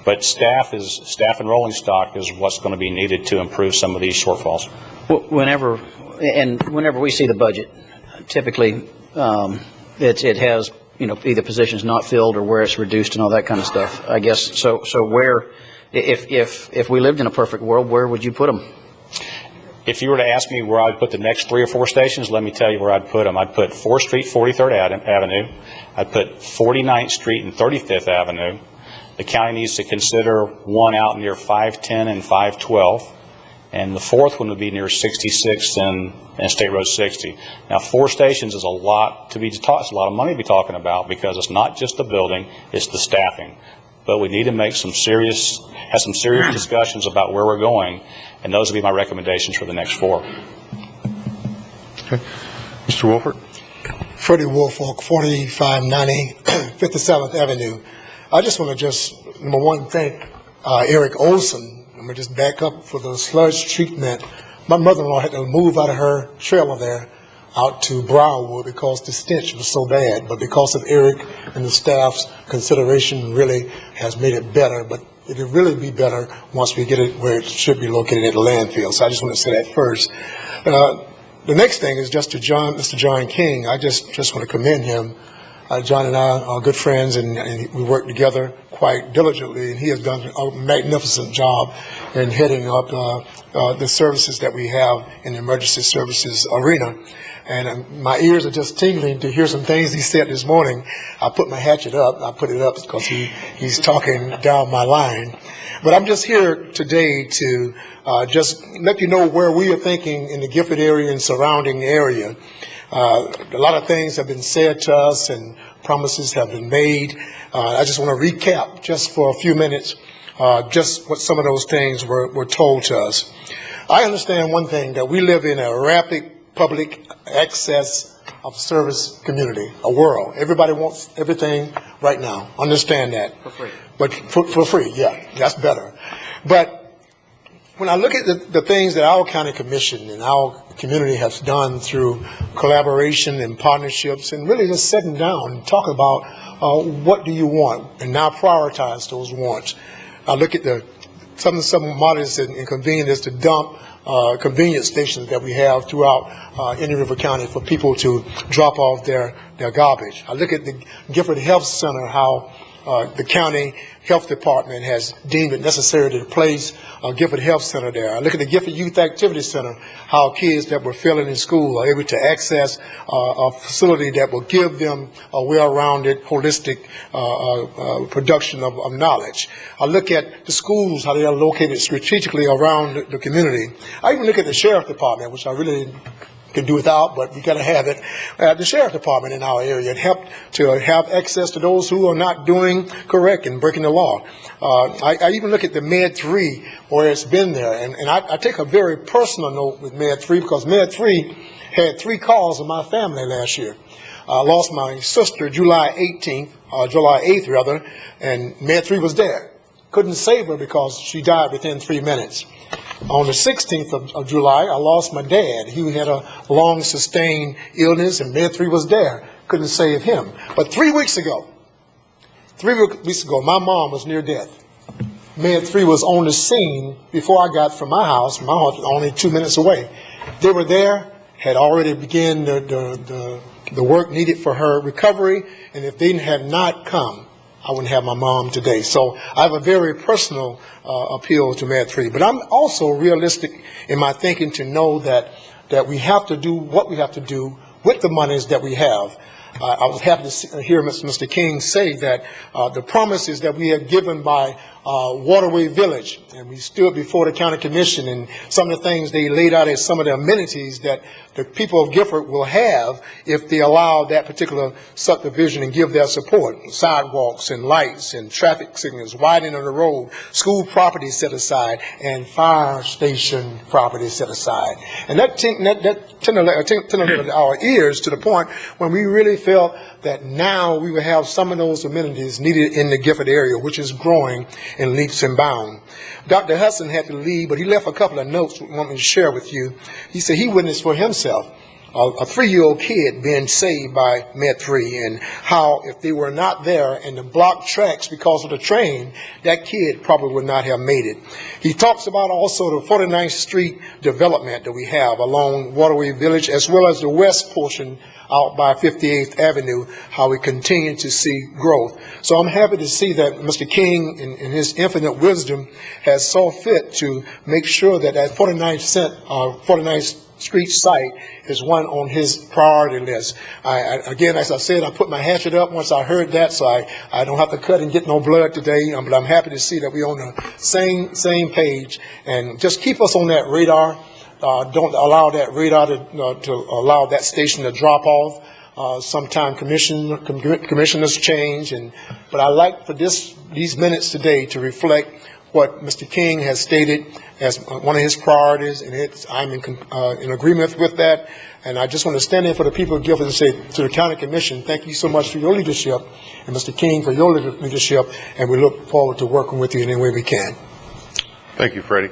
But staff and rolling stock is what's going to be needed to improve some of these shortfalls. Whenever we see the budget, typically it has, you know, either positions not filled or where it's reduced and all that kind of stuff. I guess so. Where, if we lived in a perfect world, where would you put them? If you were to ask me where I'd put the next 3 or 4 stations, let me tell you where I'd put them. I'd put 4th Street, 43rd Avenue. I'd put 49th Street and 35th Avenue. The county needs to consider one out near 510 and 512. And the fourth one would be near 66 and State Road 60. Now, 4 stations is a lot to be talked. It's a lot of money to be talking about because it's not just the building; it's the staffing. But we need to make some serious discussions about where we're going, and those would be my recommendations for the next 4. Okay, Mr. Wolford. Freddie Woolfolk, 4590 57th Avenue. I just want to number one, thank Eric Olson. I'm going to just back up for the sludge treatment. My mother-in-law had to move out of her trailer there out to Briarwood because the stench was so bad. But because of Eric and the staff's consideration, really has made it better. But it'll really be better once we get it where it should be located at the landfill. So I just want to say that first. The next thing is just to Mr. John King. I just want to commend him. John and I are good friends, and we work together quite diligently, and he has done a magnificent job in heading up the services that we have in the emergency services arena. And my ears are just tingling to hear some things he said this morning. I put my hatchet up. I put it up because he's talking down my line. But I'm just here today to just let you know where we are thinking in the Gifford area and surrounding area. A lot of things have been said to us and promises have been made. I just want to recap just for a few minutes just what some of those things were told to us. I understand one thing, that we live in a rapid public access of service community, a world. Everybody wants everything right now. Understand that. For free. But for free, yeah, that's better. But when I look at the things that our county commission and our community has done through collaboration and partnerships, and really just sitting down and talking about what do you want, and now prioritize those wants. I look at some models and convenience to dump convenience stations that we have throughout Indian River County for people to drop off their garbage. I look at the Gifford Health Center, how the county health department has deemed it necessary to place a Gifford Health Center there. I look at the Gifford Youth Activity Center, how kids that were failing in school are able to access a facility that will give them a well-rounded, holistic production of knowledge. I look at the schools, how they are located strategically around the community. I even look at the sheriff department, which I really can do without, but we got to have it. The sheriff department in our area helped to have access to those who are not doing correct and breaking the law. I even look at the Med 3, where it's been there, and I take a very personal note with Med 3 because Med 3 had 3 calls in my family last year. I lost my sister July 8th rather, and Med 3 was there. Couldn't save her because she died within 3 minutes. On the 16th of July, I lost my dad. He had a long sustained illness, and Med 3 was there. Couldn't save him. But 3 weeks ago, my mom was near death. Med 3 was on the scene before I got from my house. My house was only 2 minutes away. They were there, had already begun the work needed for her recovery, and if they had not come, I wouldn't have my mom today. So I have a very personal appeal to Med 3. But I'm also realistic in my thinking to know that we have to do what we have to do with the monies that we have. I was happy to hear Mr. King say that the promises that we have given by Waterway Village, and we stood before the county commission, and some of the things they laid out as some of the amenities that the people of Gifford will have if they allow that particular subdivision and give their support. Sidewalks and lights and traffic signals, widening of the road, school property set aside, and fire station property set aside. And that tingled our ears to the point when we really felt that now we will have some of those amenities needed in the Gifford area, which is growing in leaps and bounds. Dr. Hudson had to leave, but he left a couple of notes we want me to share with you. He said he witnessed for himself a 3-year-old kid being saved by Med 3, and how if they were not there and the blocked tracks because of the train, that kid probably would not have made it. He talks about also the 49th Street development that we have along Waterway Village, as well as the west portion out by 58th Avenue, how we continue to see growth. So I'm happy to see that Mr. King, in his infinite wisdom, has saw fit to make sure that 49th Street site is one on his priority list. Again, as I said, I put my hatchet up once I heard that, so I don't have to cut and get no blood today, but I'm happy to see that we're on the same page, and just keep us on that radar. Don't allow that radar to allow that station to drop off. Sometime commissioners change, but I like for these minutes today to reflect what Mr. King has stated as one of his priorities, and I'm in agreement with that. And I just want to stand in for the people of Gifford and say to the county commission, thank you so much for your leadership, and Mr. King for your leadership, and we look forward to working with you in any way we can. Thank you, Freddie.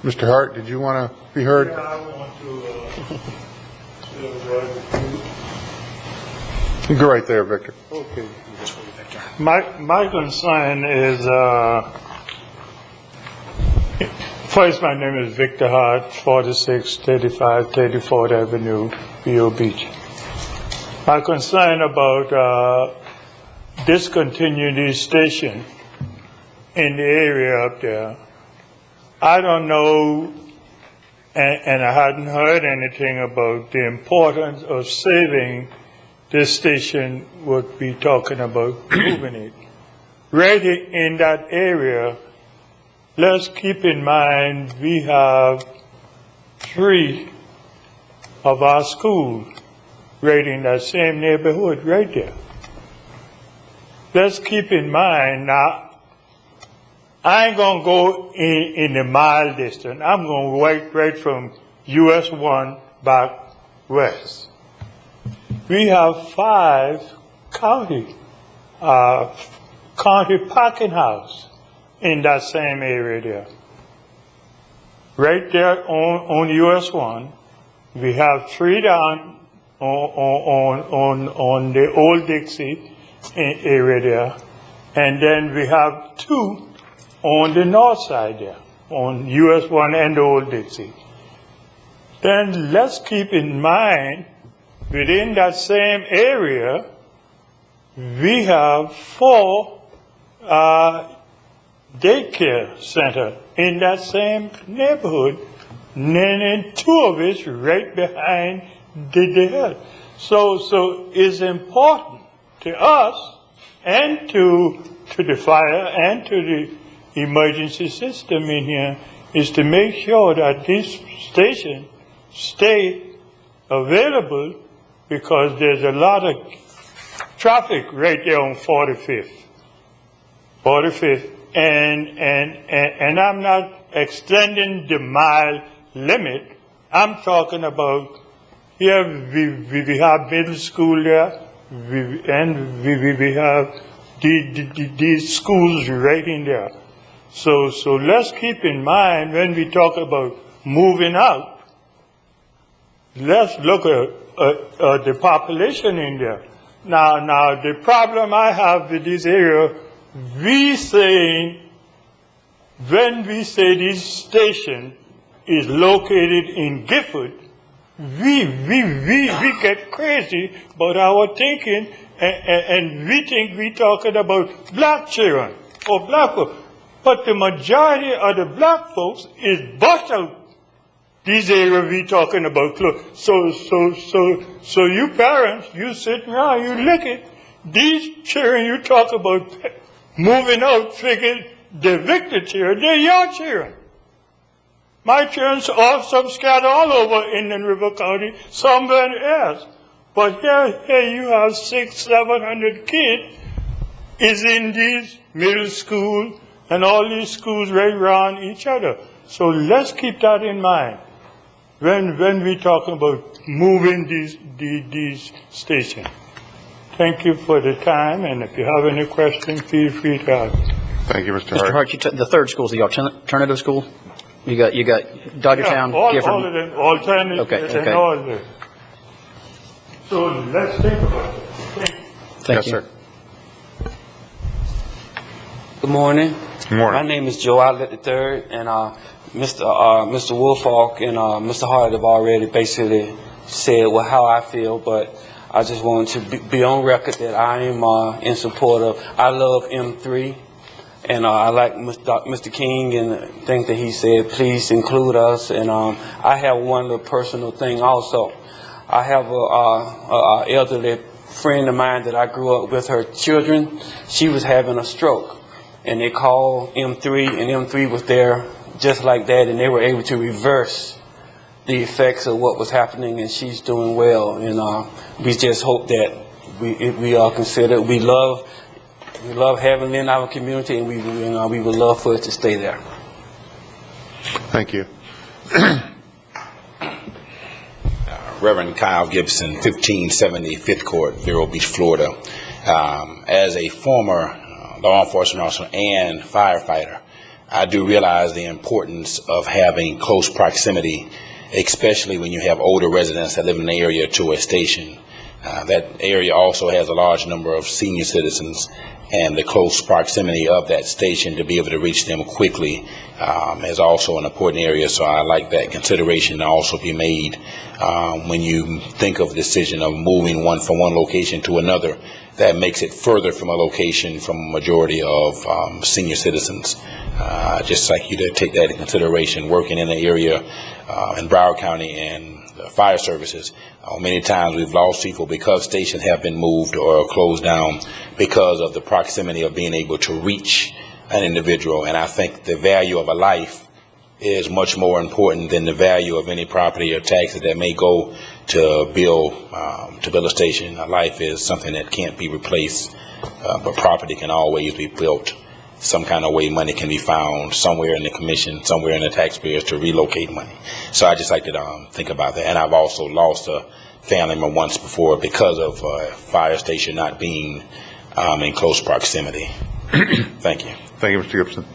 Mr. Hart, did you want to be heard? Yeah, I want to You go right there, Victor. okay. My concern is, first, my name is Victor Hart, 4635 34th Avenue, Vero Beach. My concern about discontinuing this station in the area up there, I don't know, and I hadn't heard anything about the importance of saving this station, what we talking about moving it. Right in that area, let's keep in mind we have 3 of our schools right in that same neighborhood right there. Let's keep in mind now, I ain't gonna go in the mile distance. I'm gonna go right from US 1 back west. We have 5 county parking houses in that same area there. Right there on US 1, we have 3 down on the Old Dixie area there, and then we have 2 on the north side there, on US 1 and the Old Dixie. Then let's keep in mind, within that same area, we have 4 daycare centers in that same neighborhood, and then 2 of it right behind the head. So it's important to us and to the fire and to the emergency system in here is to make sure that this station stay available, because there's a lot of traffic right there on 45th, and I'm not extending the mile limit. I'm talking about here we have middle school there, and we have these schools right in there. So let's keep in mind when we talk about moving out, let's look at the population in there. Now the problem I have with this area, when we say this station is located in Gifford, we get crazy about our thinking, and we think we're talking about black children or black folks. But the majority of the black folks is bust out these areas we talking about. So you parents, you sitting around, you look at these children you talk about moving out, figure the Victor children, they're your children. My children are some scattered all over Indian River County, somewhere else. But here you have 600-700 kids is in these middle school and all these schools right around each other. So let's keep that in mind when we're talking about moving these stations. Thank you for the time, and if you have any questions, feel free to ask. Thank you, Mr. Hart. Mr. Hart, the third school is the alternative school? You got Dodgertown, Gifford? All of them, alternative, and all of them. So let's think about it. Thank you. Sir. Good morning. Good morning. My name is Joe Outlet III, and Mr. Woolfolk and Mr. Hart have already basically said how I feel, but I just wanted to be on record that I am in support of. I love M3, and I like Mr. King and things that he said. Please include us. And I have one little personal thing also. I have a elderly friend of mine that I grew up with. Her children, she was having a stroke, and they called M3, and M3 was there just like that, and they were able to reverse the effects of what was happening, and she's doing well. And we just hope that we are considered. We love having it in our community, and we would love for it to stay there. Thank you. Reverend Kyle Gibson, 1570 Fifth Court, Vero Beach, Florida. As a former law enforcement officer and firefighter, I do realize the importance of having close proximity, especially when you have older residents that live in the area to a station. That area also has a large number of senior citizens, and the close proximity of that station to be able to reach them quickly is also an important area. So I like that consideration to also be made when you think of the decision of moving from one location to another. That makes it further from a location from a majority of senior citizens. Just like you to take that into consideration, working in the area in Broward County and fire services. Many times we've lost people because stations have been moved or closed down because of the proximity of being able to reach an individual. And I think the value of a life is much more important than the value of any property or taxes that may go to build a station. A life is something that can't be replaced, but property can always be built. Some kind of way money can be found somewhere in the commission, somewhere in the taxpayers to relocate money. So I just like to think about that. And I've also lost a family member once before because of a fire station not being in close proximity. Thank you. Thank you, Mr. Gibson.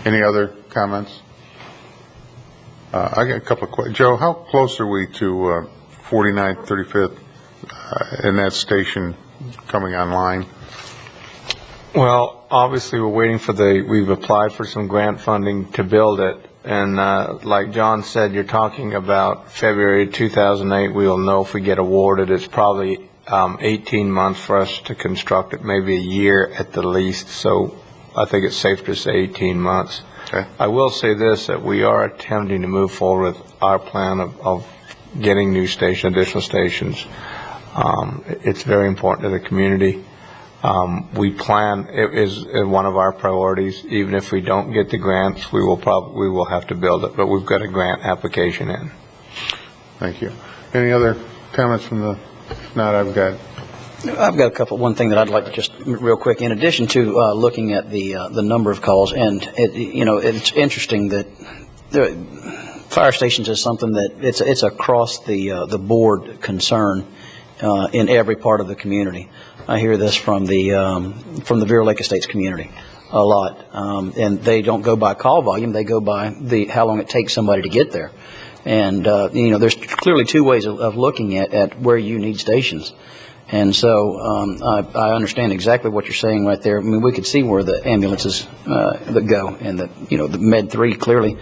Any other comments? I got a couple of questions. Joe, how close are we to 49th, 35th in that station coming online? Well, obviously, we're waiting for we've applied for some grant funding to build it. And like John said, you're talking about February 2008. We'll know if we get awarded. It's probably 18 months for us to construct it, maybe a year at the least. So I think it's safe to say 18 months. Okay. I will say this, that we are attempting to move forward with our plan of getting new additional stations. It's very important to the community. We plan, it is one of our priorities. Even if we don't get the grants, we will have to build it, but we've got a grant application in. Thank you. Any other comments from the, if not, I've got a couple. One thing that I'd like to just real quick, in addition to looking at the number of calls, and it's interesting that fire stations is something that it's across the board concern in every part of the community. I hear this from the Vero Lake Estates community a lot, and they don't go by call volume; they go by how long it takes somebody to get there. And there's clearly two ways of looking at where you need stations. And so I understand exactly what you're saying right there. I mean, we could see where the ambulances that go, and the Med 3 clearly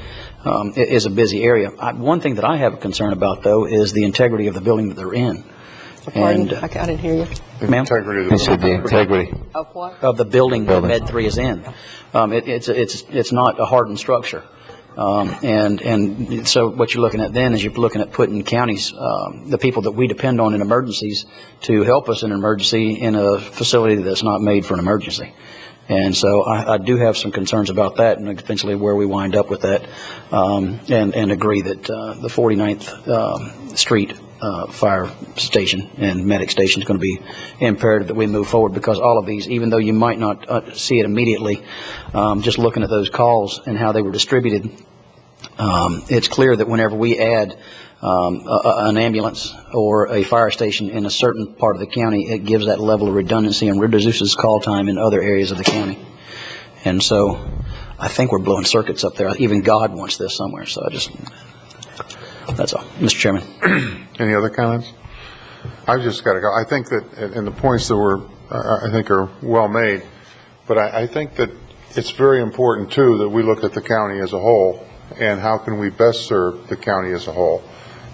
is a busy area. One thing that I have a concern about, though, is the integrity of the building that they're in. Pardon? I didn't hear you. Ma'am? The integrity. Of what? Of the building that Med 3 is in. It's not a hardened structure. And so what you're looking at then is you're looking at putting counties, the people that we depend on in emergencies, to help us in an emergency in a facility that's not made for an emergency. And so I do have some concerns about that, and eventually where we wind up with that, and agree that the 49th Street fire station and medic station is going to be imperative that we move forward, because all of these, even though you might not see it immediately, just looking at those calls and how they were distributed, it's clear that whenever we add an ambulance or a fire station in a certain part of the county, it gives that level of redundancy and reduces call time in other areas of the county. And so I think we're blowing circuits up there. Even God wants this somewhere. So that's all. Mr. Chairman. Any other comments? I've just got to go. I think that, and the points that were, I think, are well made, but I think that it's very important, too, that we look at the county as a whole and how can we best serve the county as a whole.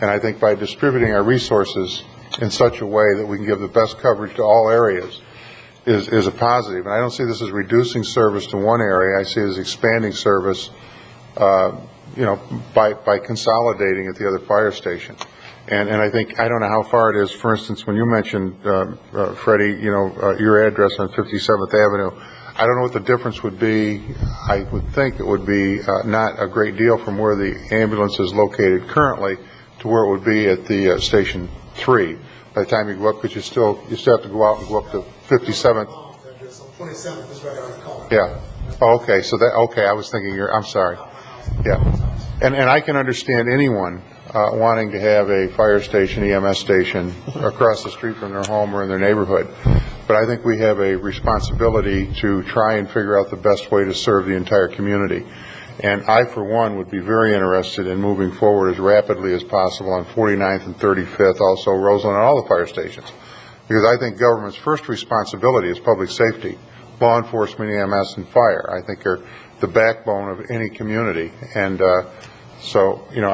And I think by distributing our resources in such a way that we can give the best coverage to all areas is a positive. And I don't see this as reducing service to one area. I see it as expanding service, by consolidating at the other fire station. And I think, I don't know how far it is, for instance, when you mentioned, Freddie, your address on 57th Avenue, I don't know what the difference would be. I would think it would be not a great deal from where the ambulance is located currently to where it would be at the Station 3. By the time you go up, because you still have to go out and go up to 57th. 27th is right around the corner. Yeah. Oh, okay. So I was thinking I'm sorry. Yeah. And I can understand anyone wanting to have a fire station, EMS station across the street from their home or in their neighborhood. but I think we have a responsibility to try and figure out the best way to serve the entire community. And I, for one, would be very interested in moving forward as rapidly as possible on 49th and 35th, also Roseland, and all the fire stations. Because I think government's first responsibility is public safety. Law enforcement, EMS, and fire, I think, are the backbone of any community. And so, you know,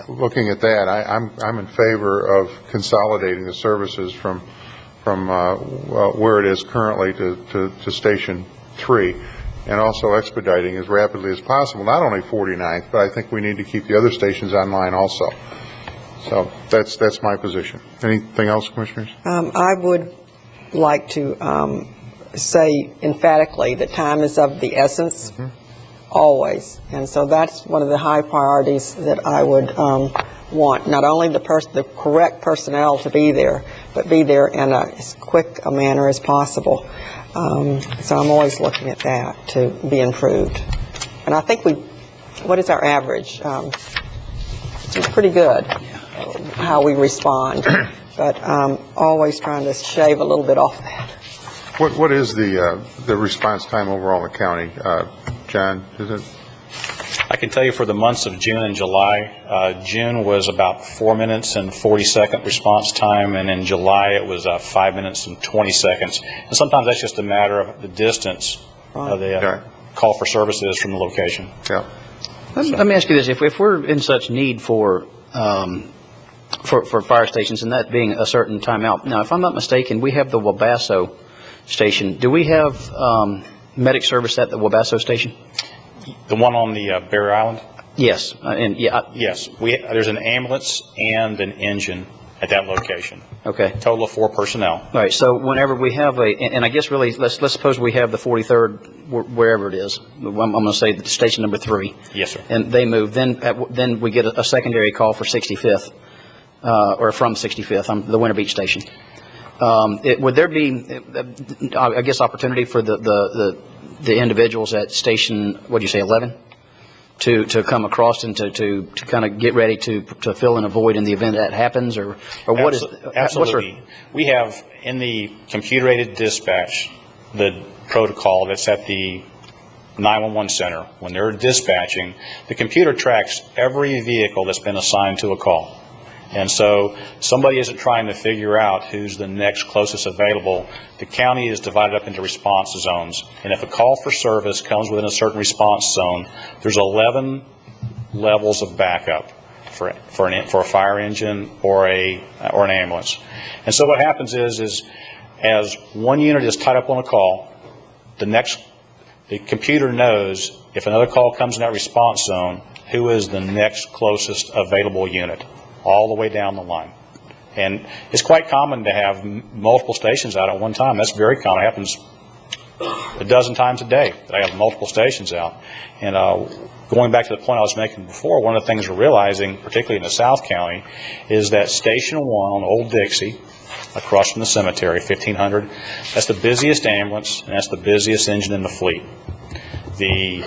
looking at that, I'm in favor of consolidating the services from where it is currently to Station 3, and also expediting as rapidly as possible, not only 49th, but I think we need to keep the other stations online also. So that's my position. Anything else, Commissioners? I would like to say emphatically that time is of the essence, always. And so that's one of the high priorities that I would want, not only the correct personnel to be there, but be there in as quick a manner as possible. So I'm always looking at that to be improved. And I think what is our average? It's pretty good how we respond, but always trying to shave a little bit off that. What is the response time overall in the county, John? Is it? I can tell you for the months of June and July, June was about 4 minutes and 40-second response time, and in July it was 5 minutes and 20 seconds. And sometimes that's just a matter of the distance of the call for services from the location. Yeah. Let me ask you this: if we're in such need for fire stations, and that being a certain timeout, now, if I'm not mistaken, we have the Wabasso station. Do we have medic service at the Wabasso station? The one on the Barrier Island? Yes. Yes. There's an ambulance and an engine at that location. Okay. Total of 4 personnel. All right. So whenever we have and I guess really, let's suppose we have the 43rd, wherever it is. I'm going to say station number 3. Yes, sir. And they move. Then we get a secondary call for 65th, or from 65th, the Winter Beach station. Would there be, I guess, opportunity for the individuals at station, what do you say, 11, to come across and to kind of get ready to fill in a void in the event that happens, or what is? Absolutely. We have in the computer-aided dispatch the protocol that's at the 911 center. When they're dispatching, the computer tracks every vehicle that's been assigned to a call. And so somebody isn't trying to figure out who's the next closest available. The county is divided up into response zones. And if a call for service comes within a certain response zone, there's 11 levels of backup for a fire engine or an ambulance. And so what happens is as one unit is tied up on a call, the computer knows if another call comes in that response zone, who is the next closest available unit, all the way down the line. And it's quite common to have multiple stations out at one time. That's very common. It happens a dozen times a day that I have multiple stations out. And going back to the point I was making before, one of the things we're realizing, particularly in the South County, is that Station 1 on Old Dixie, across from the cemetery, 1500, that's the busiest ambulance, and that's the busiest engine in the fleet. The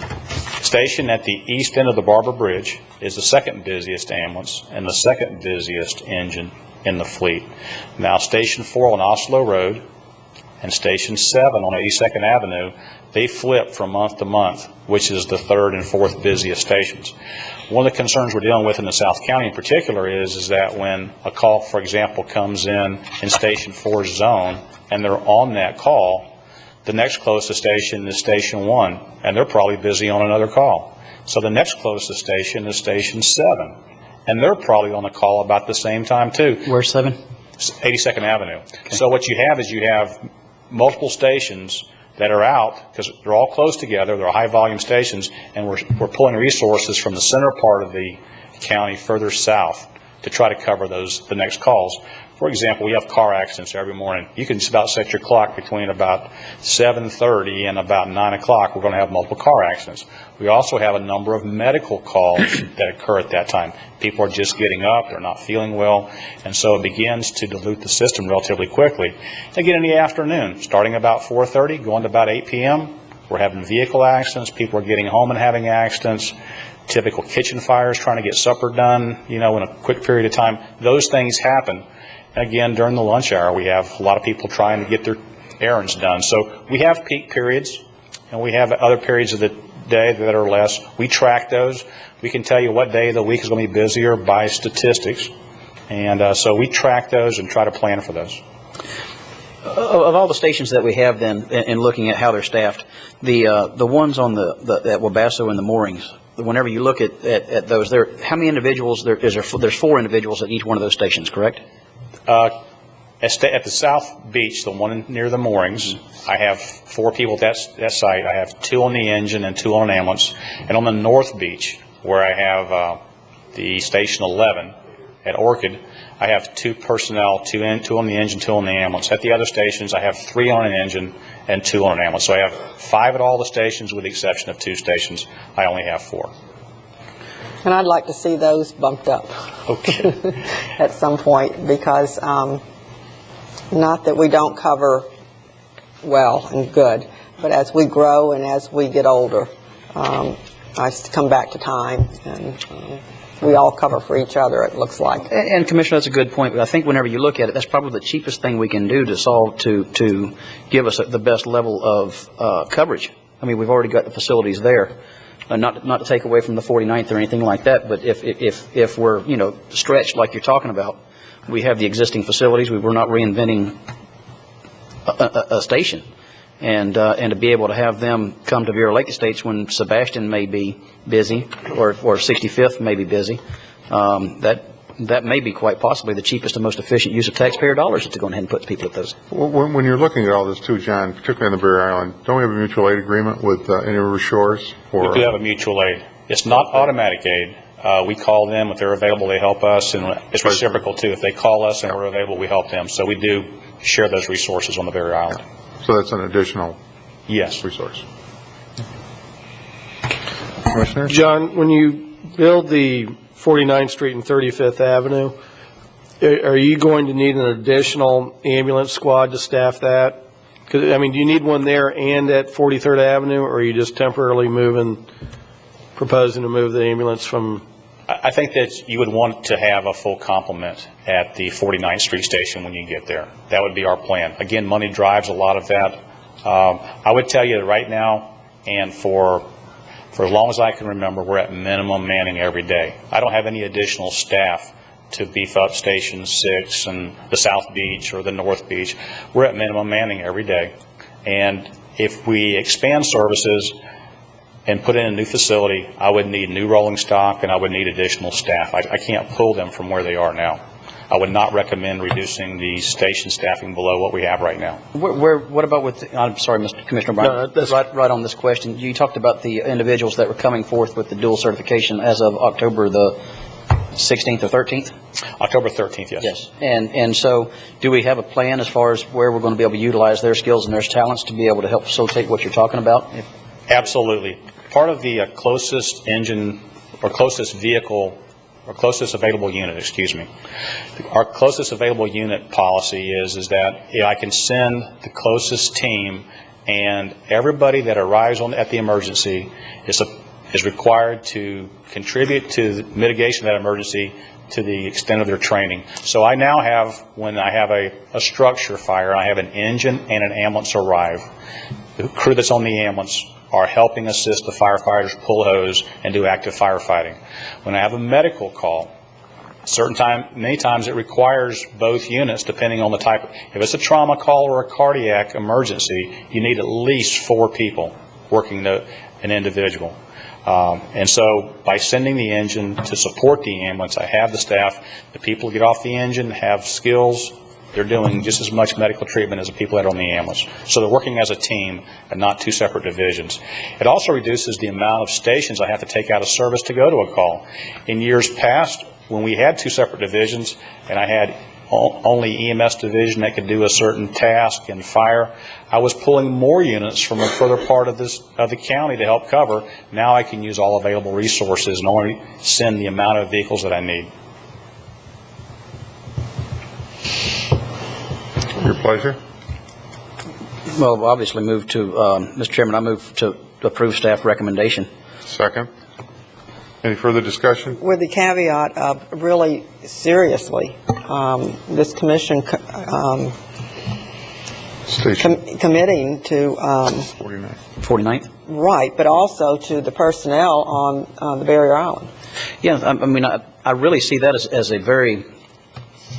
station at the east end of the Barber Bridge is the second busiest ambulance and the second busiest engine in the fleet. Now, Station 4 on Oslo Road and Station 7 on 82nd Avenue, they flip from month to month, which is the third and fourth busiest stations. One of the concerns we're dealing with in the South County in particular is that when a call, for example, comes in Station 4's zone and they're on that call, the next closest station is Station 1, and they're probably busy on another call. So the next closest station is Station 7, and they're probably on the call about the same time too. Where's 7? 82nd Avenue. Okay. So what you have is you have multiple stations that are out because they're all close together. They're high volume stations, and we're pulling resources from the center part of the county further south to try to cover the next calls. For example, we have car accidents every morning. You can just about set your clock between about 7:30 and about 9 o'clock. We're going to have multiple car accidents. We also have a number of medical calls that occur at that time. People are just getting up. They're not feeling well. And so it begins to dilute the system relatively quickly. Again, in the afternoon, starting about 4:30, going to about 8 p.m., we're having vehicle accidents. People are getting home and having accidents. Typical kitchen fires, trying to get supper done, in a quick period of time. Those things happen. And again, during the lunch hour, we have a lot of people trying to get their errands done. So we have peak periods, and we have other periods of the day that are less. We track those. We can tell you what day of the week is going to be busier by statistics. And so we track those and try to plan for those. Of all the stations that we have then, in looking at how they're staffed, the ones on at Wabasso and the moorings, whenever you look at those, how many individuals, there's 4 individuals at each one of those stations, correct? At the South Beach, the one near the moorings, I have 4 people at that site. I have 2 on the engine and 2 on an ambulance. And on the North Beach, where I have the Station 11 at Orchid, I have 2 personnel, 2 on the engine, 2 on the ambulance. At the other stations, I have 3 on an engine and 2 on an ambulance. So I have 5 at all the stations, with the exception of 2 stations. I only have 4. And I'd like to see those bumped up. Okay. At some point, because not that we don't cover well and good, but as we grow and as we get older, I come back to time, and we all cover for each other, it looks like. And Commissioner, that's a good point. But I think whenever you look at it, that's probably the cheapest thing we can do to give us the best level of coverage. I mean, we've already got the facilities there. Not to take away from the 49th or anything like that, but if we're stretched like you're talking about, we have the existing facilities. We're not reinventing a station, and to be able to have them come to Vero Lake Estates when Sebastian may be busy or 65th may be busy, that may be quite possibly the cheapest and most efficient use of taxpayer dollars to go ahead and put people at those. When you're looking at all this too, John, particularly on the Barrier Island, don't we have a mutual aid agreement with any River Shores? We do have a mutual aid. It's not automatic aid. We call them. If they're available, they help us, and it's reciprocal too. If they call us and we're available, we help them. So we do share those resources on the Barrier Island. So that's an additional resource. Commissioner? John, when you build the 49th Street and 35th Avenue, are you going to need an additional ambulance squad to staff that? Because, I mean, do you need one there and at 43rd Avenue, or are you just temporarily proposing to move the ambulance from? I think that you would want to have a full complement at the 49th Street station when you get there. That would be our plan. Again, money drives a lot of that. I would tell you that right now, and for as long as I can remember, we're at minimum manning every day. I don't have any additional staff to beef up Station 6 and the South Beach or the North Beach. We're at minimum manning every day. And if we expand services and put in a new facility, I would need new rolling stock and I would need additional staff. I can't pull them from where they are now. I would not recommend reducing the station staffing below what we have right now. What about with, I'm sorry, Mr. Commissioner Brown, right on this question, you talked about the individuals that were coming forth with the dual certification as of October the 16th or 13th? October 13th, yes. Yes. And so do we have a plan as far as where we're going to be able to utilize their skills and their talents to be able to help facilitate what you're talking about? Absolutely. Part of the closest engine or closest vehicle or closest available unit, our closest available unit policy is that I can send the closest team, and everybody that arrives at the emergency is required to contribute to the mitigation of that emergency to the extent of their training. So I now have, when I have a structure fire, I have an engine and an ambulance arrive. The crew that's on the ambulance are helping assist the firefighters pull hose and do active firefighting. When I have a medical call, many times it requires both units depending on the type. If it's a trauma call or a cardiac emergency, you need at least 4 people working an individual. And so by sending the engine to support the ambulance, I have the staff. The people who get off the engine have skills. They're doing just as much medical treatment as the people that are on the ambulance. So they're working as a team and not 2 separate divisions. It also reduces the amount of stations I have to take out of service to go to a call. In years past, when we had 2 separate divisions and I had only EMS division that could do a certain task and fire, I was pulling more units from a further part of the county to help cover. Now I can use all available resources and only send the amount of vehicles that I need. Your pleasure. Well, obviously move to, Mr. Chairman, I move to approve staff recommendation. Second. Any further discussion? With the caveat of really seriously this commission committing to 49th? Right, but also to the personnel on the barrier island. Yeah, I mean, I really see that as a very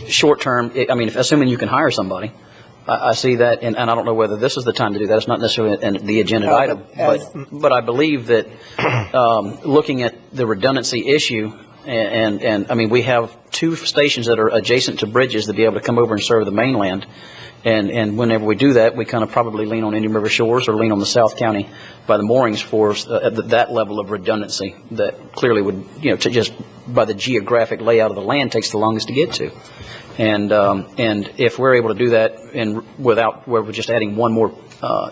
short-term, I mean, assuming you can hire somebody, I see that, and I don't know whether this is the time to do that. It's not necessarily the agenda item, but I believe that looking at the redundancy issue, and I mean, we have 2 stations that are adjacent to bridges that be able to come over and serve the mainland. And whenever we do that, we kind of probably lean on Indian River Shores or lean on the South County by the moorings for that level of redundancy that clearly would, to just by the geographic layout of the land takes the longest to get to. And if we're able to do that without where we're just adding one more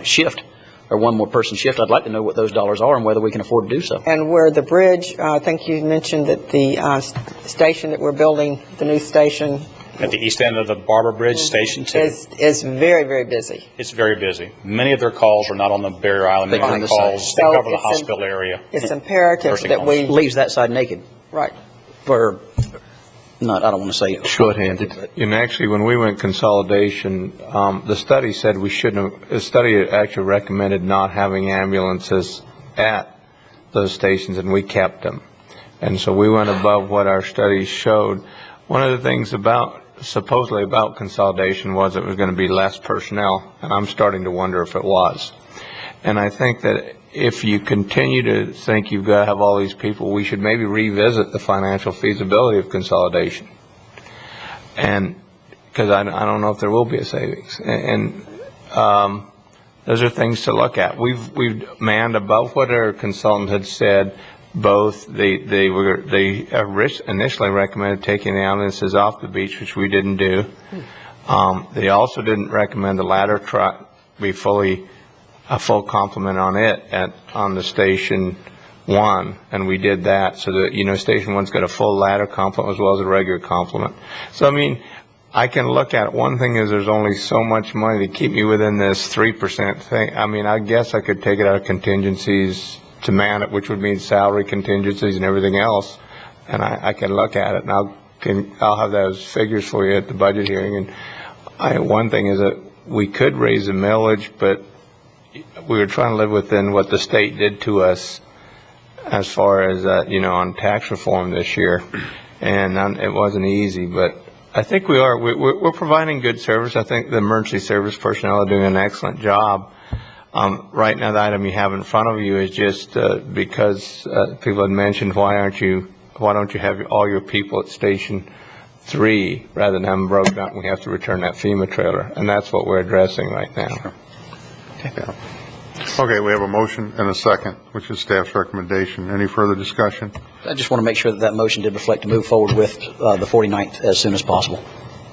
shift or one more person shift, I'd like to know what those dollars are and whether we can afford to do so. And where the bridge, I think you mentioned that the station that we're building, the new station, at the east end of the Barber Bridge Station 2. Is very, very busy. It's very busy. Many of their calls are not on the barrier island. Many of their calls, they cover the hospital area. It's imperative that we... Leaves that side naked. Right. For, not, I don't want to say... Shorthanded. And actually, when we went consolidation, the study said we shouldn't have, the study actually recommended not having ambulances at those stations, and we kept them. And so we went above what our studies showed. One of the things supposedly about consolidation was it was going to be less personnel, and I'm starting to wonder if it was. And I think that if you continue to think you've got to have all these people, we should maybe revisit the financial feasibility of consolidation. And because I don't know if there will be a savings. And those are things to look at. We've manned above what our consultant had said. Both they initially recommended taking the ambulances off the beach, which we didn't do. They also didn't recommend the ladder truck be a full complement on it on the Station 1, and we did that so that Station 1's got a full ladder complement as well as a regular complement. So I mean, I can look at it. One thing is there's only so much money to keep me within this 3% thing. I mean, I guess I could take it out of contingencies to man it, which would mean salary contingencies and everything else, and I can look at it, and I'll have those figures for you at the budget hearing. And one thing is that we could raise the millage, but we were trying to live within what the state did to us as far as on tax reform this year, and it wasn't easy. But I think we're providing good service. I think the emergency service personnel are doing an excellent job. Right now, the item you have in front of you is just because people had mentioned, why don't you have all your people at Station 3 rather than have them broken up and we have to return that FEMA trailer, and that's what we're addressing right now. Sure. Okay. Okay, we have a motion and a second, which is staff's recommendation. Any further discussion? I just want to make sure that option did reflect to move forward with the 49th as soon as possible.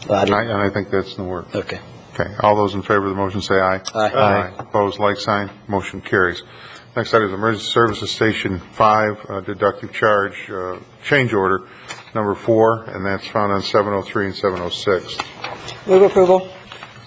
And I think that's in the works. Okay. Okay, all those in favor of the motion say aye. Aye. Aye. Opposed, like sign. Motion carries. Next item is Emergency Services Station 5, deductive charge, change order number 4, and that's found on 703 and 706. Move approval.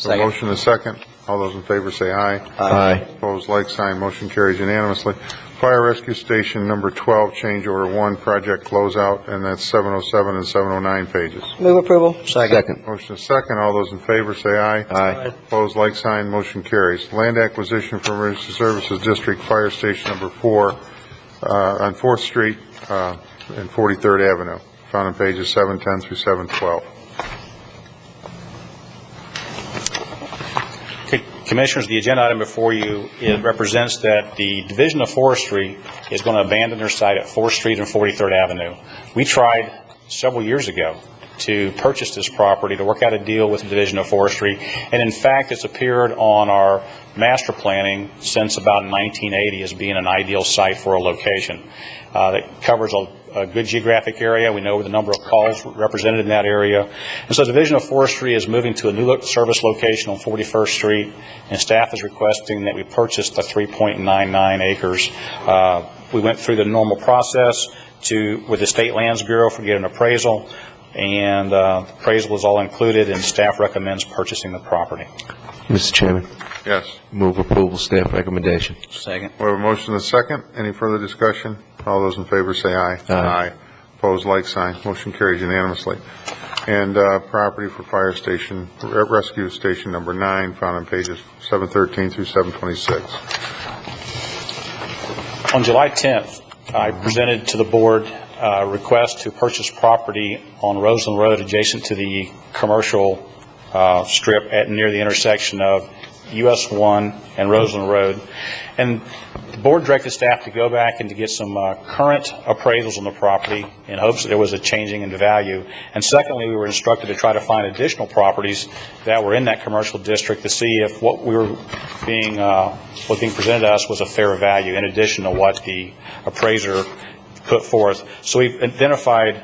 A motion and a second. All those in favor say aye. Aye. Opposed, like sign. Motion carries unanimously. Fire Rescue Station number 12, change order 1, project closeout, and that's 707 and 709 pages. Move approval. Second. Motion is second. All those in favor say aye. Aye. Opposed, like sign. Motion carries. Land acquisition for Emergency Services District Fire Station number 4 on 4th Street and 43rd Avenue, found on pages 710 through 712. Commissioners, the agenda item before you, it represents that the Division of Forestry is going to abandon their site at 4th Street and 43rd Avenue. We tried several years ago to purchase this property, to work out a deal with the Division of Forestry, and in fact it's appeared on our master planning since about 1980 as being an ideal site for a location. That covers a good geographic area. We know the number of calls represented in that area. And so the Division of Forestry is moving to a new service location on 41st Street, and staff is requesting that we purchase the 3.99 acres. We went through the normal process with the State Lands Bureau for getting an appraisal, and appraisal is all included, and staff recommends purchasing the property. Mr. Chairman. Yes. Move approval, staff recommendation. Second. We have a motion and a second. Any further discussion? All those in favor say aye. Aye. Opposed, like sign. Motion carries unanimously. and property for fire station, rescue station number 9, found on pages 713 through 726. On July 10th, I presented to the board a request to purchase property on Roseland Road adjacent to the commercial strip near the intersection of US 1 and Roseland Road. And the board directed staff to go back and to get some current appraisals on the property in hopes that there was a changing in the value. And secondly, we were instructed to try to find additional properties that were in that commercial district to see if what we were being presented to us was a fair value in addition to what the appraiser put forth. So we've identified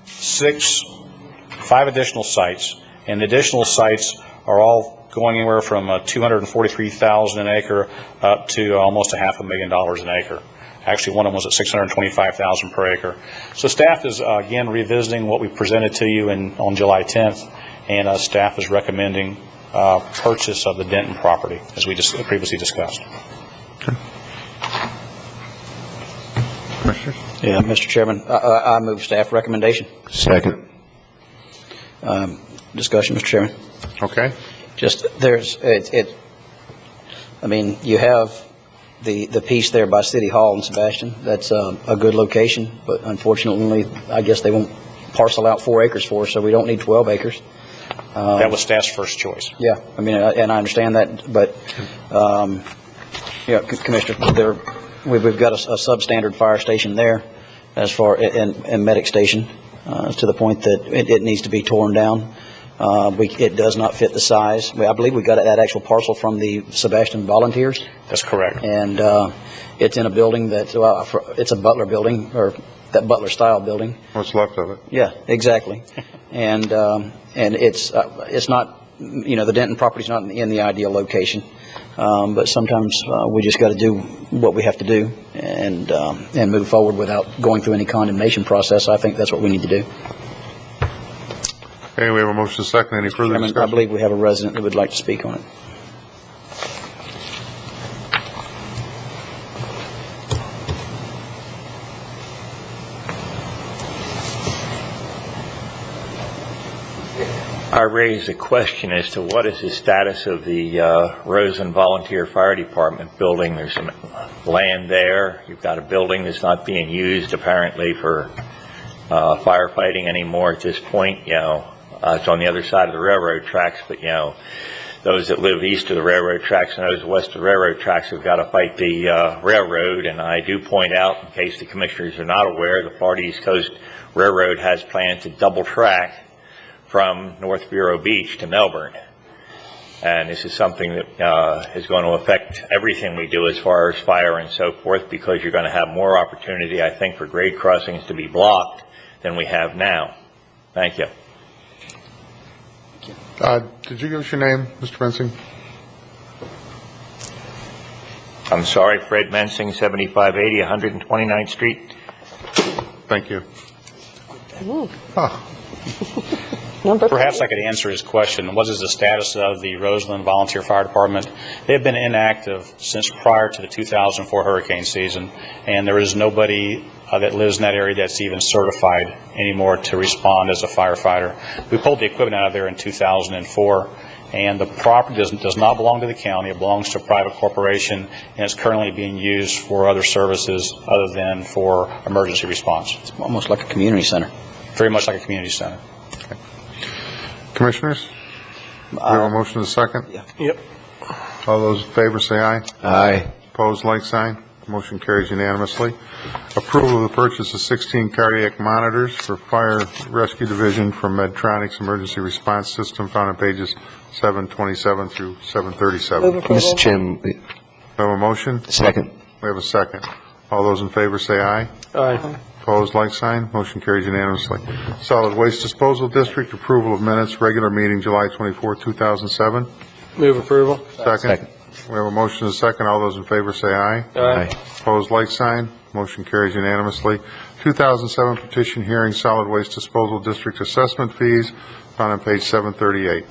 5 additional sites, and the additional sites are all going anywhere from $243,000 an acre up to almost $500,000 an acre. Actually, one of them was at $625,000 per acre. So staff is again revisiting what we presented to you on July 10th, and staff is recommending purchase of the Denton property, as we just previously discussed. Okay. Commissioners? Yeah, Mr. Chairman, I move staff recommendation. Second. Discussion, Mr. Chairman. Okay. Just, I mean, you have the piece there by City Hall in Sebastian. That's a good location, but unfortunately, I guess they won't parcel out 4 acres for us, so we don't need 12 acres. That was staff's first choice. Yeah, I mean, and I understand that, but, Commissioner, we've got a substandard fire station there as far, and medic station, to the point that it needs to be torn down. It does not fit the size. I believe we got that actual parcel from the Sebastian Volunteers. That's correct. And it's in a building that, it's a Butler building, or that Butler style building. What's left of it? Yeah, exactly. And it's not, the Denton property's not in the ideal location. But sometimes we just got to do what we have to do and move forward without going through any condemnation process. I think that's what we need to do. Okay, we have a motion second. Any further discussion? I believe we have a resident that would like to speak on it. I raised a question as to what is the status of the Roseland Volunteer Fire Department building. There's some land there. You've got a building that's not being used apparently for firefighting anymore at this point. It's on the other side of the railroad tracks, but those that live east of the railroad tracks and those west of the railroad tracks have got to fight the railroad. And I do point out, in case the commissioners are not aware, the Florida East Coast Railroad has planned to double track from North Bureau Beach to Melbourne. And this is something that is going to affect everything we do as far as fire and so forth, because you're going to have more opportunity, I think, for grade crossings to be blocked than we have now. Thank you. Did you give us your name, Mr. Mensing? I'm sorry, Fred Mensing, 7580 129th Street. Thank you. Perhaps I could answer his question. What is the status of the Roseland Volunteer Fire Department? They have been inactive since prior to the 2004 hurricane season, and there is nobody that lives in that area that's even certified anymore to respond as a firefighter. We pulled the equipment out of there in 2004, and the property does not belong to the county. It belongs to a private corporation, and it's currently being used for other services other than for emergency response. It's almost like a community center. Very much like a community center. Okay. Commissioners? We have a motion and a second? Yeah. Yep. All those in favor say aye. Aye. Opposed, like sign. Motion carries unanimously. Approval of the purchase of 16 cardiac monitors for Fire Rescue Division from Medtronic's Emergency Response System, found on pages 727 through 737. Mr. Chairman. We have a motion? Second. We have a second. All those in favor say aye. Aye. Opposed, like sign. Motion carries unanimously. Solid Waste Disposal District, approval of minutes, regular meeting July 24, 2007. Move approval. Second. We have a motion and a second. All those in favor say aye. Aye. Opposed, like sign. Motion carries unanimously. 2007 petition hearing, Solid Waste Disposal District assessment fees, found on page 738.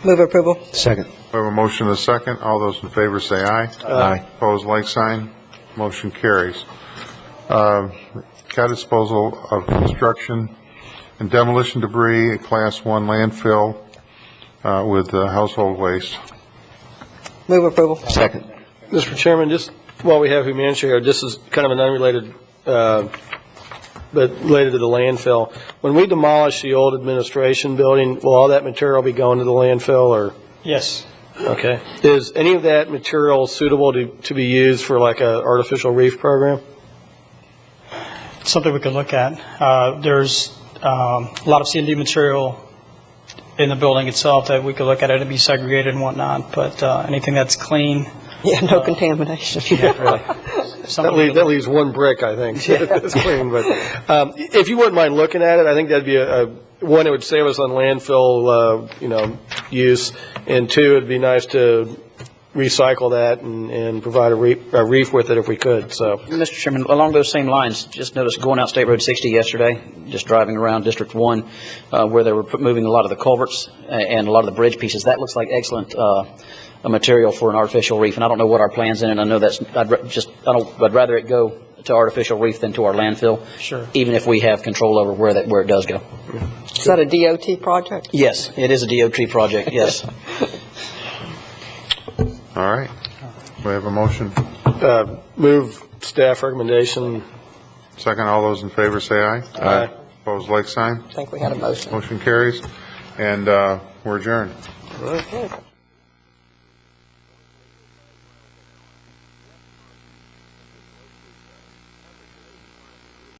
Move approval. Second. We have a motion and a second. All those in favor say aye. Aye. Opposed, like sign. Motion carries. Cat disposal of construction and demolition debris, a Class 1 landfill with household waste. Move approval. Second. Mr. Chairman, just while we have Humanity here, this is kind of an unrelated, but related to the landfill. When we demolish the old administration building, will all that material be going to the landfill, or? Yes. Okay. Is any of that material suitable to be used for like a artificial reef program? It's something we could look at. There's a lot of C&D material in the building itself that we could look at it and be segregated and whatnot, but anything that's clean. Yeah, no contamination. Yeah, really. That leaves one brick, I think. It's clean, but if you wouldn't mind looking at it, I think that'd be one, it would save us on landfill, use, and two, it'd be nice to recycle that and provide a reef with it if we could. So, Mr. Chairman, along those same lines, just noticed going out State Road 60 yesterday, just driving around District 1, where they were moving a lot of the culverts and a lot of the bridge pieces. That looks like excellent material for an artificial reef, and I don't know what our plans in it. I know that's I'd rather it go to artificial reef than to our landfill. Sure. Even if we have control over where it does go. Is that a DOT project? Yes, it is a DOT project. Yes. All right. We have a motion. Move staff recommendation. Second. All those in favor say aye. Aye. Opposed, like sign. I think we had a motion. Motion carries, and we're adjourned. Okay.